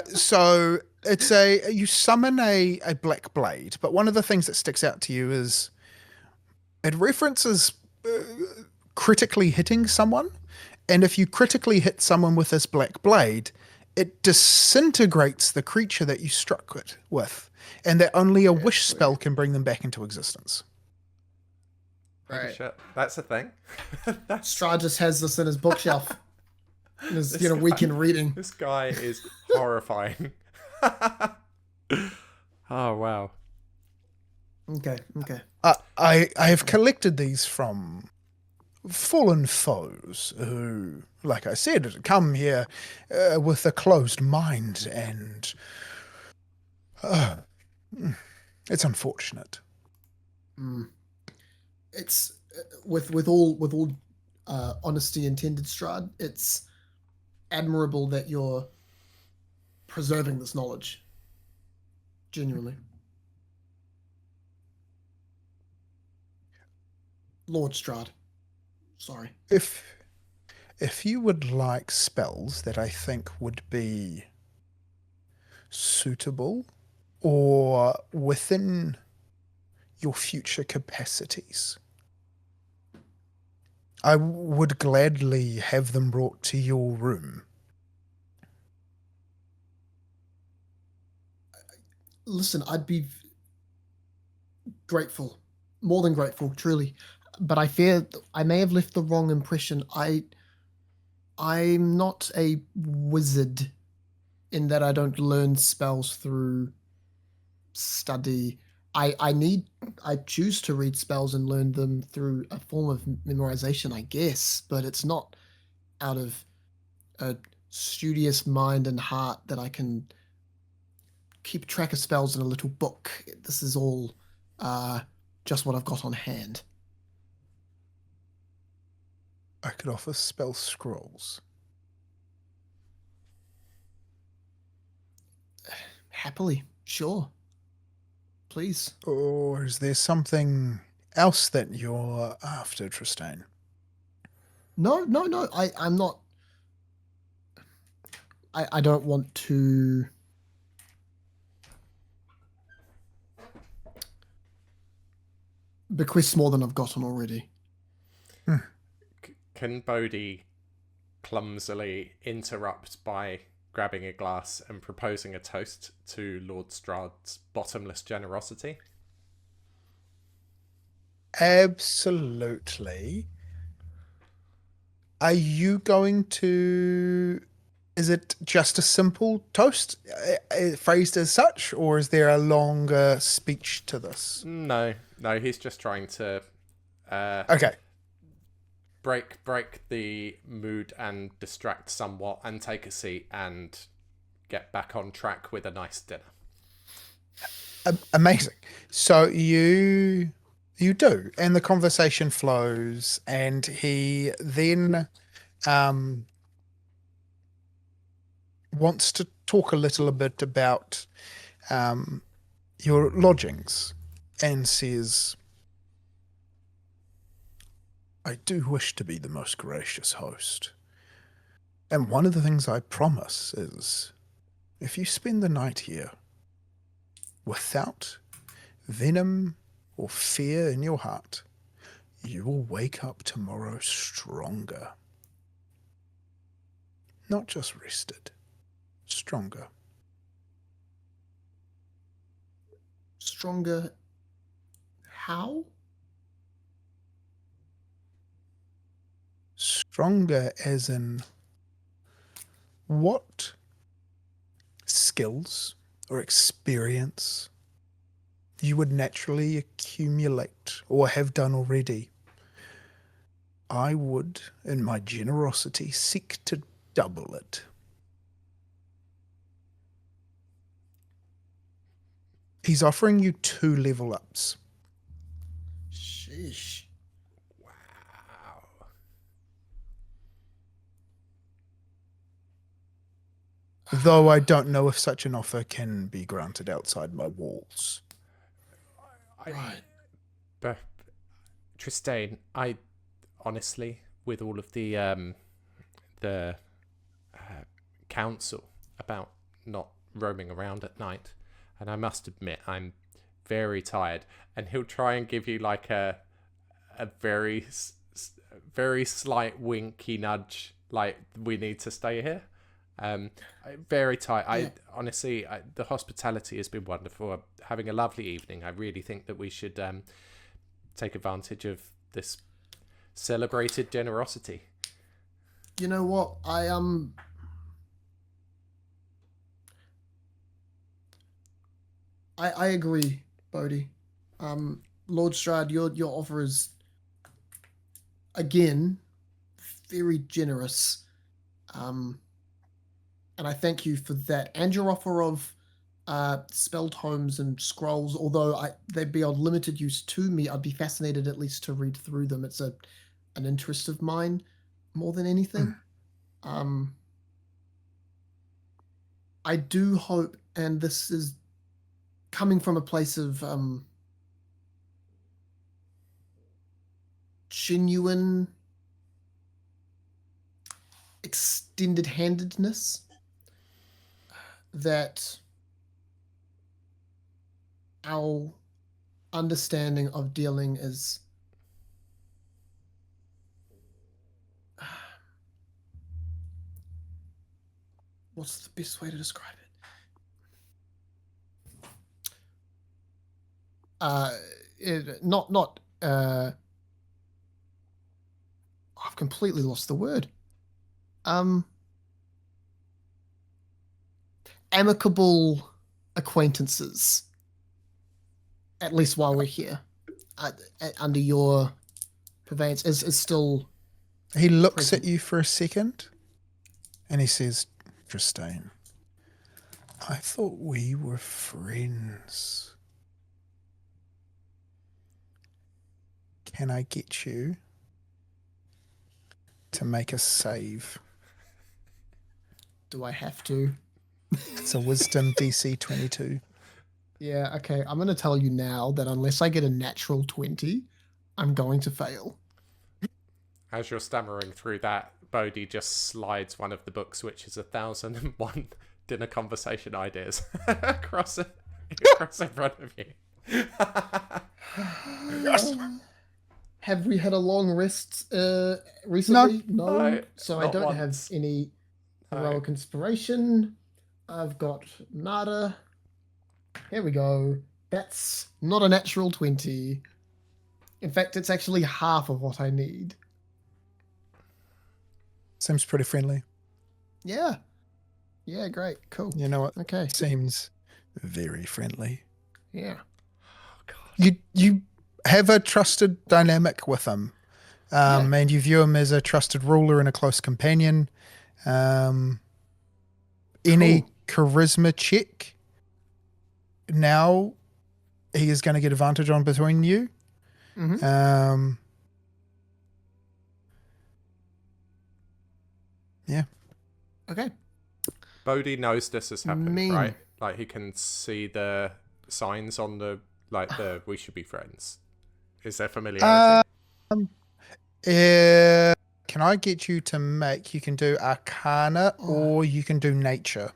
So it's you summon a black blade, but one of the things that sticks out to you is it references critically hitting someone, and if you critically hit someone with this black blade, it disintegrates the creature that you struck it with, and that only a wish spell can bring them back into existence. Right. Shit. That's a thing. Strahd just has this in his bookshelf. In his weekend reading. This guy is horrifying. Oh wow. Okay. I have collected these from fallen foes who, like I said, come here with a closed mind, and it's unfortunate. It's with all honesty intended, Strahd. It's admirable that you're preserving this knowledge. Genuinely. Lord Strahd. Sorry. If you would like spells that I think would be suitable or within your future capacities, I would gladly have them brought to your room. Listen, I'd be grateful, more than grateful, truly. But I fear I may have left the wrong impression. I'm not a wizard in that I don't learn spells through study. I choose to read spells and learn them through a form of memorization, I guess, but it's not out of a studious mind and heart that I can keep track of spells in a little book. This is all just what I've got on hand. I could offer spell scrolls. Happily, sure. Please. Or is there something else that you're after, Tristayne? No. I'm not. I don't want to. Bequest more than I've gotten already. Can Bohdi clumsily interrupt by grabbing a glass and proposing a toast to Lord Strahd's bottomless generosity? Absolutely. Are you going to... Is it just a simple toast phrased as such, or is there a longer speech to this? No, he's just trying to... okay. Break the mood and distract somewhat and take a seat and get back on track with a nice dinner. Amazing. So you do, and the conversation flows, and he then wants to talk a little bit about your lodgings, and says, I do wish to be the most gracious host. And one of the things I promise is, if you spend the night here without venom or fear in your heart, you will wake up tomorrow stronger. Not just rested, stronger. Stronger? How? Stronger as in what skills or experience you would naturally accumulate or have done already. I would, in my generosity, seek to double it. He's offering you 2 level ups. Sheesh. Wow. Though I don't know if such an offer can be granted outside my walls. Right. But Tristayne, I honestly, with all of the counsel about not roaming around at night, and I must admit I'm very tired, and he'll try and give you like a very slight winky nudge, like we need to stay here. Very tight. I honestly, the hospitality has been wonderful. I'm having a lovely evening. I really think that we should take advantage of this celebrated generosity. You know what? I agree, Bohdi. Lord Strahd, your offer is again very generous. And I thank you for that. And your offer of spell tomes and scrolls, although they'd be of limited use to me, I'd be fascinated at least to read through them. It's an interest of mine more than anything. I do hope, and this is coming from a place of genuine extended handedness, that our understanding of dealing is what's the best way to describe it? I've completely lost the word. Amicable acquaintances, at least while we're here, under your purveyance, is still. He looks at you for a second, and he says, Tristayne, I thought we were friends. Can I get you to make a save? Do I have to? It's a wisdom DC 22. Yeah, okay. I'm going to tell you now that unless I get a natural 20, I'm going to fail. As you're stammering through that, Bohdi just slides one of the books, which is 1001 dinner conversation ideas, across in front of you. Yes. Have we had a long rest recently? No. So I don't once. have any heroic inspiration. I've got nada. Here we go. That's not a natural 20. In fact, it's actually half of what I need. Seems pretty friendly. Yeah. Yeah, great. Cool. You know what? Okay. Seems very friendly. Yeah. Oh, God. You have a trusted dynamic with him. And you view him as a trusted ruler and a close companion. Any charisma check now he is going to get advantage on between you. Mm-hmm. Yeah. Okay. Bohdi knows this has happened, right? Like, he can see the signs on the we should be friends. Is there familiarity? Can I get you to make, you can do Arcana or you can do Nature.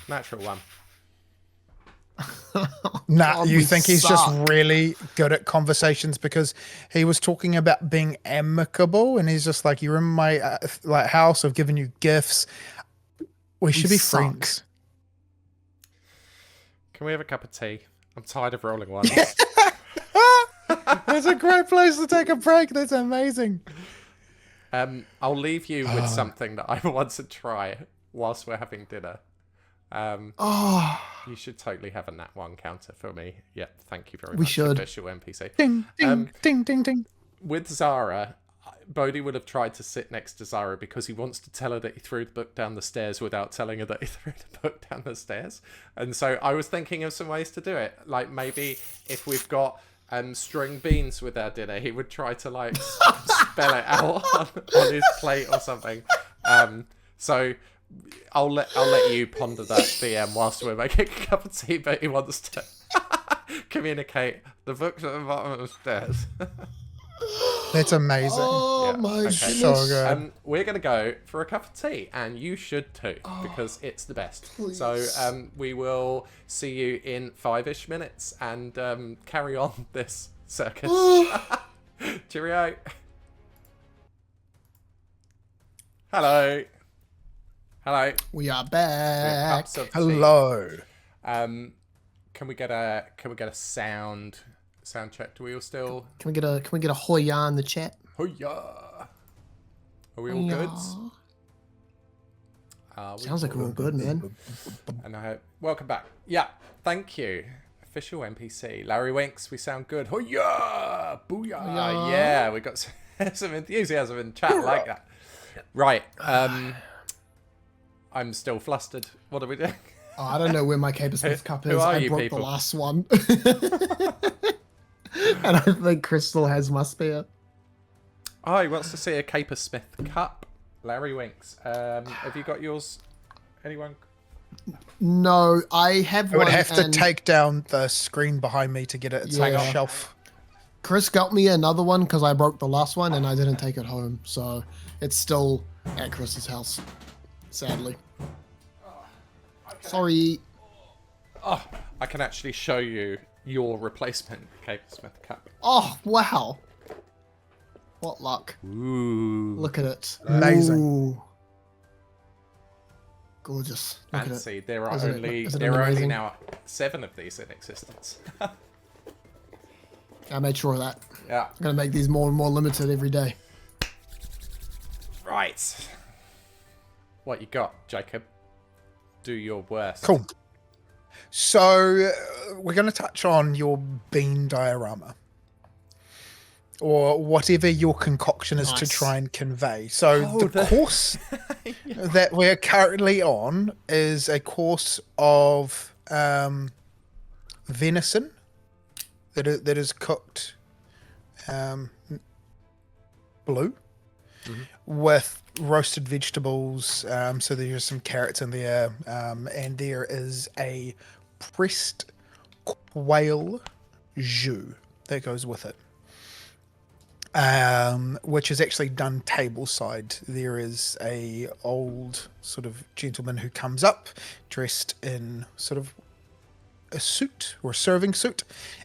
Natural one. Nah, you think he's just really good at conversations because he was talking about being amicable and he's just like, you're in my house, I've given you gifts. We should be friends. Can we have a cup of tea? I'm tired of rolling ones. That's a great place to take a break. That's amazing. I'll leave you with something that I want to try whilst we're having dinner. You should totally have a nat 1 counter for me. Yep, thank you very much. We should. Official NPC. Ding, ding, ding, ding, ding. with Zara, Bohdi would have tried to sit next to Zara because he wants to tell her that he threw the book down the stairs without telling her that he threw the book down the stairs. And so I was thinking of some ways to do it. Like maybe if we've got string beans with our dinner, he would try to like spell it out on his plate or something. So I'll let you ponder that, DM, whilst we're making a cup of tea. But he wants to communicate the book's at the bottom of the stairs. That's amazing. Oh my goodness. So good. We're going to go for a cup of tea, and you should too, because it's the best. Please. So we will see you in 5-ish minutes and carry on this circus. Cheerio. Hello. Hello. We are With back. cups of tea. Hello. Can we get a sound check? Do we all still? Can we get a hoya in the chat? Hoya. Are we all good? Sounds like we're all good, man. And I hope. Welcome back. Yeah, thank you. Official NPC. Larry Winks, we sound good. Hoya! Booyah! Hoya. Yeah, we got some enthusiasm in chat. I like that. Right. I'm still flustered. What are we doing? Oh, I don't know where my CaperSmiths cup is. Who are I you broke people? the last one. And I think Crystal has my spare. Oh, he wants to see a CaperSmith cup. Larry Winks. Have you got yours? Anyone? No, I have I one. would have to and take down the screen behind me to get it. It's like Yeah. a shelf. Chris got me another one because I broke the last one and I didn't take it home. So it's still at Chris's house, sadly. Sorry. Oh, I can actually show you your replacement CaperSmith cup. Oh, wow. What luck. Ooh. Look at it. Amazing. Ooh. Gorgeous. Look at it. Fancy. There are Isn't it- only isn't it there are only amazing? now 7 of these in existence. I made sure of that. Yeah. I'm going to make these more and more limited every day. Right. What you got, Jacob? Do your worst. Cool. So we're going to touch on your bean diorama, or whatever your concoction is to Nice. try and convey. So Oh, the course that we're currently on is a course of venison that is cooked blue with roasted vegetables. So there's some carrots in there, and there is a pressed quail jus that goes with it, which is actually done tableside. There is a old sort of gentleman who comes up dressed in sort of a suit or a serving suit,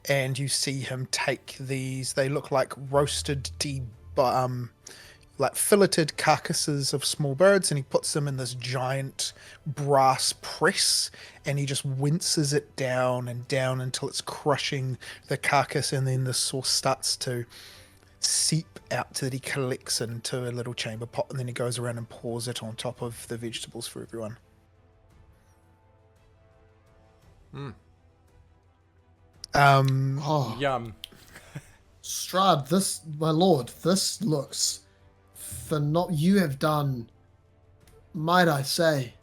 and you see him take these. They look like roasted like filleted carcasses of small birds, and he puts them in this giant brass press, and he just winces it down and down until it's crushing the carcass, and then the sauce starts to seep out so that he collects into a little chamber pot, and then he goes around and pours it on top of the vegetables for everyone. Oh, Yum. Strahd, this, my lord, this looks you have done, might I say,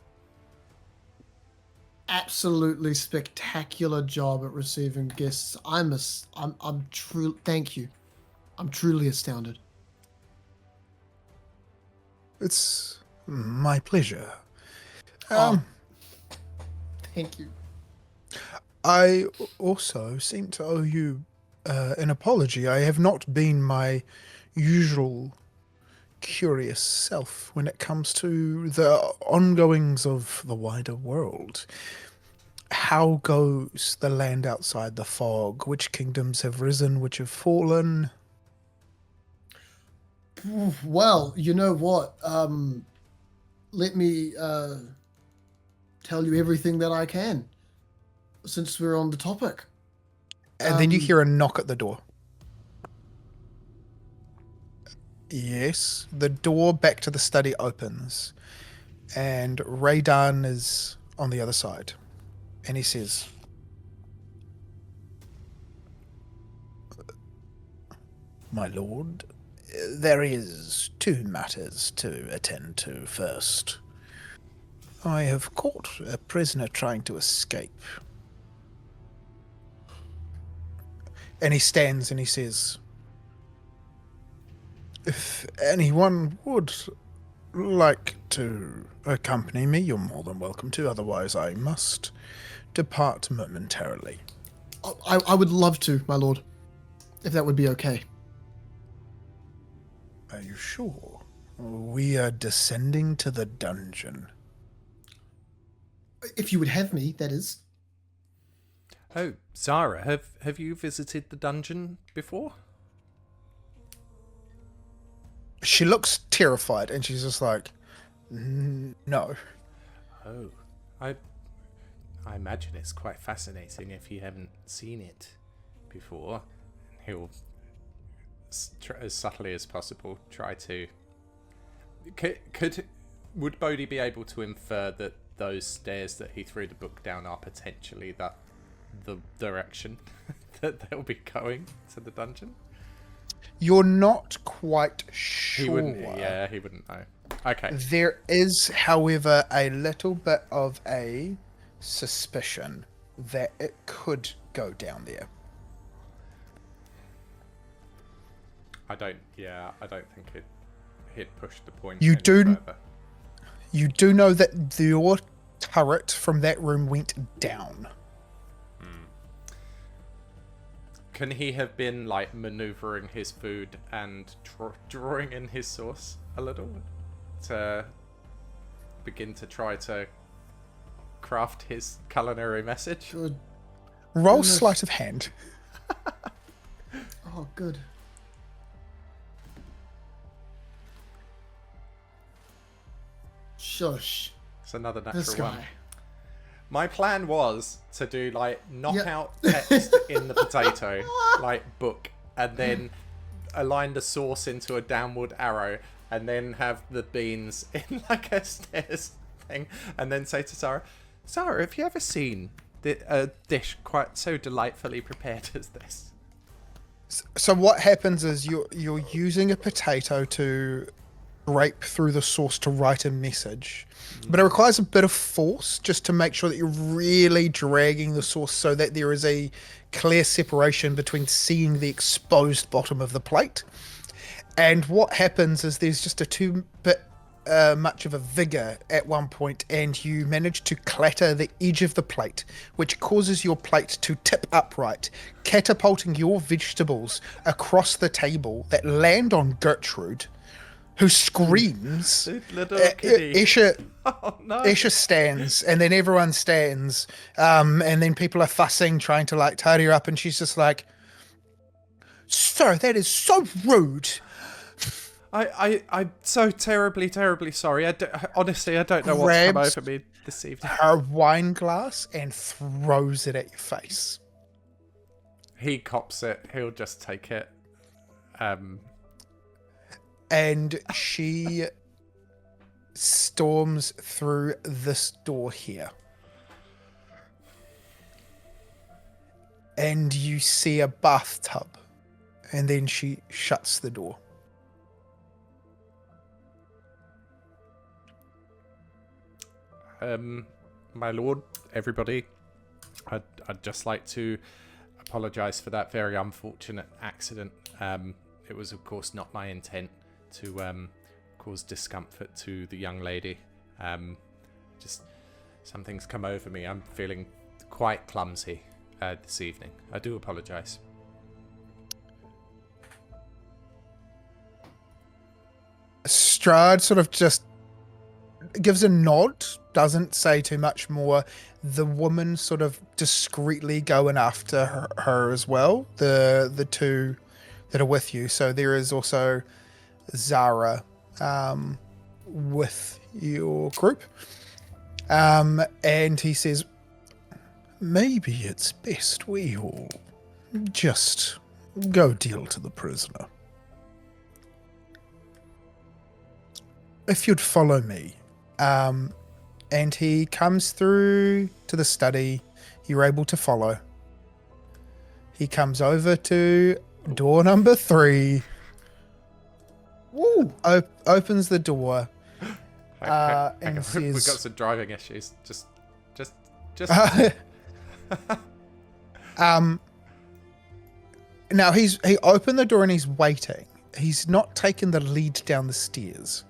absolutely spectacular job at receiving guests. I'm true. Thank you. I'm truly astounded. It's my pleasure. Thank you. I also seem to owe you an apology. I have not been my usual curious self when it comes to the ongoings of the wider world. How goes the land outside the fog? Which kingdoms have risen, which have fallen? Well, you know what? Let me tell you everything that I can, since we're on the topic. And then you hear a knock at the door. Yes, the door back to the study opens, and Raydan is on the other side, and he says, My lord, there is 2 matters to attend to first. I have caught a prisoner trying to escape. And he stands and he says, if anyone would like to accompany me, you're more than welcome to. Otherwise, I must depart momentarily. I would love to, my lord, if that would be okay. Are you sure? We are descending to the dungeon. If you would have me, that is. Oh, Zara, have you visited the dungeon before? She looks terrified, and she's just like, no. Oh, I imagine it's quite fascinating if you haven't seen it before. He'll, as subtly as possible, try to... Would Bohdi be able to infer that those stairs that he threw the book down are potentially the direction that they'll be going to the dungeon? You're not quite sure. He wouldn't know. Okay. There is, however, a little bit of a suspicion that it could go down there. I don't think he'd push the point You any do further. You do know that your turret from that room went down. Can he have been like maneuvering his food and drawing in his sauce a little to begin to try to craft his culinary message? Good. Roll Goodness. sleight of hand. Oh, good. Shush. It's another This natural one. guy. My plan was to do like knockout text in the potato, like book, and then align the sauce into a downward arrow, and then have the beans in like a stairs thing, and then say to Zara, Zara, have you ever seen a dish quite so delightfully prepared as this? So what happens is you're using a potato to scrape through the sauce to write a message, but it requires a bit of force just to make sure that you're really dragging the sauce so that there is a clear separation between seeing the exposed bottom of the plate. And what happens is there's just a too bit much of a vigor at one point, and you manage to clatter the edge of the plate, which causes your plate to tip upright, catapulting your vegetables across the table that land on Gertrude, who screams. Little kitty. Esha, Oh no. Esha stands, and then everyone stands, and then people are fussing, trying to like tidy her up, and she's just like, "Sir, that is so rude." I'm so terribly sorry. Honestly, I don't know what's come Grabs over me this evening. her wine glass and throws it at your face. He cops it. He'll just take it. And she storms through this door here. And you see a bathtub. And then she shuts the door. My lord, everybody, I'd just like to apologise for that very unfortunate accident. It was, of course, not my intent to cause discomfort to the young lady. Just something's come over me. I'm feeling quite clumsy this evening. I do apologise. Strahd sort of just gives a nod, doesn't say too much more. The woman sort of discreetly going after her as well, the two that are with you. So there is also Zara with your group. And he says, maybe it's best we all just go deal to the prisoner. If you'd follow me. And he comes through to the study. You're able to follow. He comes over to Door number 3. Woo! Opens the door. Hang on, And we've got says, some driving issues. Just. Now he opened the door and he's waiting. He's not taken the lead down the stairs.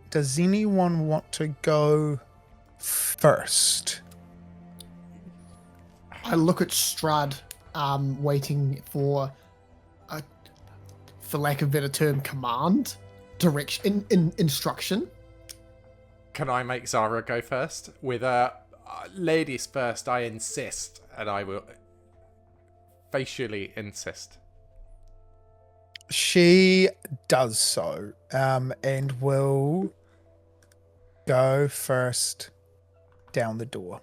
Does anyone want to go first? I look at Strahd, waiting for lack of a better term, command, direction, instruction. Can I make Zara go first? With ladies first, I insist, and I will facially insist. She does so, and will go first down the door.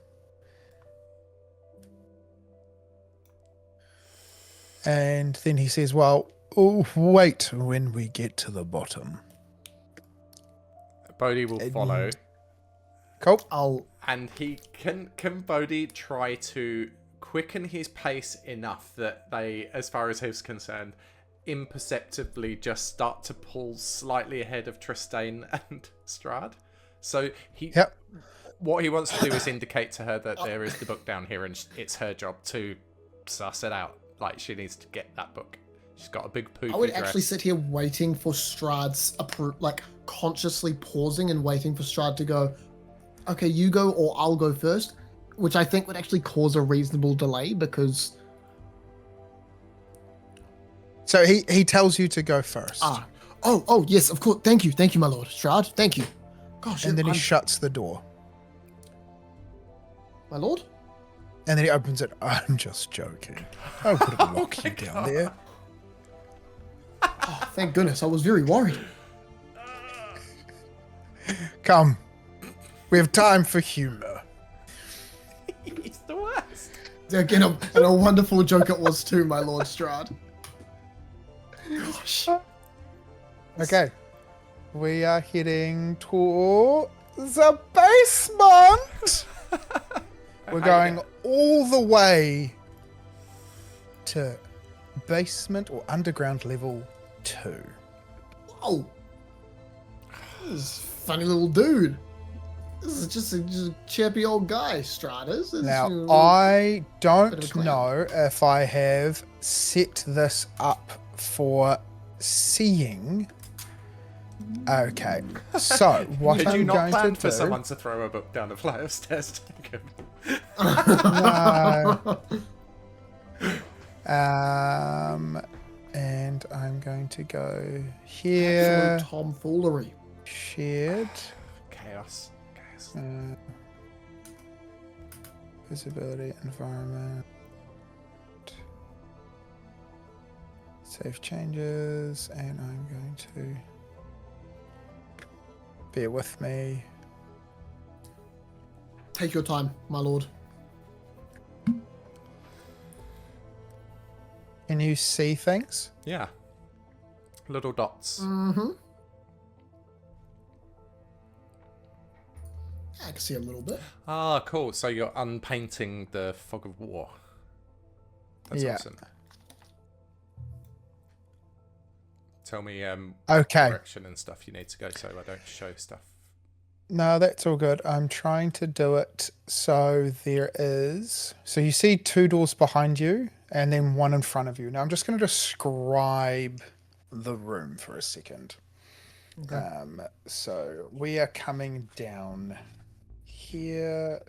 And then he says, well, wait when we get to the bottom. Bohdi will follow. Cool. And he can Bohdi try to quicken his pace enough that they, as far as he's concerned, imperceptibly just start to pull slightly ahead of Tristayne and Strahd. So what he wants to do is indicate to her that there is the book down here and it's her job to suss it out. Like, she needs to get that book. She's got a big poop. I would actually sit here waiting for Strahd's, consciously pausing and waiting for Strahd to go, okay, you go or I'll go first, which I think would actually cause a reasonable delay because... So he tells you to go first. Oh, yes, of course. Thank you, my lord. Strahd, thank you. Gosh, and then he shuts the door. My lord? And then he opens it. I'm just joking. I wouldn't lock you down there. Oh, thank goodness. I was very worried. Come. We have time for humor. He's the worst. Again, and a wonderful joke it was too, my lord Strahd. Gosh. Okay. We are heading towards the basement. We're going all the way to basement or underground level 2. Whoa. This is a funny little dude. This is just a chirpy old guy, Strahd. Now, I don't know if I have set this up for seeing. Okay, so what Did I'm you not going plan to for do... someone to throw a book down a flight of stairs? No. And I'm going to go here. Absolute tomfoolery. Shared. Chaos. Visibility, environment. Save changes, and I'm going to... Bear with me. Take your time, my lord. Can you see things? Yeah. Little dots. Mm-hmm. I can see a little bit. Ah, cool. So you're unpainting the fog of war. That's awesome. Tell me direction and stuff you need to go so I don't show stuff. No, that's all good. I'm trying to do it so there is... So you see 2 doors behind you and then 1 in front of you. Now I'm just going to describe the room for a second. Okay. So we are coming down here.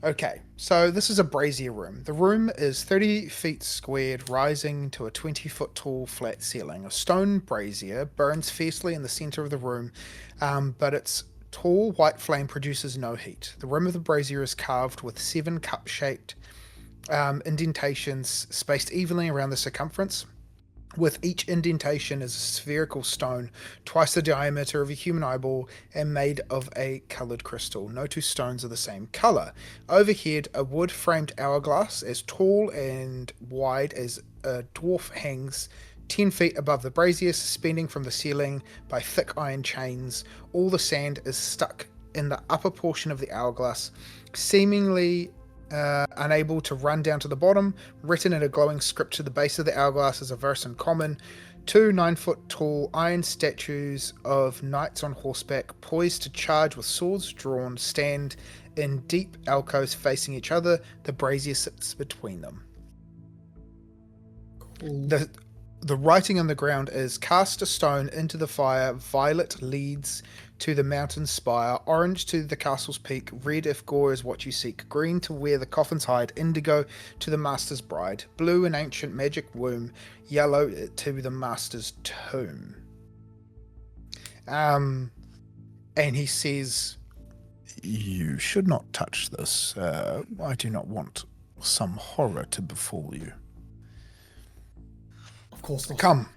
Okay, so this is a brazier room. The room is 30 feet squared, rising to a 20-foot tall flat ceiling. A stone brazier burns fiercely in the center of the room, but its tall white flame produces no heat. The rim of the brazier is carved with 7 cup-shaped indentations spaced evenly around the circumference. With each indentation is a spherical stone, twice the diameter of a human eyeball and made of a coloured crystal. No 2 stones are the same colour. Overhead, a wood-framed hourglass as tall and wide as a dwarf hangs 10 feet above the brazier, suspending from the ceiling by thick iron chains. All the sand is stuck in the upper portion of the hourglass, seemingly unable to run down to the bottom. Written in a glowing script to the base of the hourglass is a verse in common. 2 9-foot-tall iron statues of knights on horseback, poised to charge with swords drawn, stand in deep alcoves facing each other. The brazier sits between them. Cool. The writing on the ground is: cast a stone into the fire, violet leads to the mountain spire, orange to the castle's peak, red if gore is what you seek, green to where the coffins hide, indigo to the master's bride, blue an ancient magic womb, yellow to the master's tomb. And he says, you should not touch this. I do not want some horror to befall you. Of course not. Come.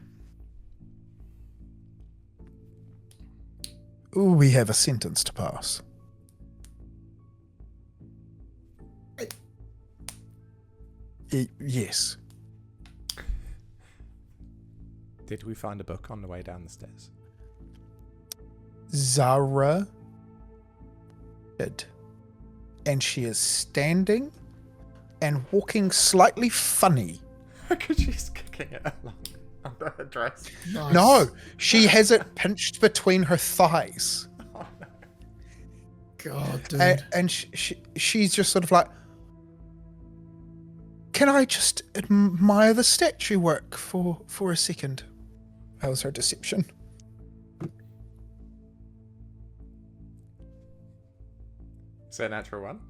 We have a sentence to pass. Yes. Did we find a book on the way down the stairs? Zara did. And she is standing and walking slightly funny. Because she's kicking it along under her dress. Nice. No, she has it pinched between her thighs. Oh, no. God, dude. And she's just sort of like, can I just admire the statue work for a second? That was her deception. Is that a natural one?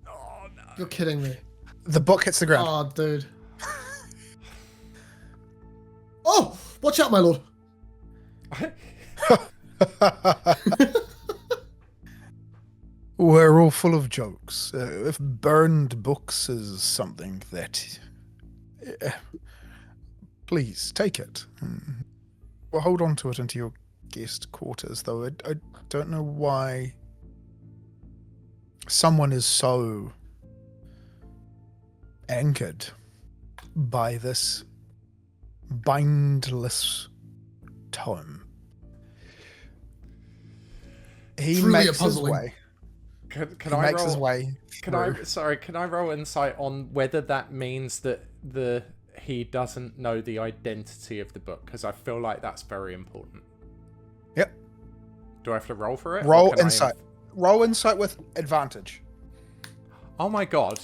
Oh, no. You're kidding me. The book hits the ground. Oh, dude. Oh, watch out, my lord. We're all full of jokes. If burned books is something that... please, take it. Well, hold on to it into your guest quarters, though. I don't know why someone is so anchored by this bindless tome. He Truly makes his puzzling. way. Can He I makes roll? his way. Can I roll insight on whether that means that he doesn't know the identity of the book? Because I feel like that's very important. Yep. Do I have to roll for it? Roll insight. Roll insight with advantage. Oh my god!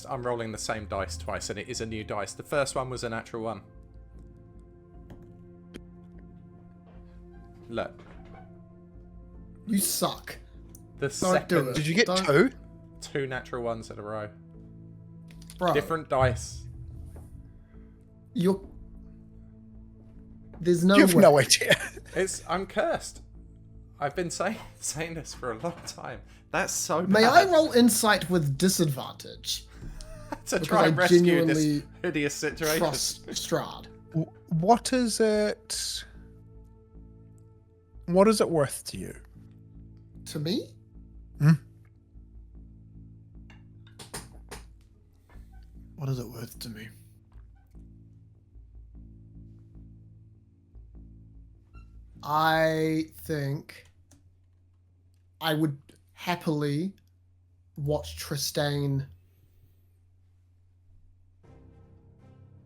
I'm rolling the same dice twice, and it is a new dice. The first one was a natural one. Look. You suck. The Don't do second. it. Did you get Don't- 2? 2 natural ones in a row. Bro, Different dice. there's no You've way. no idea. I'm cursed. I've been saying this for a long time. That's so bad. May I roll insight with disadvantage? to because try and I rescue this genuinely hideous situation? Trust Strahd. What is it? What is it worth to you? To me? What is it worth to me? I think I would happily watch Tristayne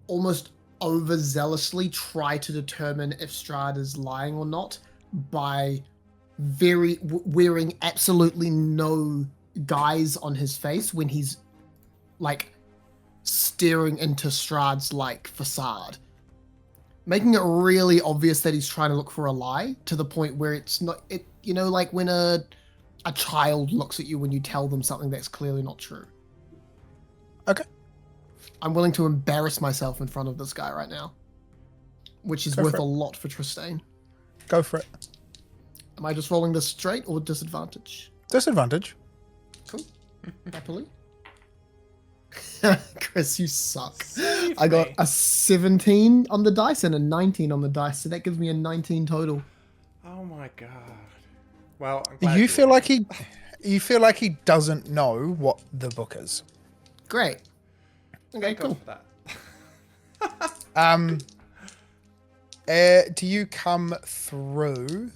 almost overzealously try to determine if Strahd is lying or not by wearing absolutely no guise on his face when he's like staring into Strahd's like facade, making it really obvious that he's trying to look for a lie to the point where it's not it, you know, like when a child looks at you when you tell them something that's clearly not true. Okay. I'm willing to embarrass myself in front of this guy right now, which is Go worth for a it. lot for Tristayne. Go for it. Am I just rolling this straight or disadvantage? Disadvantage. Cool. Happily. Chris, you suck. Save I got me. a 17 on the dice and a 19 on the dice, so that gives me a 19 total. Oh my god. Well, I'm glad You feel like he doesn't know what the book is. Great. Okay, Thank God cool. for that. Do you come through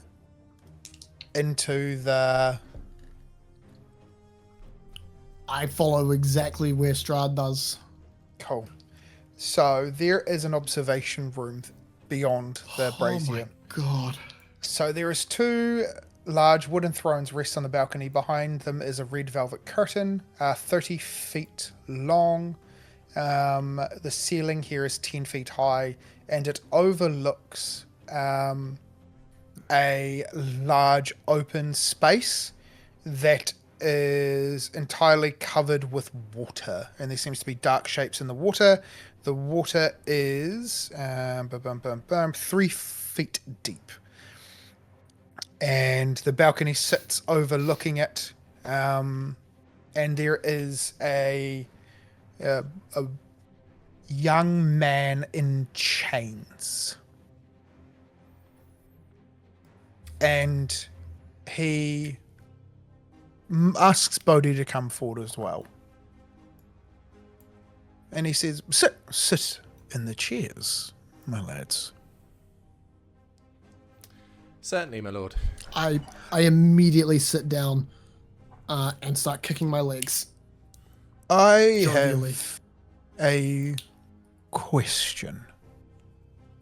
into the I follow exactly where Strahd does. Cool. So there is an observation room beyond the brazier. Oh my god. So there is 2 large wooden thrones rest on the balcony. Behind them is a red velvet curtain, 30 feet long. The ceiling here is 10 feet high, and it overlooks a large open space that is entirely covered with water, and there seems to be dark shapes in the water. The water is 3 feet deep, and the balcony sits overlooking it. And there is a young man in chains, and he asks Bohdi to come forward as well. And he says, sit in the chairs, my lads. Certainly, my lord. I immediately sit down and start kicking my legs. I Jovially. have a question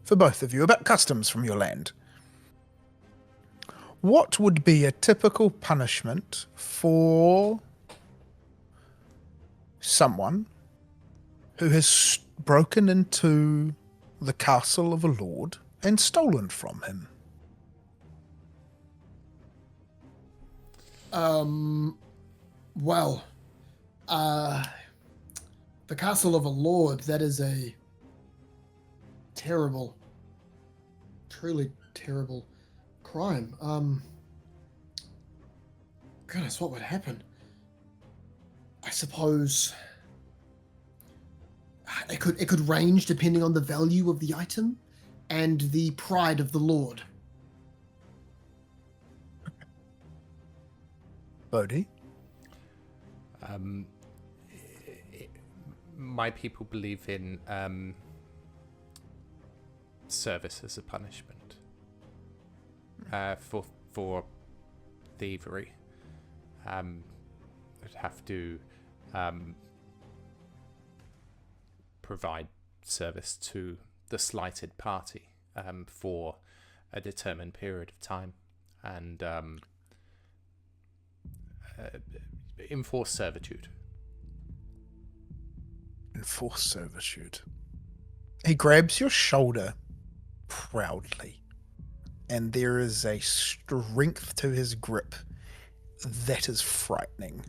for both of you about customs from your land. What would be a typical punishment for someone who has broken into the castle of a lord and stolen from him? Well, the castle of a lord, that is a terrible, truly terrible crime. Goodness, what would happen? I suppose it could range depending on the value of the item and the pride of the lord. Bohdi? My people believe in service as a punishment for thievery. Would have to provide service to the slighted party for a determined period of time, and enforce servitude. Enforced servitude. He grabs your shoulder proudly, and there is a strength to his grip that is frightening.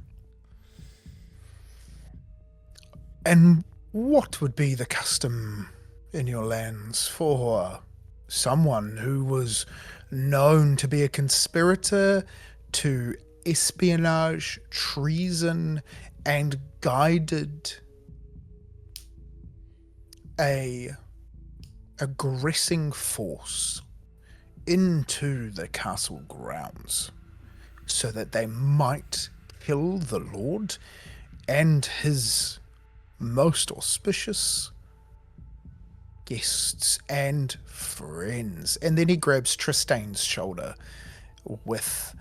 And what would be the custom in your lands for someone who was known to be a conspirator to espionage, treason, and guided a aggressing force into the castle grounds so that they might kill the lord and his most auspicious guests and friends? And then he grabs Tristayne's shoulder with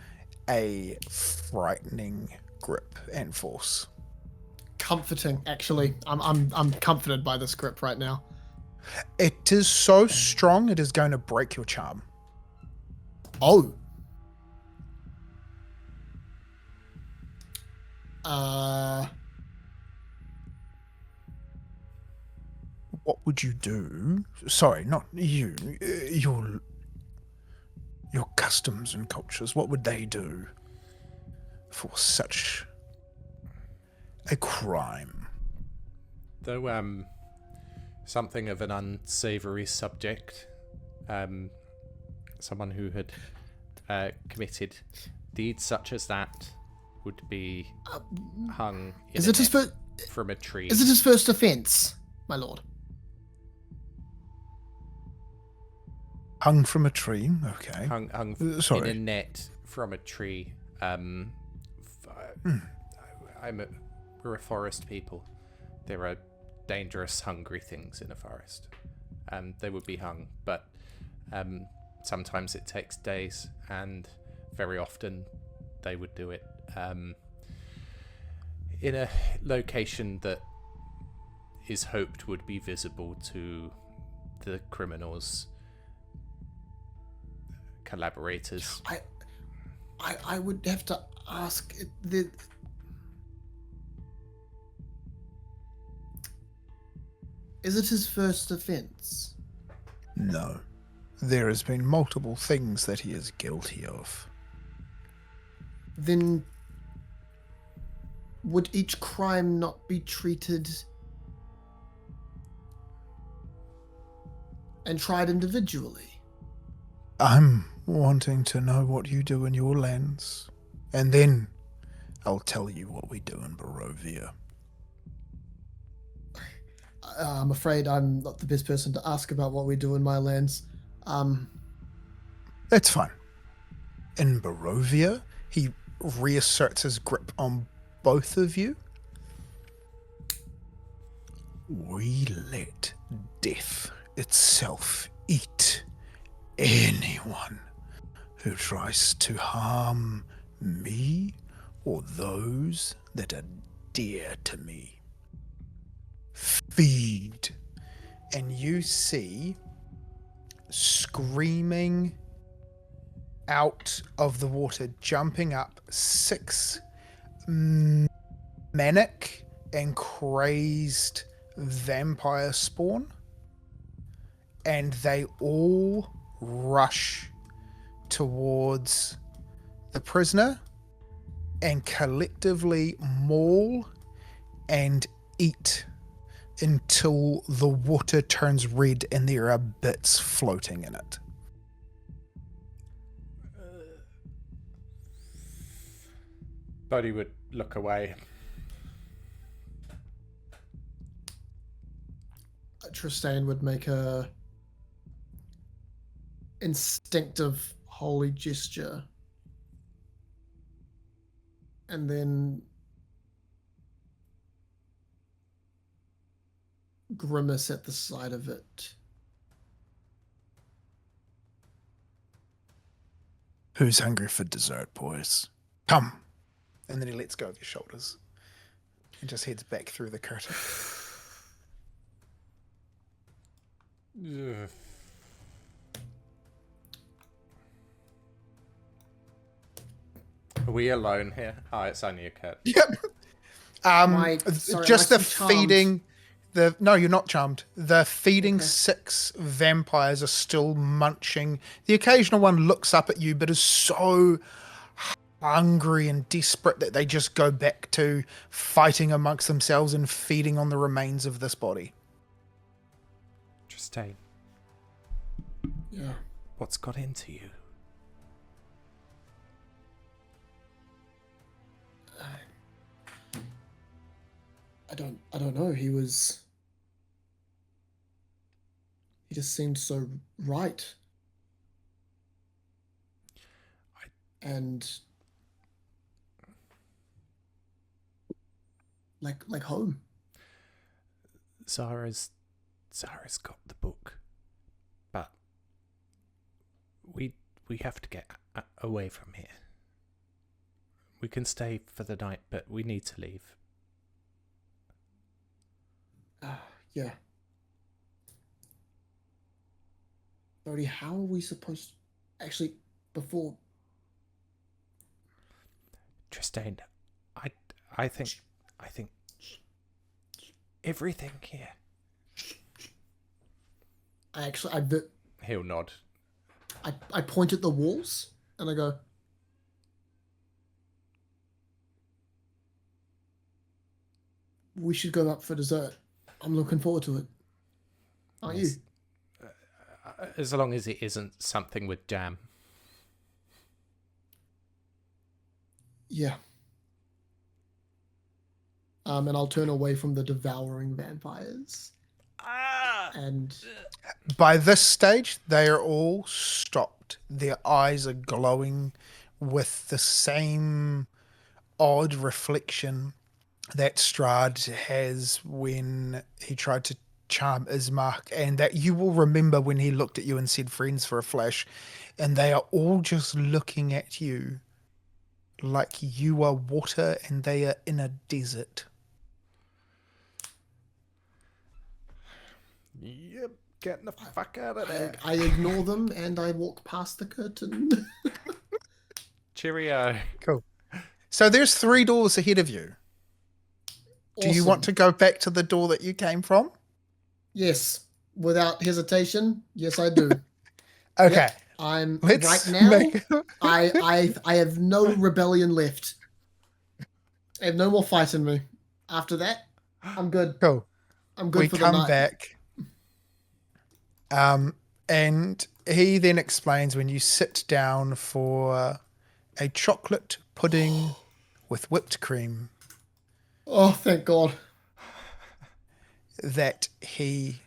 a frightening grip and force. Comforting, actually. I'm comforted by this grip right now. It is so strong, it is going to break your charm. Oh. What would you do? Sorry, not you. Your customs and cultures, what would they do for such a crime? Though something of an unsavory subject, someone who had committed deeds such as that would be hung from a tree. Is it his first offence, my lord? Hung from a tree, okay. Hung in a net from a tree. We're a forest people. There are dangerous, hungry things in a forest. They would be hung, but sometimes it takes days, and very often they would do it in a location that is hoped would be visible to the criminals' collaborators. I would have to ask. Is it his first offence? No. There has been multiple things that he is guilty of. Then would each crime not be treated and tried individually? I'm wanting to know what you do in your lands, and then I'll tell you what we do in Barovia. I'm afraid I'm not the best person to ask about what we do in my lands. That's fine. In Barovia, he reasserts his grip on both of you. We let death itself eat anyone who tries to harm me or those that are dear to me. Feed. And you see, screaming out of the water, jumping up, 6 manic and crazed vampire spawn, and they all rush towards the prisoner and collectively maul and eat until the water turns red and there are bits floating in it. Bohdi would look away. Tristayne would make a instinctive holy gesture and then grimace at the sight of it. Who's hungry for dessert, boys? Come. And then he lets go of your shoulders and just heads back through the curtain. Are we alone here? Oh, it's only a cat. Yep. Just the feeding. No, you're not charmed. The feeding 6 vampires are still munching. The occasional one looks up at you, but is so hungry and desperate that they just go back to fighting amongst themselves and feeding on the remains of this body. Tristayne. Yeah. What's got into you? I don't know. He just seemed so right. And like home. Zara's got the book, but we have to get away from here. We can stay for the night, but we need to leave. Yeah. Bohdi, how are we supposed to... Actually, before... Tristayne, I think everything here. He'll nod. I point at the walls and I go, we should go up for dessert. I'm looking forward to it. Aren't you? As long as it isn't something with jam. Yeah. And I'll turn away from the devouring vampires. And by this stage, they are all stopped. Their eyes are glowing with the same odd reflection that Strahd has when he tried to charm Ismark, and that you will remember when he looked at you and said friends for a flash. And they are all just looking at you like you are water and they are in a desert. Yep, getting the fuck out of there. I ignore them and I walk past the curtain. Cheerio. Cool. So there's 3 doors ahead of you. Do you want to go back to the door that you came from? Yes, without hesitation. Yes, I do. Okay. Yep, right now. I have no rebellion left. I have no more fight in me. After that, I'm good. Cool. I'm good for the night. We come back. And he then explains when you sit down for a chocolate pudding with whipped cream. Oh, thank God. That he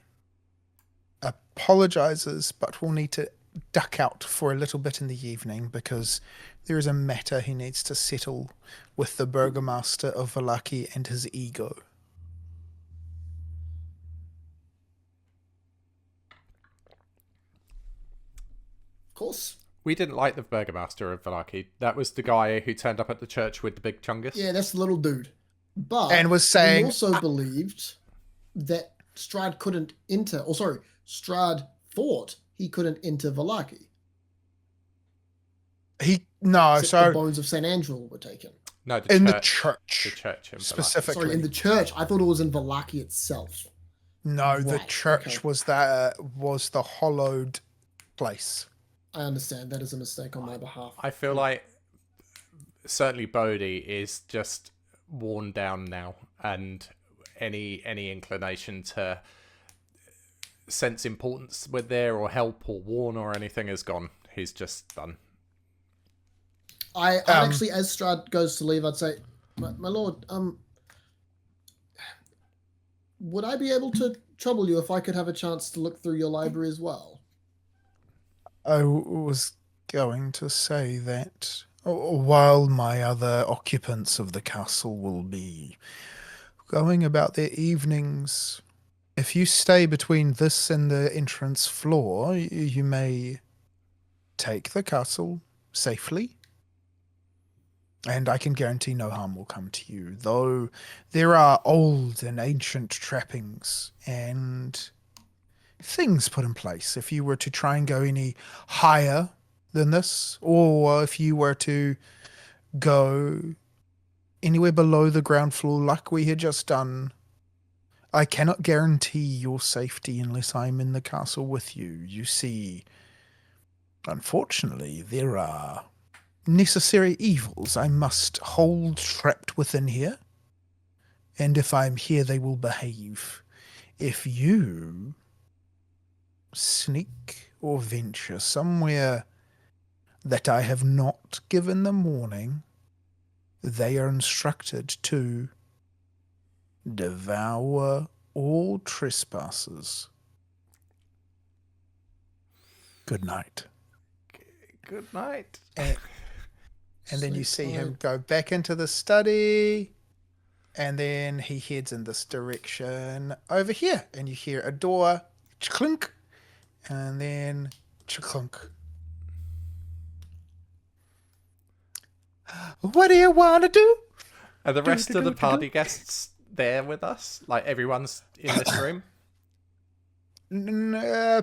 apologizes, but will need to duck out for a little bit in the evening because there is a matter he needs to settle with the burgomaster of Vallaki and his ego. Of course. We didn't like the burgomaster of Vallaki. That was the guy who turned up at the church with the big chungus. Yeah, that's the little dude. But and was saying, he also believed that Strahd couldn't enter. Or sorry, Strahd thought he couldn't enter Vallaki. So the bones of Saint Angel were taken. No, the church. The church in specifically. Sorry, in the church. I thought it was in Vallaki itself. No, right, the church was the hollowed place. I understand. That is a mistake on my behalf. I feel like certainly Bohdi is just worn down now, and any inclination to sense importance with there or help or warn or anything is gone. He's just done. I actually, as Strahd goes to leave, I'd say, my lord, would I be able to trouble you if I could have a chance to look through your library as well? I was going to say that while my other occupants of the castle will be going about their evenings, if you stay between this and the entrance floor, you may take the castle safely. And I can guarantee no harm will come to you, though there are old and ancient trappings and things put in place if you were to try and go any higher than this, or if you were to go anywhere below the ground floor like we had just done. I cannot guarantee your safety unless I'm in the castle with you. You see, unfortunately, there are necessary evils I must hold trapped within here. And if I'm here, they will behave. If you sneak or venture somewhere that I have not given them warning, they are instructed to devour all trespassers. Good night. Good night. And then you see him go back into the study, and then he heads in this direction over here, and you hear a door clink, and then clunk. What do you want to do? Are the rest of the party guests there with us? Like everyone's in this room?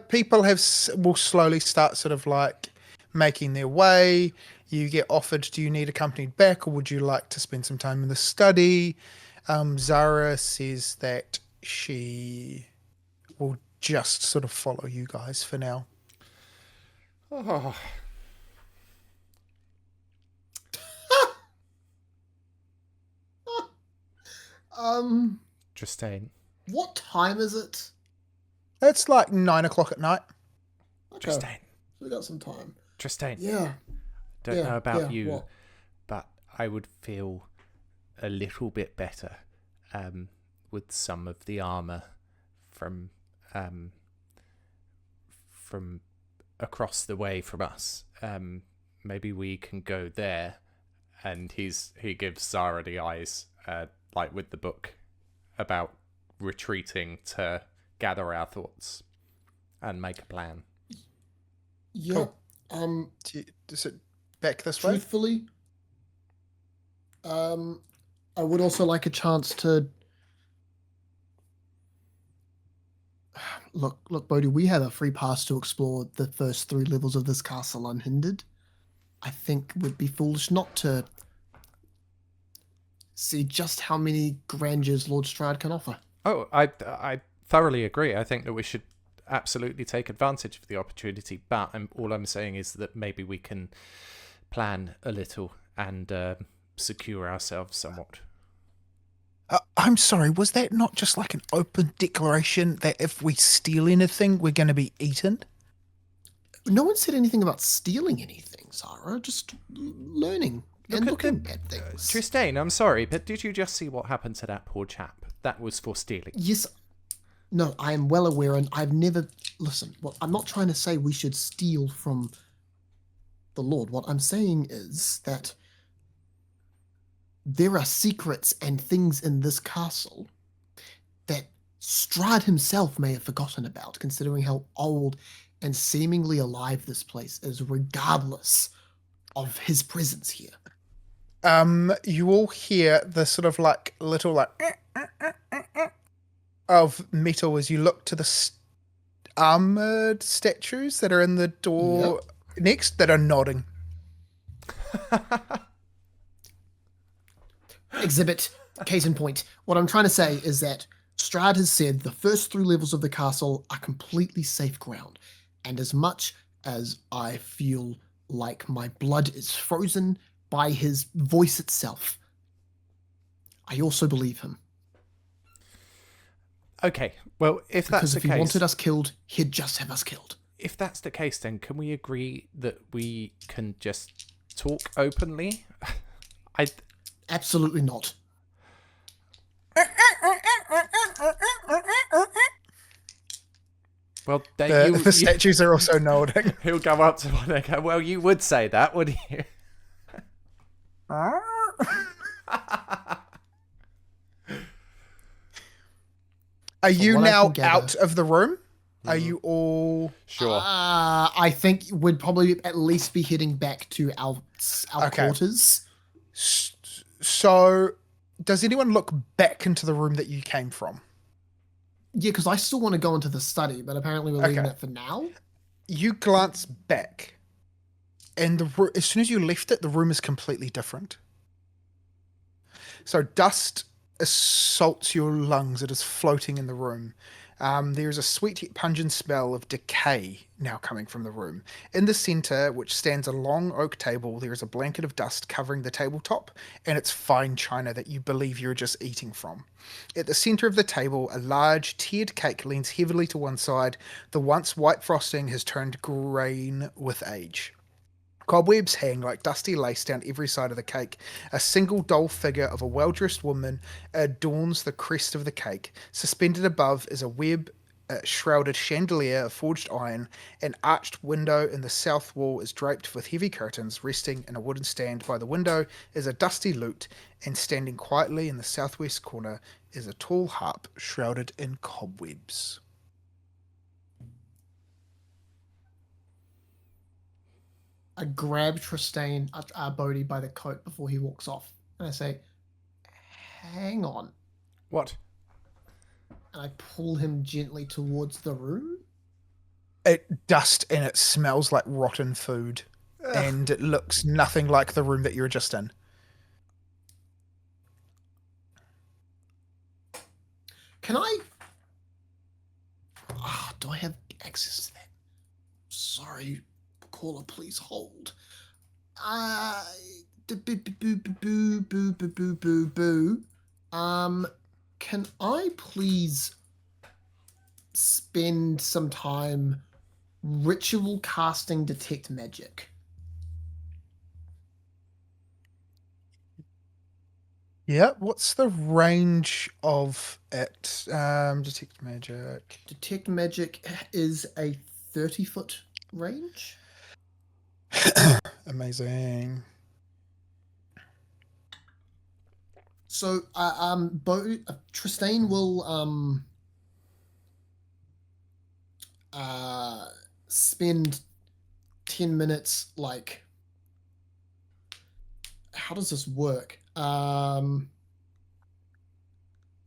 People will slowly start sort of like making their way. You get offered, do you need accompanied back, or would you like to spend some time in the study? Zara says that she will just sort of follow you guys for now. Oh. Tristayne. What time is it? It's like 9 o'clock at night. Okay. Tristayne. We got some time. Tristayne. Yeah. Don't know about you, what? but I would feel a little bit better with some of the armor from across the way from us. Maybe we can go there. And he gives Zara the eyes, like with the book, about retreating to gather our thoughts and make a plan. Yeah. Cool. Is it back this way? Truthfully, I would also like a chance to look, Bohdi. We have a free pass to explore the first 3 levels of this castle unhindered. I think would be foolish not to see just how many grandeurs Lord Strahd can offer. Oh, I thoroughly agree. I think that we should absolutely take advantage of the opportunity, but all I'm saying is that maybe we can plan a little and secure ourselves somewhat. I'm sorry, was that not just like an open declaration that if we steal anything, we're going to be eaten? No one said anything about stealing anything, Zara. Just learning and looking at things. Tristayne, I'm sorry, but did you just see what happened to that poor chap? That was for stealing. Yes. No, I am well aware, and I've never... Listen, I'm not trying to say we should steal from the Lord. What I'm saying is that there are secrets and things in this castle that Strahd himself may have forgotten about, considering how old and seemingly alive this place is, regardless of his presence here. You all hear the sort of like little like of metal as you look to the armored statues that are in the door next that are nodding. Exhibit, case in point. What I'm trying to say is that Strahd has said the first 3 levels of the castle are completely safe ground. And as much as I feel like my blood is frozen by his voice itself, I also believe him. Okay, well, if that's the case... Because if he wanted us killed, he'd just have us killed. If that's the case, then can we agree that we can just talk openly? Absolutely not. Well, the statues are also nodding. He'll go up to one and go, well, you would say that, wouldn't you? Are you now out of the room? Are you all... Sure. I think we'd probably at least be heading back to our quarters. So, does anyone look back into the room that you came from? Yeah, because I still want to go into the study, but apparently we're leaving that for now. You glance back, and as soon as you left it, the room is completely different. So dust assaults your lungs. It is floating in the room. There is a sweet yet pungent smell of decay now coming from the room. In the centre, which stands a long oak table, there is a blanket of dust covering the tabletop, and it's fine china that you believe you're just eating from. At the centre of the table, a large tiered cake leans heavily to one side. The once white frosting has turned green with age. Cobwebs hang like dusty lace down every side of the cake. A single doll figure of a well-dressed woman adorns the crest of the cake. Suspended above is a web-shrouded chandelier of forged iron. An arched window in the south wall is draped with heavy curtains. Resting in a wooden stand by the window is a dusty lute, and standing quietly in the southwest corner is a tall harp shrouded in cobwebs. I grab Tristayne, Bohdi, by the coat before he walks off. And I say, hang on. What? And I pull him gently towards the room. It dust and it smells like rotten food. Ugh. And it looks nothing like the room that you were just in. Can I... do I have access to that? Sorry, caller, please hold. Can I please spend some time ritual casting detect magic? Yeah, what's the range of it? Detect magic. Detect magic is a 30-foot range. Amazing. So, Tristayne will spend 10 minutes, like, how does this work?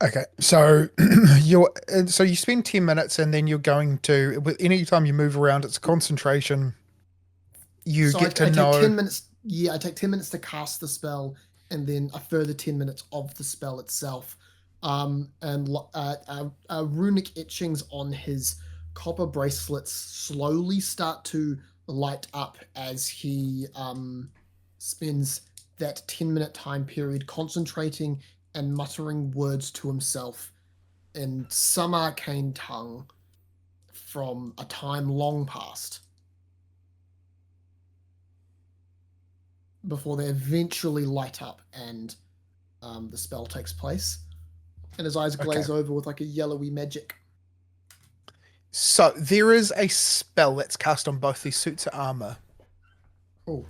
Okay, so you spend 10 minutes and then you're going to, with any time you move around, it's concentration. You So get to I take know. 10 minutes. Yeah, I take 10 minutes to cast the spell, and then a further 10 minutes of the spell itself. Runic etchings on his copper bracelets slowly start to light up as he spends that 10-minute time period concentrating and muttering words to himself in some arcane tongue from a time long past, before they eventually light up and the spell takes place. And his eyes glaze over with like a yellowy magic. So there is a spell that's cast on both these suits of armor. Oh.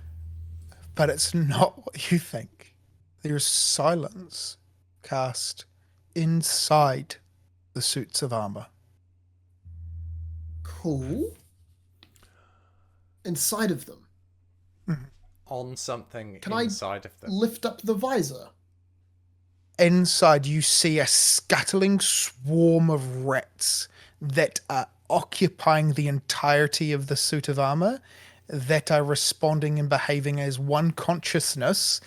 But it's not what you think. There's silence cast inside the suits of armor. Cool. Inside of them. On something Can inside of them. Lift up the visor? Inside, you see a scuttling swarm of rats that are occupying the entirety of the suit of armor, that are responding and behaving as one consciousness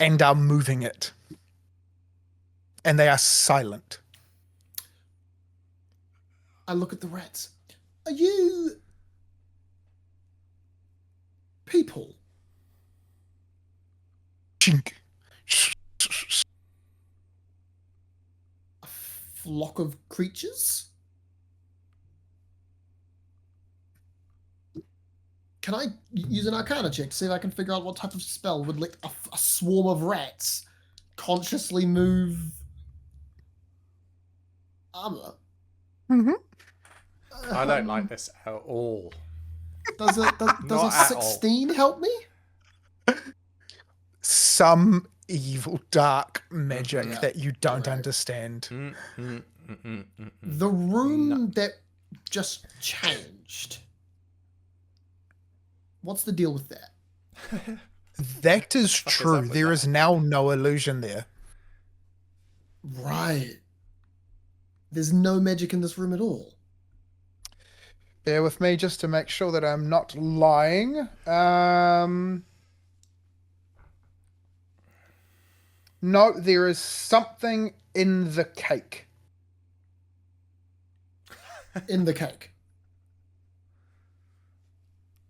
and are moving it. And they are silent. I look at the rats. Are you people? Chink. A flock of creatures? Can I use an Arcana check to see if I can figure out what type of spell would let a swarm of rats consciously move armor? Mm-hmm. I don't like this at all. Does a 16 help me? Some evil dark magic that you don't understand. The room that just changed. What's the deal with that? That is true. There is now no illusion there. Right. There's no magic in this room at all. Bear with me just to make sure that I'm not lying. No, there is something in the cake. In the cake.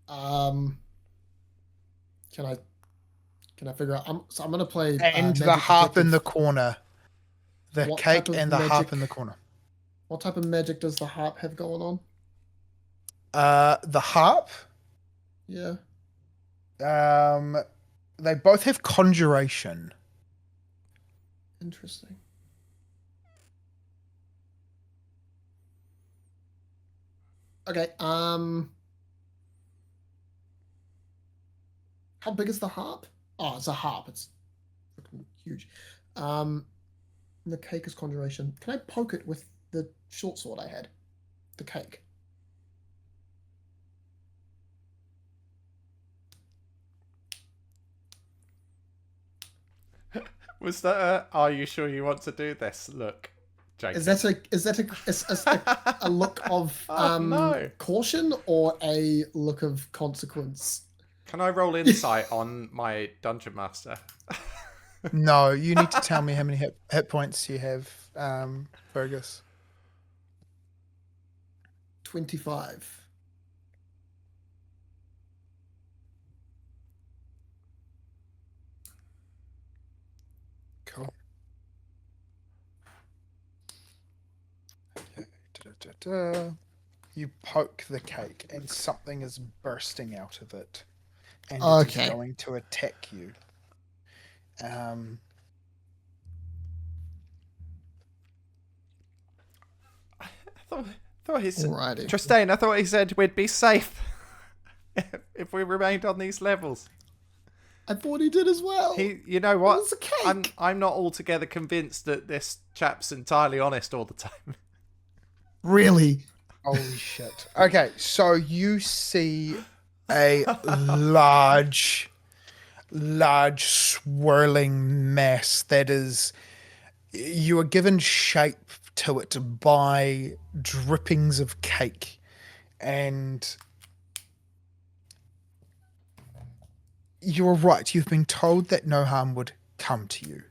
Can I figure out? I'm gonna play. And the harp in the corner. The cake and the harp in the corner. What type of magic does the harp have going on? The harp. Yeah. They both have conjuration. Interesting. Okay. How big is the harp? Oh, it's a harp. It's freaking huge. The cake is conjuration. Can I poke it with the short sword I had? The cake. Was that are you sure you want to do this? Look, Jacob. Is that a look of no. caution or a look of consequence? Can I roll insight on my dungeon master? No, you need to tell me how many hit points you have, Fergus. 25. Cool. Okay. You poke the cake and something is bursting out of it. And it is going to attack you. I thought he said, Tristayne, I thought he said we'd be safe if we remained on these levels. I thought he did as well. You know what? It was a cake. I'm not altogether convinced that this chap's entirely honest all the time. Really? Holy shit. Okay, so you see a large large swirling mass that is, you are given shape to it by drippings of cake, and you're right, you've been told that no harm would come to you.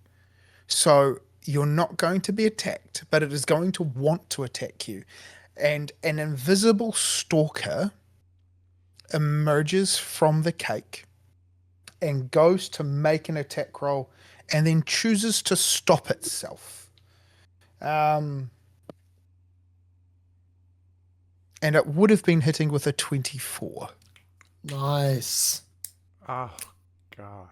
So you're not going to be attacked, but it is going to want to attack you. And an invisible stalker emerges from the cake and goes to make an attack roll and then chooses to stop itself. And it would have been hitting with a 24. Nice. Oh, God.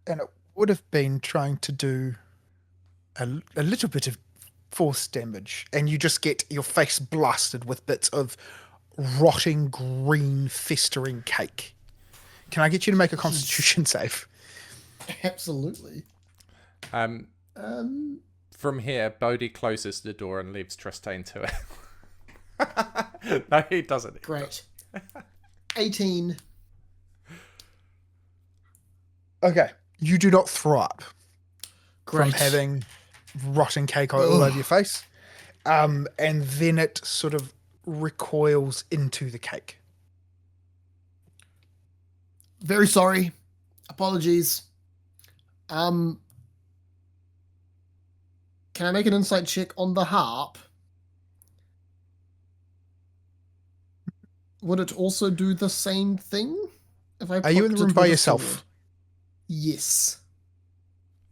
And it would have been trying to do a little bit of force damage. And you just get your face blasted with bits of rotting green festering cake. Can I get you to make a constitution save? Absolutely. From here, Bohdi closes the door and leaves Tristayne to it. No, he doesn't. Great. 18. Okay. You do not throw up Great. from having rotten cake all over your face. And then it sort of recoils into the cake. Very sorry. Apologies. Can I make an insight check on the harp? Would it also do the same thing? If I Are you in the poked room it by with a yourself? sword? Yes.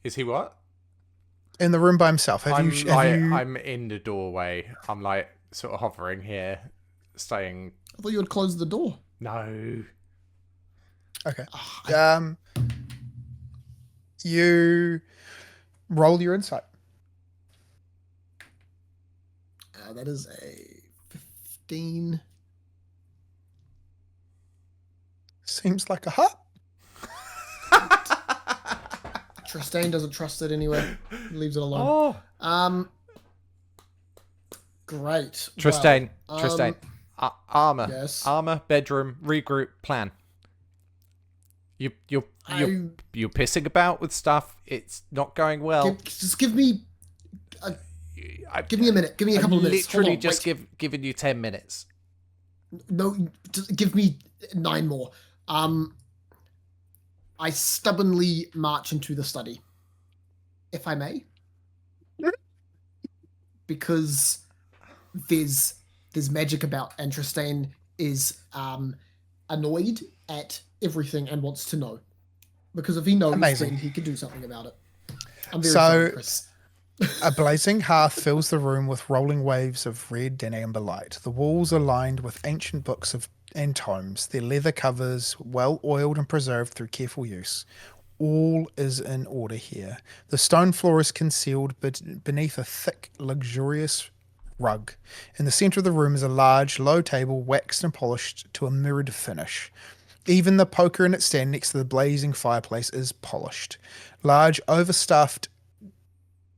Is he what? In the room by himself. I'm in the doorway. I'm like sort of hovering here, staying. I thought you would close the door. No. Okay. You roll your insight. That is a 15. Seems like a hut. Tristayne doesn't trust it anyway. He leaves it alone. Oh. Great. Tristayne. Well, Tristayne. Armor. Yes. Armor. Bedroom. Regroup. Plan. You're pissing about with stuff. It's not going well. Just give me a minute. Give me a couple of minutes. Literally just giving you 10 minutes. No, just give me 9 more. I stubbornly march into the study, if I may, because there's magic about, and Tristayne is annoyed at everything and wants to know, because if he knows, then he can do something about it. I'm very sorry, Chris. A blazing hearth fills the room with rolling waves of red and amber light. The walls are lined with ancient books and tomes, their leather covers well oiled and preserved through careful use. All is in order here. The stone floor is concealed beneath a thick, luxurious rug. In the centre of the room is a large, low table, waxed and polished to a mirrored finish. Even the poker in its stand next to the blazing fireplace is polished. Large, overstuffed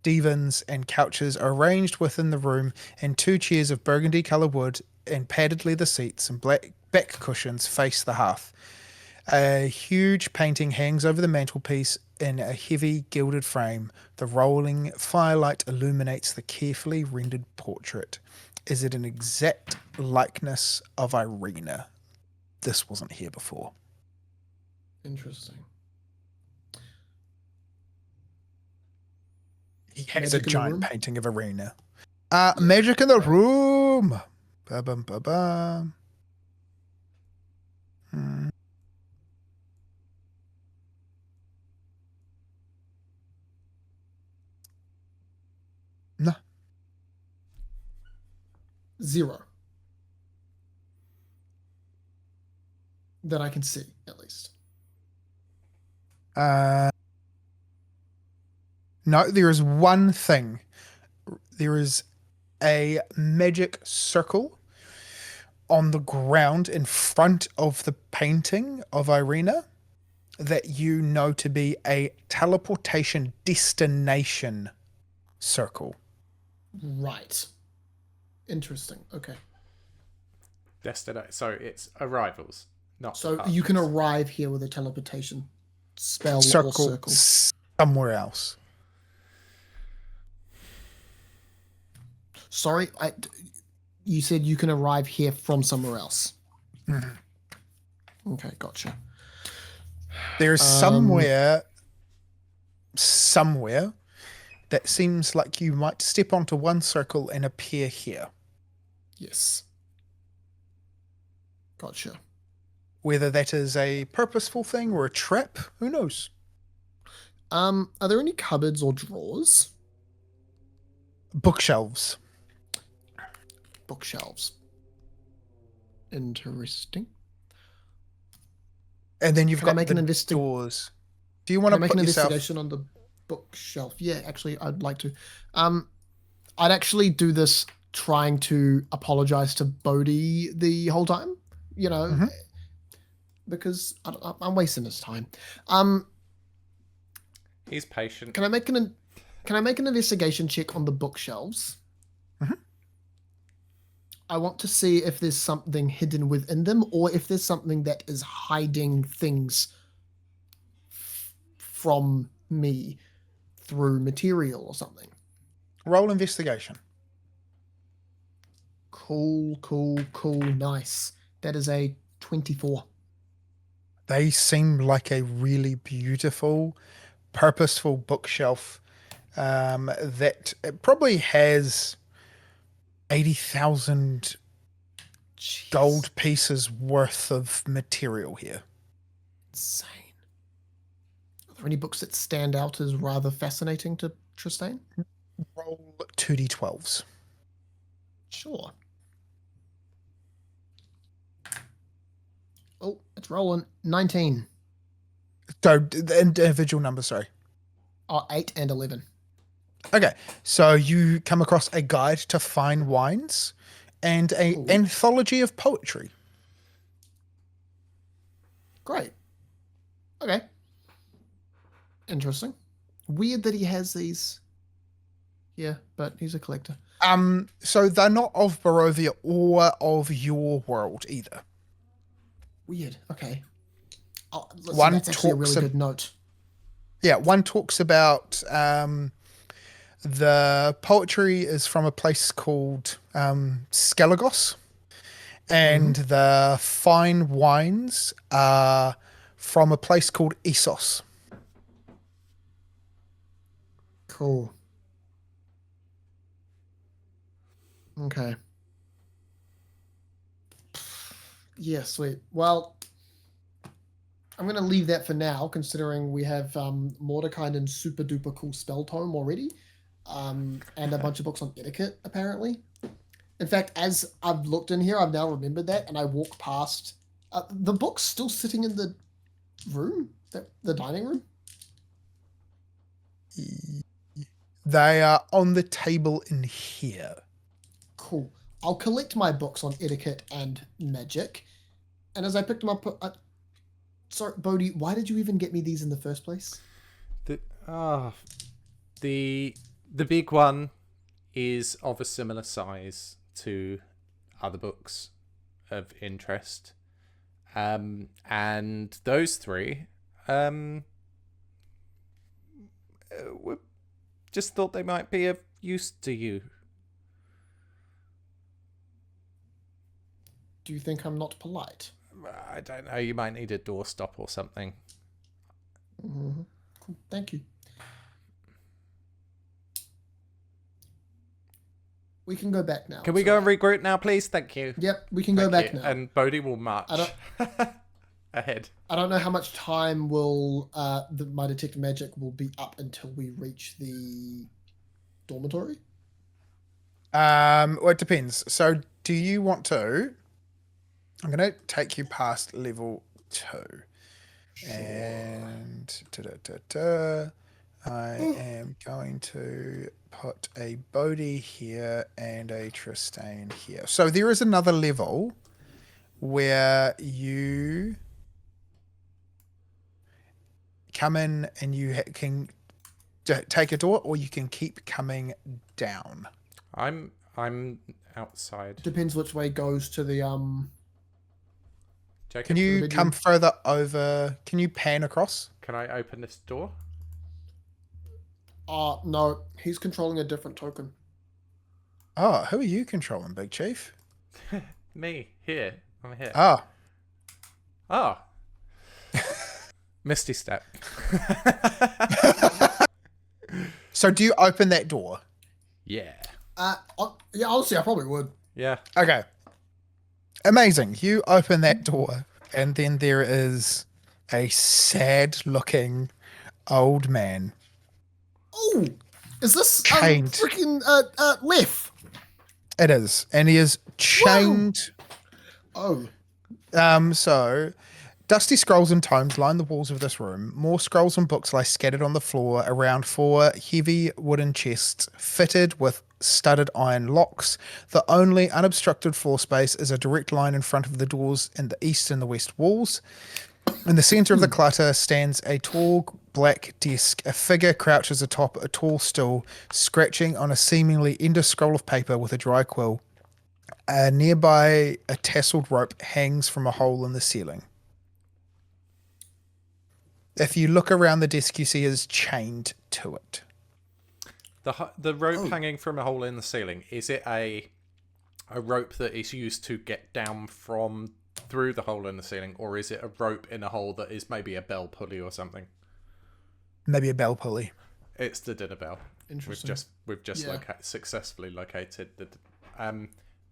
divans and couches are arranged within the room, and 2 chairs of burgundy-coloured wood and padded leather seats and black back cushions face the hearth. A huge painting hangs over the mantelpiece in a heavy gilded frame. The rolling firelight illuminates the carefully rendered portrait. Is it an exact likeness of Irina? This wasn't here before. Interesting. He has Magic a in the giant room? painting of Irina. Magic in the room. Ba-bum, ba-bum. No. 0. That I can see, at least. No, there is one thing. There is a magic circle on the ground in front of the painting of Irina that you know to be a teleportation destination circle. Right. Interesting. Okay. So it's arrivals. Not So up. you can arrive here with a teleportation spell or Circle circle. somewhere else. Sorry, you said you can arrive here from somewhere else. Okay, gotcha. There's somewhere that seems like you might step onto one circle and appear here. Yes. Gotcha. Whether that is a purposeful thing or a trap, who knows? Are there any cupboards or drawers? Bookshelves. Bookshelves. Interesting. And then you've Can I got make an the doors. Do you want Can to I make put an yourself... investigation on the bookshelf? Yeah, actually, I'd like to. I'd actually do this trying to apologize to Bohdi the whole time, you know, because I'm wasting his time. He's patient. Can I make an investigation check on the bookshelves? I want to see if there's something hidden within them, or if there's something that is hiding things from me through material or something. Roll investigation. Cool, nice. That is a 24. They seem like a really beautiful, purposeful bookshelf that probably has 80,000 gold pieces worth of material here. Insane. Are there any books that stand out as rather fascinating to Tristayne? Roll 2d12s. Sure. Oh, it's rolling. 19. So, the individual numbers, sorry. 8 and 11. Okay, so you come across a guide to fine wines and an anthology of poetry. Great. Okay. Interesting. Weird that he has these. Yeah, but he's a collector. So they're not of Barovia or of your world either. Weird. Okay. Listen, One that's actually a talks really good note. Yeah, one talks about the poetry is from a place called Skelagos, and the fine wines are from a place called Essos. Cool. Okay. Yeah, sweet. Well, I'm going to leave that for now, considering we have Mordecai's super duper cool spell tome already, and a bunch of books on etiquette, apparently. In fact, as I've looked in here, I've now remembered that, and I walk past. The book's still sitting in the room, the dining room. They are on the table in here. Cool. I'll collect my books on etiquette and magic, and as I picked them up, sorry, Bohdi, why did you even get me these in the first place? The big one is of a similar size to other books of interest, and those three, just thought they might be of use to you. Do you think I'm not polite? I don't know. You might need a doorstop or something. Mm-hmm. Cool. Thank you. We can go back now. Can we go and regroup now, please? Thank you. Yep, we can go back now. And Bohdi will march ahead. I don't know how much time will my detect magic will be up until we reach the dormitory. Well, it depends. So, do you want to? I'm going to take you past level 2. Sure. And I am going to put a Bohdi here and a Tristayne here. So there is another level where you come in and you can take a door, or you can keep coming down. I'm outside. Depends which way goes to the Jacob, Can you come further over? Can you pan across? can I open this door? No, he's controlling a different token. Oh, who are you controlling, Big Chief? Me, here. I'm here. Ah, Oh. Misty Step. so do you open that door? Yeah. Yeah, honestly, I probably would. Yeah. Okay. Amazing. You open that door, and then there is a sad-looking old man. Oh, is this Chained. freaking Lef? It is, and he is chained. Oh, So dusty scrolls and tomes line the walls of this room. More scrolls and books lie scattered on the floor around 4 heavy wooden chests fitted with studded iron locks. The only unobstructed floor space is a direct line in front of the doors in the east and the west walls. In the center of the clutter stands a tall black desk. A figure crouches atop a tall stool, scratching on a seemingly endless scroll of paper with a dry quill. Nearby, a tasseled rope hangs from a hole in the ceiling. If you look around the desk, you see he is chained to it. The rope hanging from a hole in the ceiling, is it a rope that is used to get down from through the hole in the ceiling, or is it a rope in a hole that is maybe a bell pulley or something? Maybe a bell pulley. It's the dinner bell. interesting. We've just successfully located the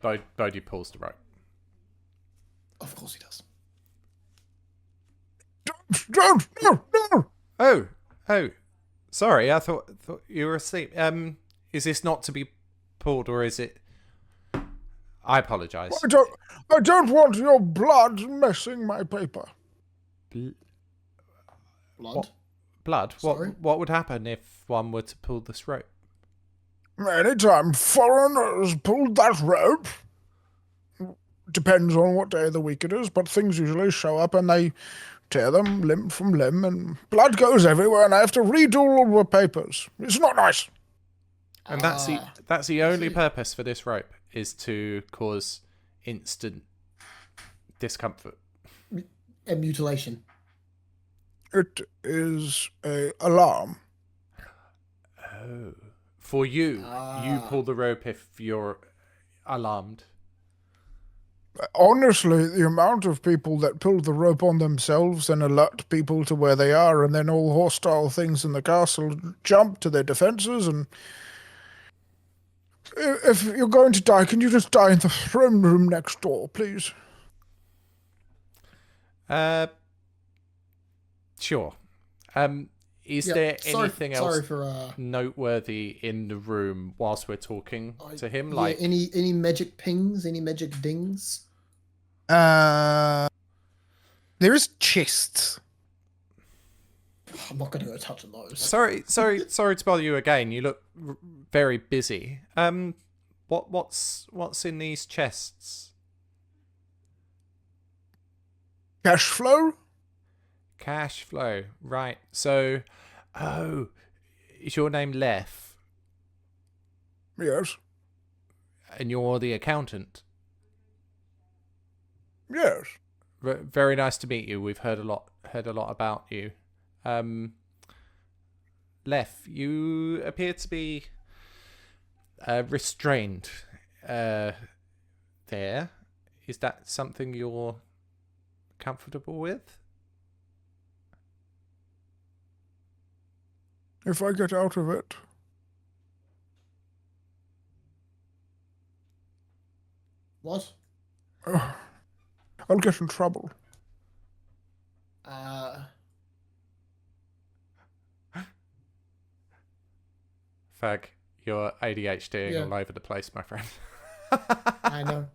Bohdi pulls the rope. Of course he does. Don't, no. Oh, sorry. I thought you were asleep. Is this not to be pulled, or is it? I apologise. I don't want your blood messing my paper. Blood? Blood? Sorry? What would happen if one were to pull this rope? Anytime foreigners pulled that rope, depends on what day of the week it is, but things usually show up and they tear them limb from limb and blood goes everywhere and I have to redo all the papers. It's not nice. And that's the only purpose for this rope, is to cause instant discomfort. And mutilation. It is a alarm. Oh. For you, you pull the rope if you're alarmed. Honestly, the amount of people that pull the rope on themselves and alert people to where they are, and then all hostile things in the castle jump to their defenses, and if you're going to die, can you just die in the throne room next door, please? Sure. Is there anything else for, noteworthy in the room whilst we're talking to him? Like any magic pings, any magic dings? There is chests. I'm not going to go touching those. Sorry to bother you again. You look very busy. What's in these chests? Cash flow? Cash flow, right. So, is your name Lef? Yes. And you're the accountant? Yes. Very nice to meet you. We've heard a lot about you. Lef, you appear to be restrained there. Is that something you're comfortable with? If I get out of it. What? I'll get in trouble. Fag, you're ADHDing all over the place, my friend. I know.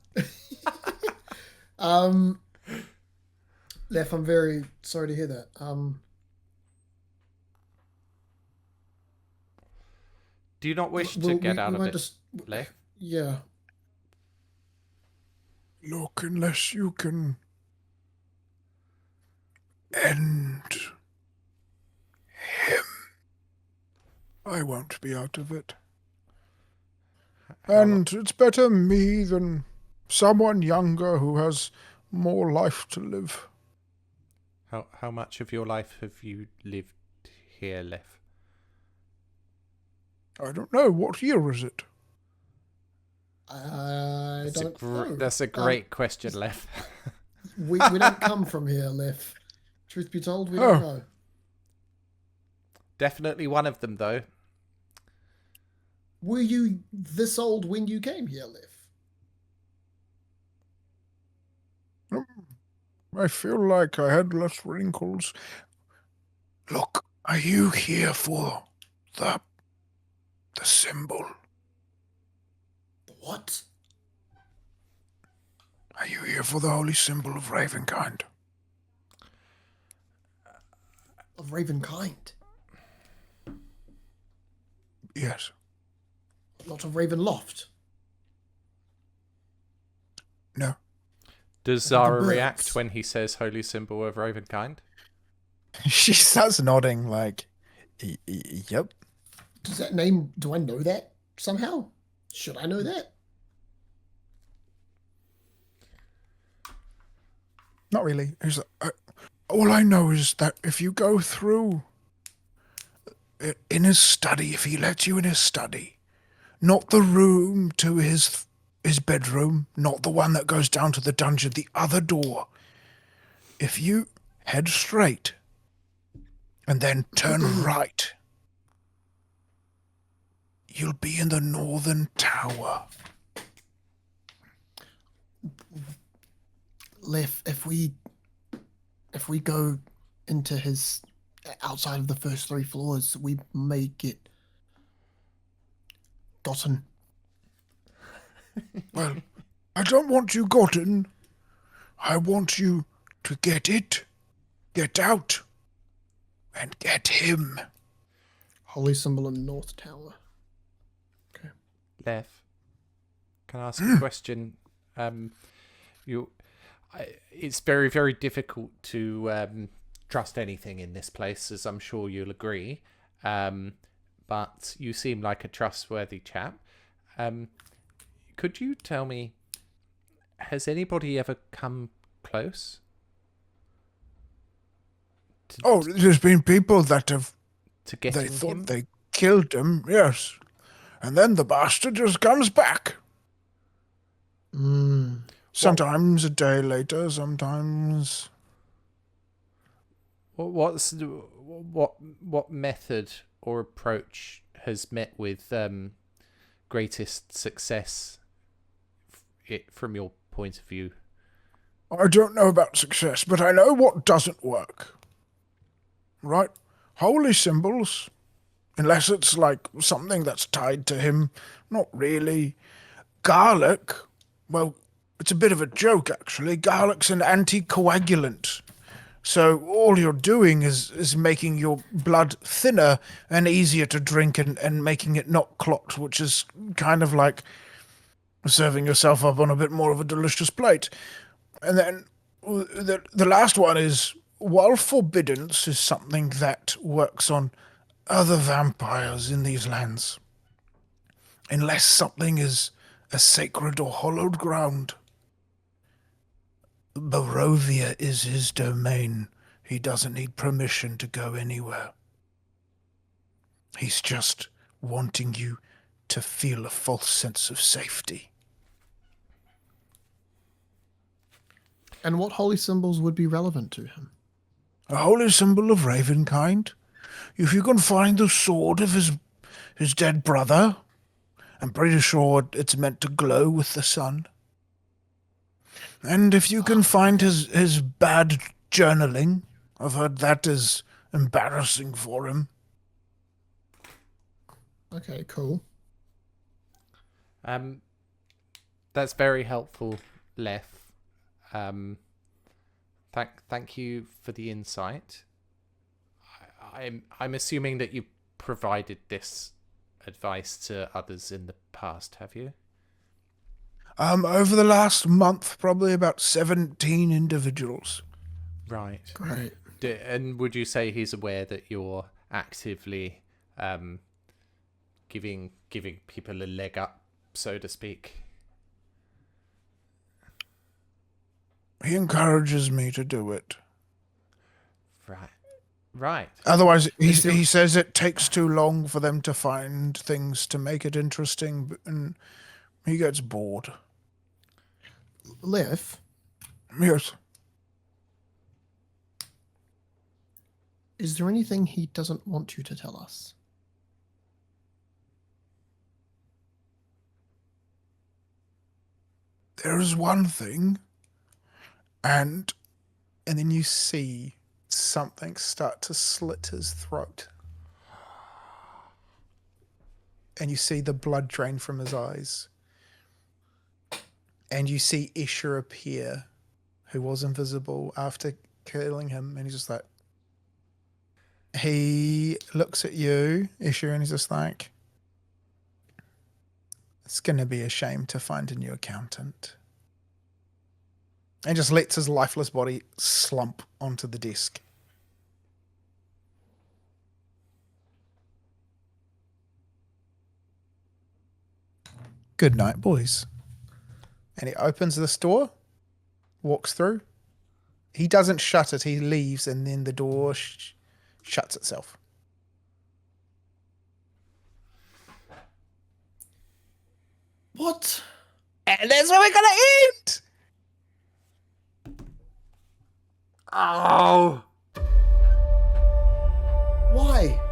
Lef, I'm very sorry to hear that. Do you not wish to get out of it, Lef? Yeah. Look, unless you can end him, I won't be out of it. And it's better me than someone younger who has more life to live. How much of your life have you lived here, Lef? I don't know. What year is it? I don't know. That's a great question, Lef. We don't come from here, Liv. Truth be told, we don't know. Definitely one of them, though. Were you this old when you came here, Liv? I feel like I had less wrinkles. Look, are you here for the symbol? What? Are you here for the holy symbol of Ravenkind? Of Ravenkind? Yes. Not of Ravenloft? No. Does Zara react when he says holy symbol of Ravenkind? She starts nodding like, yep. Does that name, do I know that somehow? Should I know that? Not really. All I know is that if you go through in his study, if he lets you in his study, not the room to his bedroom, not the one that goes down to the dungeon, the other door. If you head straight and then turn right, you'll be in the northern tower. Liv, if we go into his outside of the first 3 floors, we may get gotten. Well, I don't want you gotten. I want you to get it, get out, and get him. Holy symbol in North Tower. Okay. Lef, can I ask a question? It's very, very difficult to trust anything in this place, as I'm sure you'll agree. But you seem like a trustworthy chap. Could you tell me, has anybody ever come close? There's been people that have... They thought him? they killed him, yes. And then the bastard just comes back. Sometimes a day later, sometimes... What method or approach has met with greatest success from your point of view? I don't know about success, but I know what doesn't work. Right? Holy symbols, unless it's like something that's tied to him, not really. Garlic, well, it's a bit of a joke, actually. Garlic's an anticoagulant. So all you're doing is making your blood thinner and easier to drink and making it not clot, which is kind of like serving yourself up on a bit more of a delicious plate. And then the last one is, while forbiddance is something that works on other vampires in these lands, unless something is a sacred or hallowed ground, Barovia is his domain. He doesn't need permission to go anywhere. He's just wanting you to feel a false sense of safety. And what holy symbols would be relevant to him? A holy symbol of Ravenkind. If you can find the sword of his dead brother, I'm pretty sure it's meant to glow with the sun. And if you can find his bad journaling, I've heard that is embarrassing for him. Okay, cool. That's very helpful, Lef. Thank you for the insight. I'm assuming that you provided this advice to others in the past, have you? Over the last month, probably about 17 individuals. Right. Great. And would you say he's aware that you're actively giving people a leg up, so to speak? He encourages me to do it. Right. Otherwise, he says it takes too long for them to find things to make it interesting, and he gets bored. Leif, Yes. is there anything he doesn't want you to tell us? There's one thing, and then you see something start to slit his throat. And you see the blood drain from his eyes. And you see Escher appear, who was invisible after killing him, and he's just like... He looks at you, Escher, and he's just like... It's going to be a shame to find a new accountant. And just lets his lifeless body slump onto the desk. Good night, boys. And he opens this door, walks through. He doesn't shut it, he leaves, and then the door shuts itself. What? And that's where we're going to end! Oh! Why?